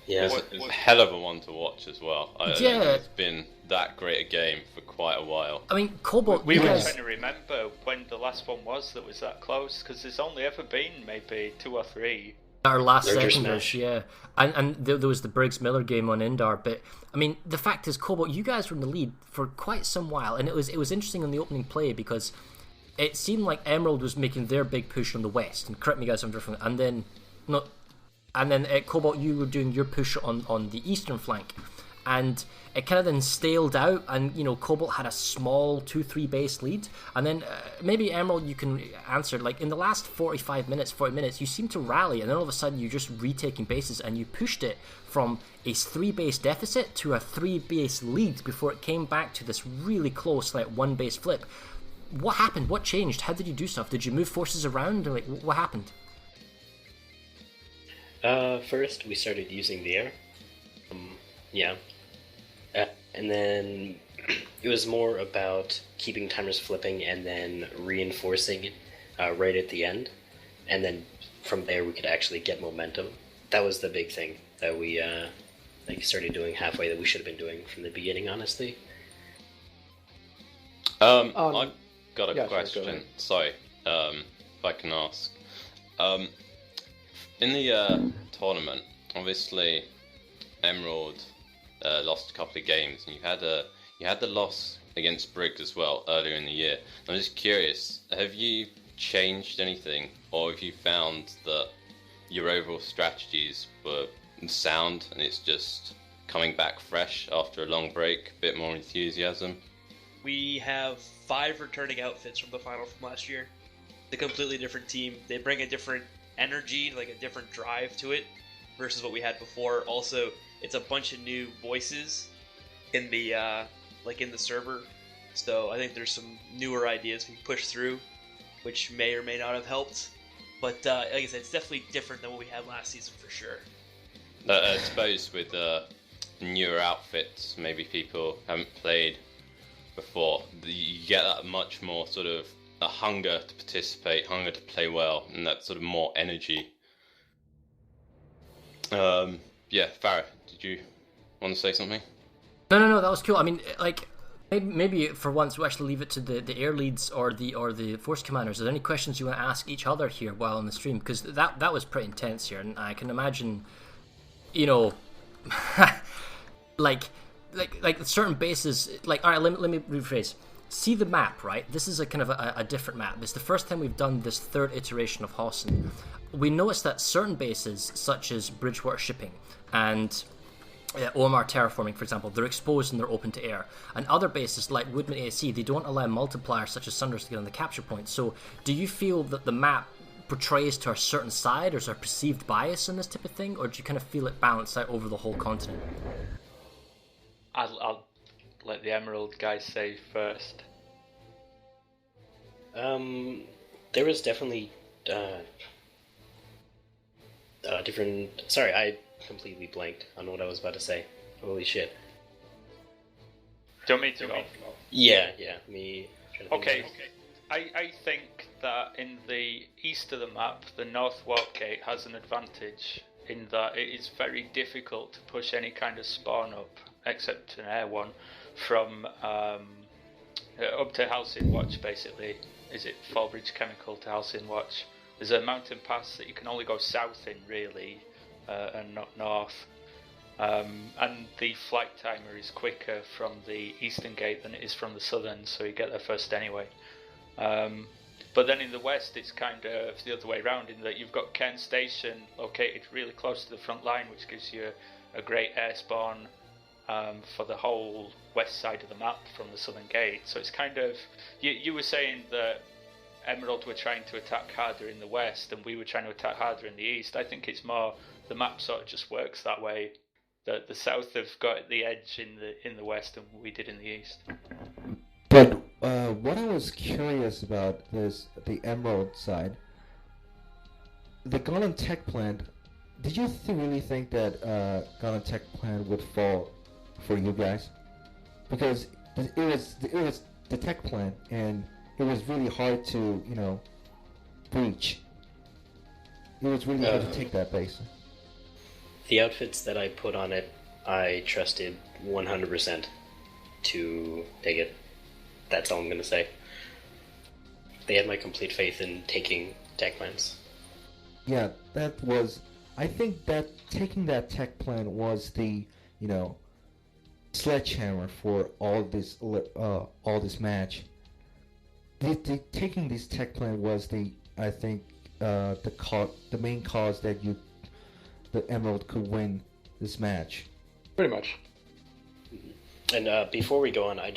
Yeah, It's a hell of a one to watch as well. I don't think it's been that great a game for quite a while. I mean, Cobalt. We were guys... trying to remember when the last one was that was that close, because there's only ever been maybe 2 or 3. Our last ServerSmash. seconders, yeah, and there was the Briggs Miller game on Indar. But I mean, the fact is, Cobalt, you guys were in the lead for quite some while, and it was interesting in the opening play because it seemed like Emerald was making their big push on the west, and correct me guys if I'm different, and then Cobalt, you were doing your push on the eastern flank, and it kind of then staled out, and Cobalt had a small 2-3 base lead, and then maybe Emerald, you can answer, like in the last 40 minutes, you seem to rally, and then all of a sudden you're just retaking bases, and you pushed it from a 3 base deficit to a 3 base lead before it came back to this really close, like 1 base flip. What happened? What changed? How did you do stuff? Did you move forces around? Or, like, what happened? First, we started using the air. And then it was more about keeping timers flipping and then reinforcing right at the end. And then from there, we could actually get momentum. That was the big thing that we started doing halfway that we should have been doing from the beginning, honestly. I've got a question. Go Sorry, if I can ask. In the tournament, obviously, Emerald lost a couple of games, and you had the loss against Briggs as well earlier in the year. I'm just curious, have you changed anything, or have you found that your overall strategies were sound, and it's just coming back fresh after a long break, a bit more enthusiasm? We have 5 returning outfits from the final from last year. It's a completely different team. They bring a different energy, like a different drive to it versus what we had before. Also, it's a bunch of new voices in the in the server. So I think there's some newer ideas we pushed through, which may or may not have helped. But like I said, it's definitely different than what we had last season for sure. I suppose with newer outfits, maybe people haven't played before, you get that much more sort of a hunger to participate, hunger to play well, and that sort of more energy. Farah, did you want to say something? No, that was cool. I mean, like, maybe for once we actually leave it to the air leads or the force commanders. Are there any questions you want to ask each other here while on the stream? Because that was pretty intense here, and I can imagine, like certain bases. Like, all right, let me rephrase. See the map, right? This is a kind of a different map. It's the first time we've done this 3rd iteration of Hossin. We noticed that certain bases, such as Bridgewater Shipping and OMR Terraforming, for example, they're exposed and they're open to air. And other bases, like Woodman ASC, they don't allow multipliers such as Sunders to get on the capture point. So do you feel that the map portrays to a certain side, or is there a perceived bias in this type of thing, or do you kind of feel it balanced out over the whole continent? I'll let the Emerald guys say first. There was definitely different. Sorry, I completely blanked on what I was about to say. Holy shit. Do you want me to go? Yeah, me. Okay. I think that in the east of the map, the North Warp Gate has an advantage in that it is very difficult to push any kind of spawn up, except an air one, from up to Halcyon Watch, basically. Is it Fallbridge Chemical to Halcyon Watch? There's a mountain pass that you can only go south in, really, and not north. And the flight timer is quicker from the eastern gate than it is from the southern, so you get there first anyway. But then in the west, it's kind of the other way around, in that you've got Kent Station located really close to the front line, which gives you a great air spawn for the whole west side of the map from the southern gate. So it's kind of, you were saying that Emerald were trying to attack harder in the west and we were trying to attack harder in the east. I think it's more the map sort of just works that way. The south have got the edge in the west than we did in the east. But what I was curious about is the Emerald side. the Gundam Tech Plant. Did you really think that Gundam Tech Plant would fall for you guys? Because it was the tech plant, and it was really hard to breach. It was really hard to take that base. The outfits that I put on it, I trusted 100% to take it. That's all I'm gonna say. They had my complete faith in taking tech plants. Yeah, that was. I think that taking that tech plant was the sledgehammer for all this match. Taking this tech plant was the main cause that the Emerald could win this match. Pretty much. And before we go on, I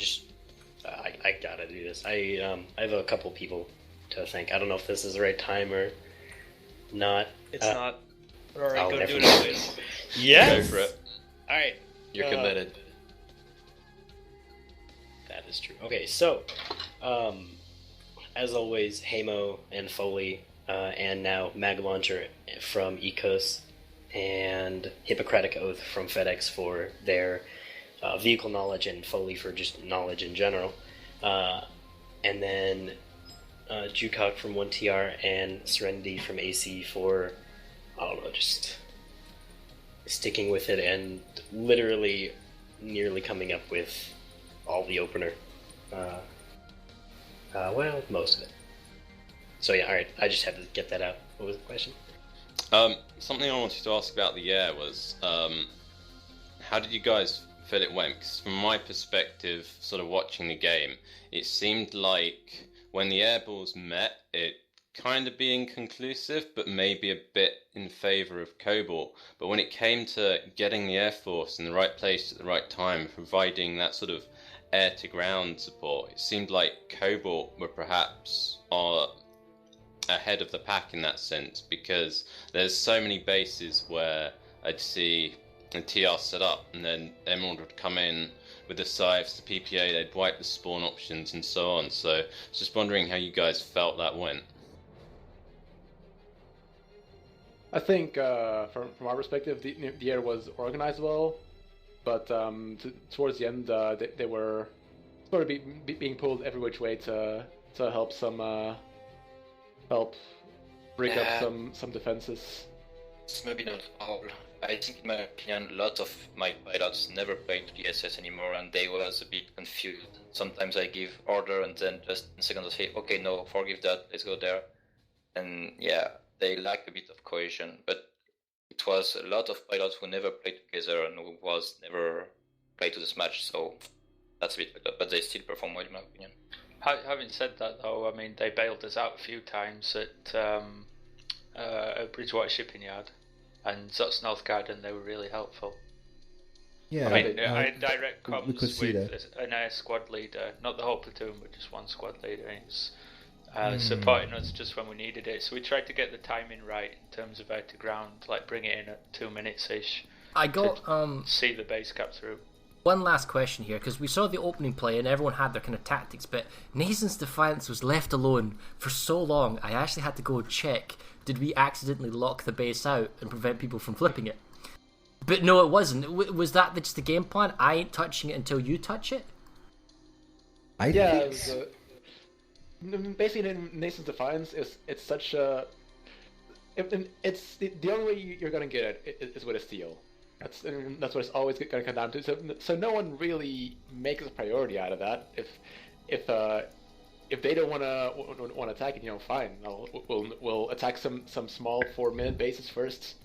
gotta do this. I have a couple people to thank. I don't know if this is the right time or not. It's not. Alright, I'll go never do it know. anyways. Yes! Go for it. Alright. You're committed. That is true. Okay, so, as always, Hamo and Foley, and now Mag Launcher from Ecos, and Hippocratic Oath from FedEx for their vehicle knowledge, and Foley for just knowledge in general. And then Jukok from 1TR and Serenity from AC for, I don't know, just sticking with it and literally nearly coming up with all the opener. Well, most of it. So yeah, alright, I just had to get that out. What was the question? Something I wanted to ask about the air was, how did you guys feel it went? Because from my perspective, sort of watching the game, it seemed like when the air balls met, it kind of being conclusive, but maybe a bit in favour of Cobalt. But when it came to getting the Air Force in the right place at the right time, providing that sort of air-to-ground support, it seemed like Cobalt were perhaps ahead of the pack in that sense, because there's so many bases where I'd see a TR set up, and then Emerald would come in with the scythes, the PPA, they'd wipe the spawn options and so on. So I was just wondering how you guys felt that went. I think from our perspective, the air was organized well, but towards the end, they were sort of being pulled every which way to help break up some defenses. It's maybe not all. I think, in my opinion, a lot of my pilots never played to the SS anymore, and they was a bit confused. Sometimes I give order, and then just in a second I say, okay, no, forgive that, let's go there. And yeah, they lack a bit of cohesion, but it was a lot of pilots who never played together and who was never played to this match, so that's a bit like that, but they still perform well in my opinion. Having said that, though, I mean, they bailed us out a few times at Bridgewater Shipping Yard, and Zot's North Garden. They were really helpful. Yeah, I mean, I had direct comms could see with an air squad leader, not the whole platoon, but just one squad leader. And it's supporting us just when we needed it. So we tried to get the timing right in terms of air to ground, like bring it in at 2 minutes ish. I got see the base cap through. One last question here, because we saw the opening play and everyone had their kind of tactics, but Nason's Defiance was left alone for so long, I actually had to go check, did we accidentally lock the base out and prevent people from flipping it? But no, it wasn't. Was that just the game plan? I ain't touching it until you touch it? Basically, in Nason's Defiance, it's such a... It's the only way you're going to get it is with a steal. That's what it's always going to come down to. So no one really makes a priority out of that. If they don't want to attack it, fine. We'll attack some small 4-minute bases first,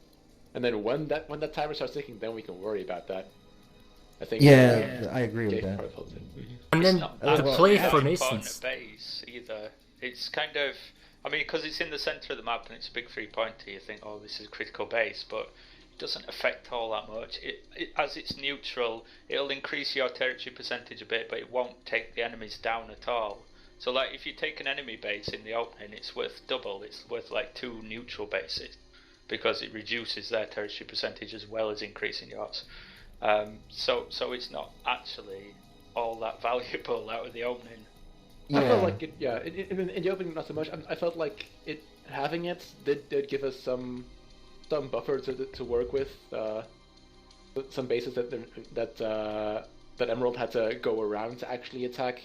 and then when that timer starts ticking, then we can worry about that. I think. Yeah, I agree with that. And then the play for Nason's base either. It's kind of, I mean, because it's in the center of the map and it's a big 3-pointer. You think, oh, this is a critical base, but doesn't affect all that much. It as it's neutral, it'll increase your territory percentage a bit, but it won't take the enemies down at all. So like if you take an enemy base in the opening, it's worth double. It's worth like 2 neutral bases because it reduces their territory percentage as well as increasing yours. So it's not actually all that valuable out of the opening. I felt like in the opening not so much. I felt like it having it did give us some buffer to work with. Some bases that Emerald had to go around to actually attack,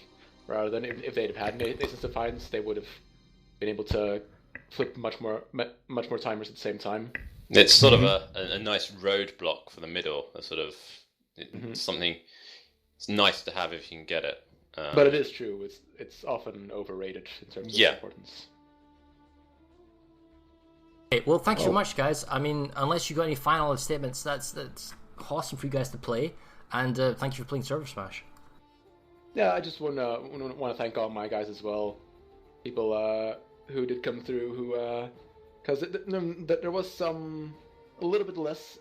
rather than if they'd have had Nason's Defiance, they would have been able to flip much more timers at the same time. It's sort of a nice roadblock for the middle. A sort of something. It's nice to have if you can get it. But it is true. It's often overrated in terms of importance. Okay, well, thanks very much, guys. I mean, unless you got any final statements, that's awesome for you guys to play, and thank you for playing ServerSmash. Yeah, I just want to thank all my guys as well. People who did come through, who because there was a little bit less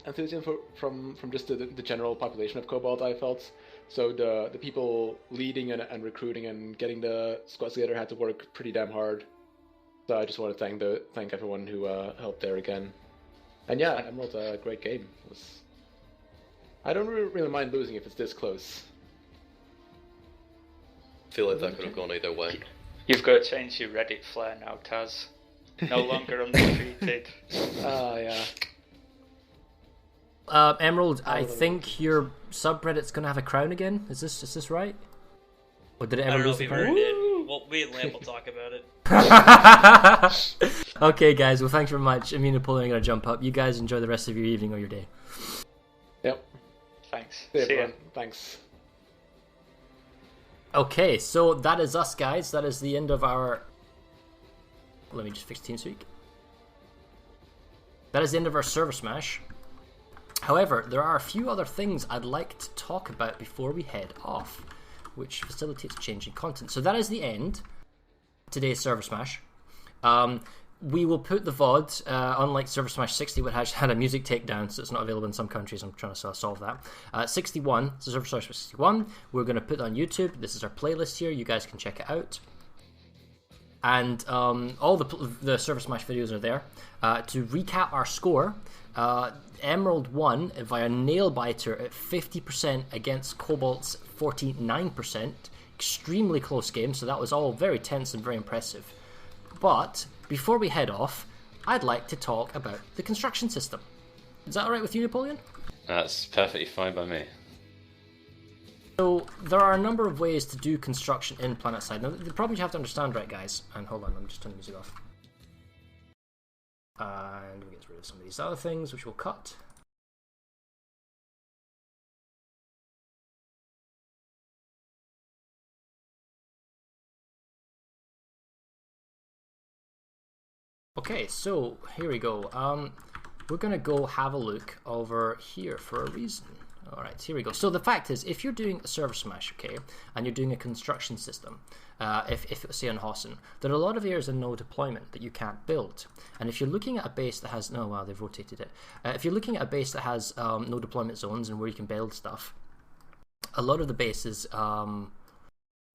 enthusiasm from just the general population of Cobalt, I felt. So the people leading and recruiting and getting the squads together had to work pretty damn hard. So I just want to thank everyone who helped there again. And yeah, Emerald's a great game. I don't really mind losing if it's this close. I feel like that could have gone either way. You've got to change your Reddit flair now, Taz. No longer undefeated. Yeah. Emerald, I think your subreddit's gonna have a crown again. Is this right? Or did it ever lose the crown? Well, me and Lamp will talk about it. Okay, guys. Well, thanks very much. Me and Napoleon are gonna jump up. You guys enjoy the rest of your evening or your day. Yep. Thanks. See ya. Thanks. Okay, so that is us, guys. That is the end of our... Let me just fix TeamSpeak. That is the end of our ServerSmash. However, there are a few other things I'd like to talk about before we head off, which facilitates changing content. So that is the end. Today's ServerSmash. We will put the VOD, unlike ServerSmash 60, which had a music takedown, so it's not available in some countries. I'm trying to solve that. 61, so ServerSmash 61, we're going to put it on YouTube. This is our playlist here. You guys can check it out. And all the ServerSmash videos are there. To recap our score, Emerald won via nail-biter at 50% against Cobalt's 49%. Extremely close game, so that was all very tense and very impressive. But before we head off, I'd like to talk about the construction system. Is that alright with you, Napoleon? That's perfectly fine by me. So there are a number of ways to do construction in Planetside. Now, the problem you have to understand, right, guys, and hold on, let me just turn the music off. And we get rid of some of these other things, which we'll cut. Okay, so here we go. We're gonna go have a look over here for a reason. Alright, here we go. So the fact is, if you're doing a ServerSmash, okay, and you're doing a construction system, if it was, say, on Hossin, there are a lot of areas in no deployment that you can't build. And if you're looking at a base that has... No, wow, they've rotated it. If you're looking at a base that has no deployment zones and where you can build stuff, a lot of the bases...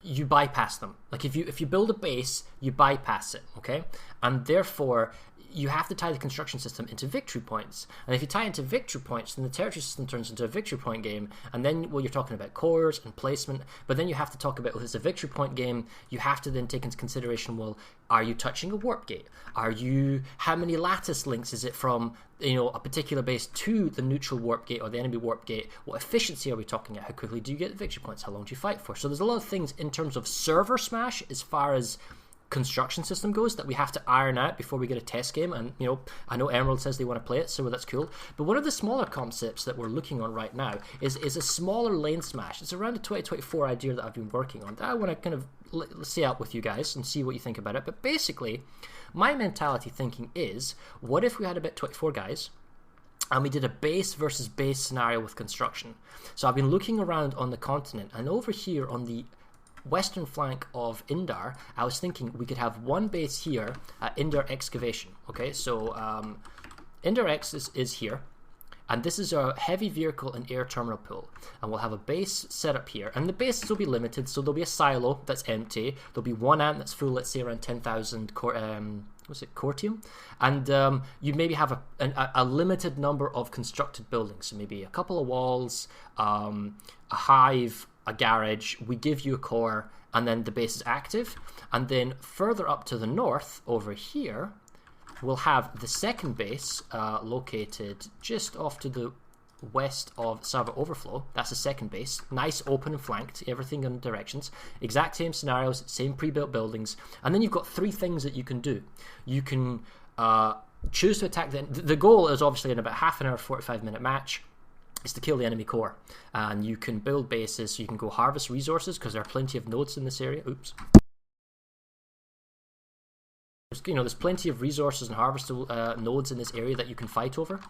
you bypass them. Like if you build a base, you bypass it, okay? And therefore, you have to tie the construction system into victory points. And if you tie it into victory points, then the territory system turns into a victory point game. And then, well, you're talking about cores and placement. But then you have to talk about, if it's a victory point game, you have to then take into consideration, well, are you touching a warp gate? How many lattice links is it from, a particular base to the neutral warp gate or the enemy warp gate? What efficiency are we talking about? How quickly do you get the victory points? How long do you fight for? So there's a lot of things in terms of ServerSmash as far as construction system goes that we have to iron out before we get a test game. And I know Emerald says they want to play it, so that's cool. But one of the smaller concepts that we're looking on right now is a smaller lane smash. It's around the 2024 idea that I've been working on that I want to kind of see out with you guys and see what you think about it. But basically, my mentality thinking is, what if we had about 24 guys and we did a base versus base scenario with construction? So I've been looking around on the continent, and over here on the western flank of Indar, I was thinking we could have one base here at Indar Excavation. Okay, so Indar X is here, and this is a heavy vehicle and air terminal pool, and we'll have a base set up here, and the bases will be limited, so there'll be a silo that's empty, there'll be one ant that's full, let's say around 10,000 cortium, and you maybe have a limited number of constructed buildings, so maybe a couple of walls, a hive, a garage, we give you a core, and then the base is active. And then further up to the north, over here, we'll have the second base located just off to the west of server overflow. That's the second base, nice, open and flanked, everything in directions, exact same scenarios, same pre-built buildings. And then you've got three things that you can do. You can choose to attack the goal is obviously in about half an hour, 45-minute match, is to kill the enemy core. And you can build bases, so you can go harvest resources, because there are plenty of nodes in this area. Oops. There's plenty of resources and harvest nodes in this area that you can fight over.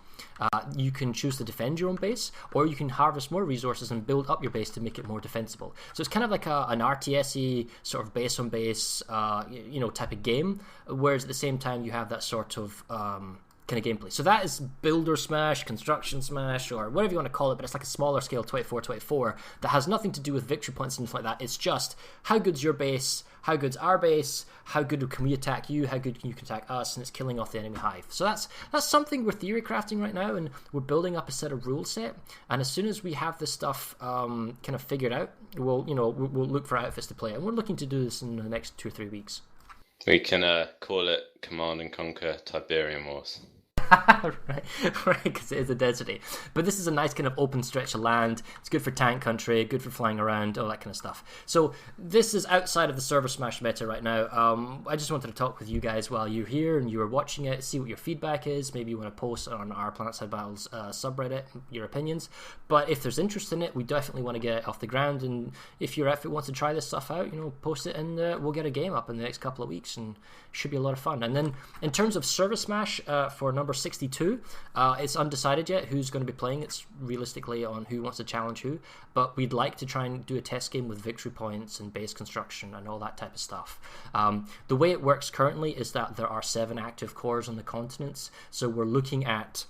You can choose to defend your own base, or you can harvest more resources and build up your base to make it more defensible. So it's kind of like an RTS-y sort of base on base, type of game, whereas at the same time you have that sort of kind of gameplay. So that is Builder Smash, Construction Smash, or whatever you want to call it, but it's like a smaller scale 24-24 that has nothing to do with victory points and stuff like that. It's just how good's your base, how good's our base, how good can we attack you, how good can you attack us, and it's killing off the enemy hive. So that's something we're theory crafting right now, and we're building up a set of rule set. And as soon as we have this stuff kind of figured out, we'll look for outfits to play, and we're looking to do this in the next 2 or 3 weeks. We can call it Command and Conquer Tiberium Wars. right, because it is a density. But this is a nice kind of open stretch of land. It's good for tank country, good for flying around, all that kind of stuff. So this is outside of the ServerSmash meta right now. I just wanted to talk with you guys while you're here and you were watching it, see what your feedback is. Maybe you want to post on our Planetside Battles subreddit your opinions. But if there's interest in it, we definitely want to get it off the ground. And if your outfit wants to try this stuff out, post it, and we'll get a game up in the next couple of weeks, and it should be a lot of fun. And then in terms of ServerSmash for number 62, it's undecided yet who's going to be playing. It's realistically on who wants to challenge who, but we'd like to try and do a test game with victory points and base construction and all that type of stuff. The way it works currently is that there are 7 active cores on the continents, so we're looking at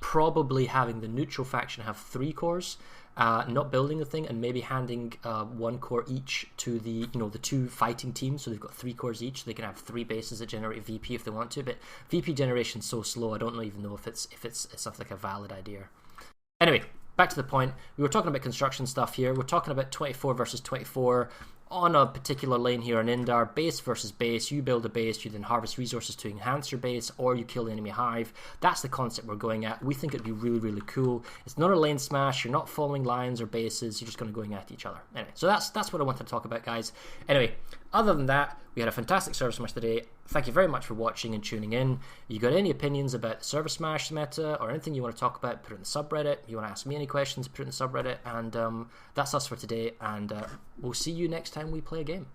probably having the neutral faction have 3 cores, not building the thing, and maybe handing 1 core each to the the 2 fighting teams, so they've got 3 cores each. They can have 3 bases that generate VP if they want to, but VP generation's so slow, I don't even know if it's something like a valid idea. Anyway, back to the point. We were talking about construction stuff here. We're talking about 24 versus 24 on a particular lane here in Indar, base versus base. You build a base, you then harvest resources to enhance your base, or you kill the enemy hive. That's the concept we're going at. We think it'd be really, really cool. It's not a lane smash. You're not following lines or bases. You're just going at each other. Anyway, so that's what I wanted to talk about, guys. Anyway, other than that, we had a fantastic ServerSmash today. Thank you very much for watching and tuning in. You got any opinions about the ServerSmash meta or anything you want to talk about, put it in the subreddit. You want to ask me any questions, put it in the subreddit. And that's us for today. And we'll see you next time we play a game.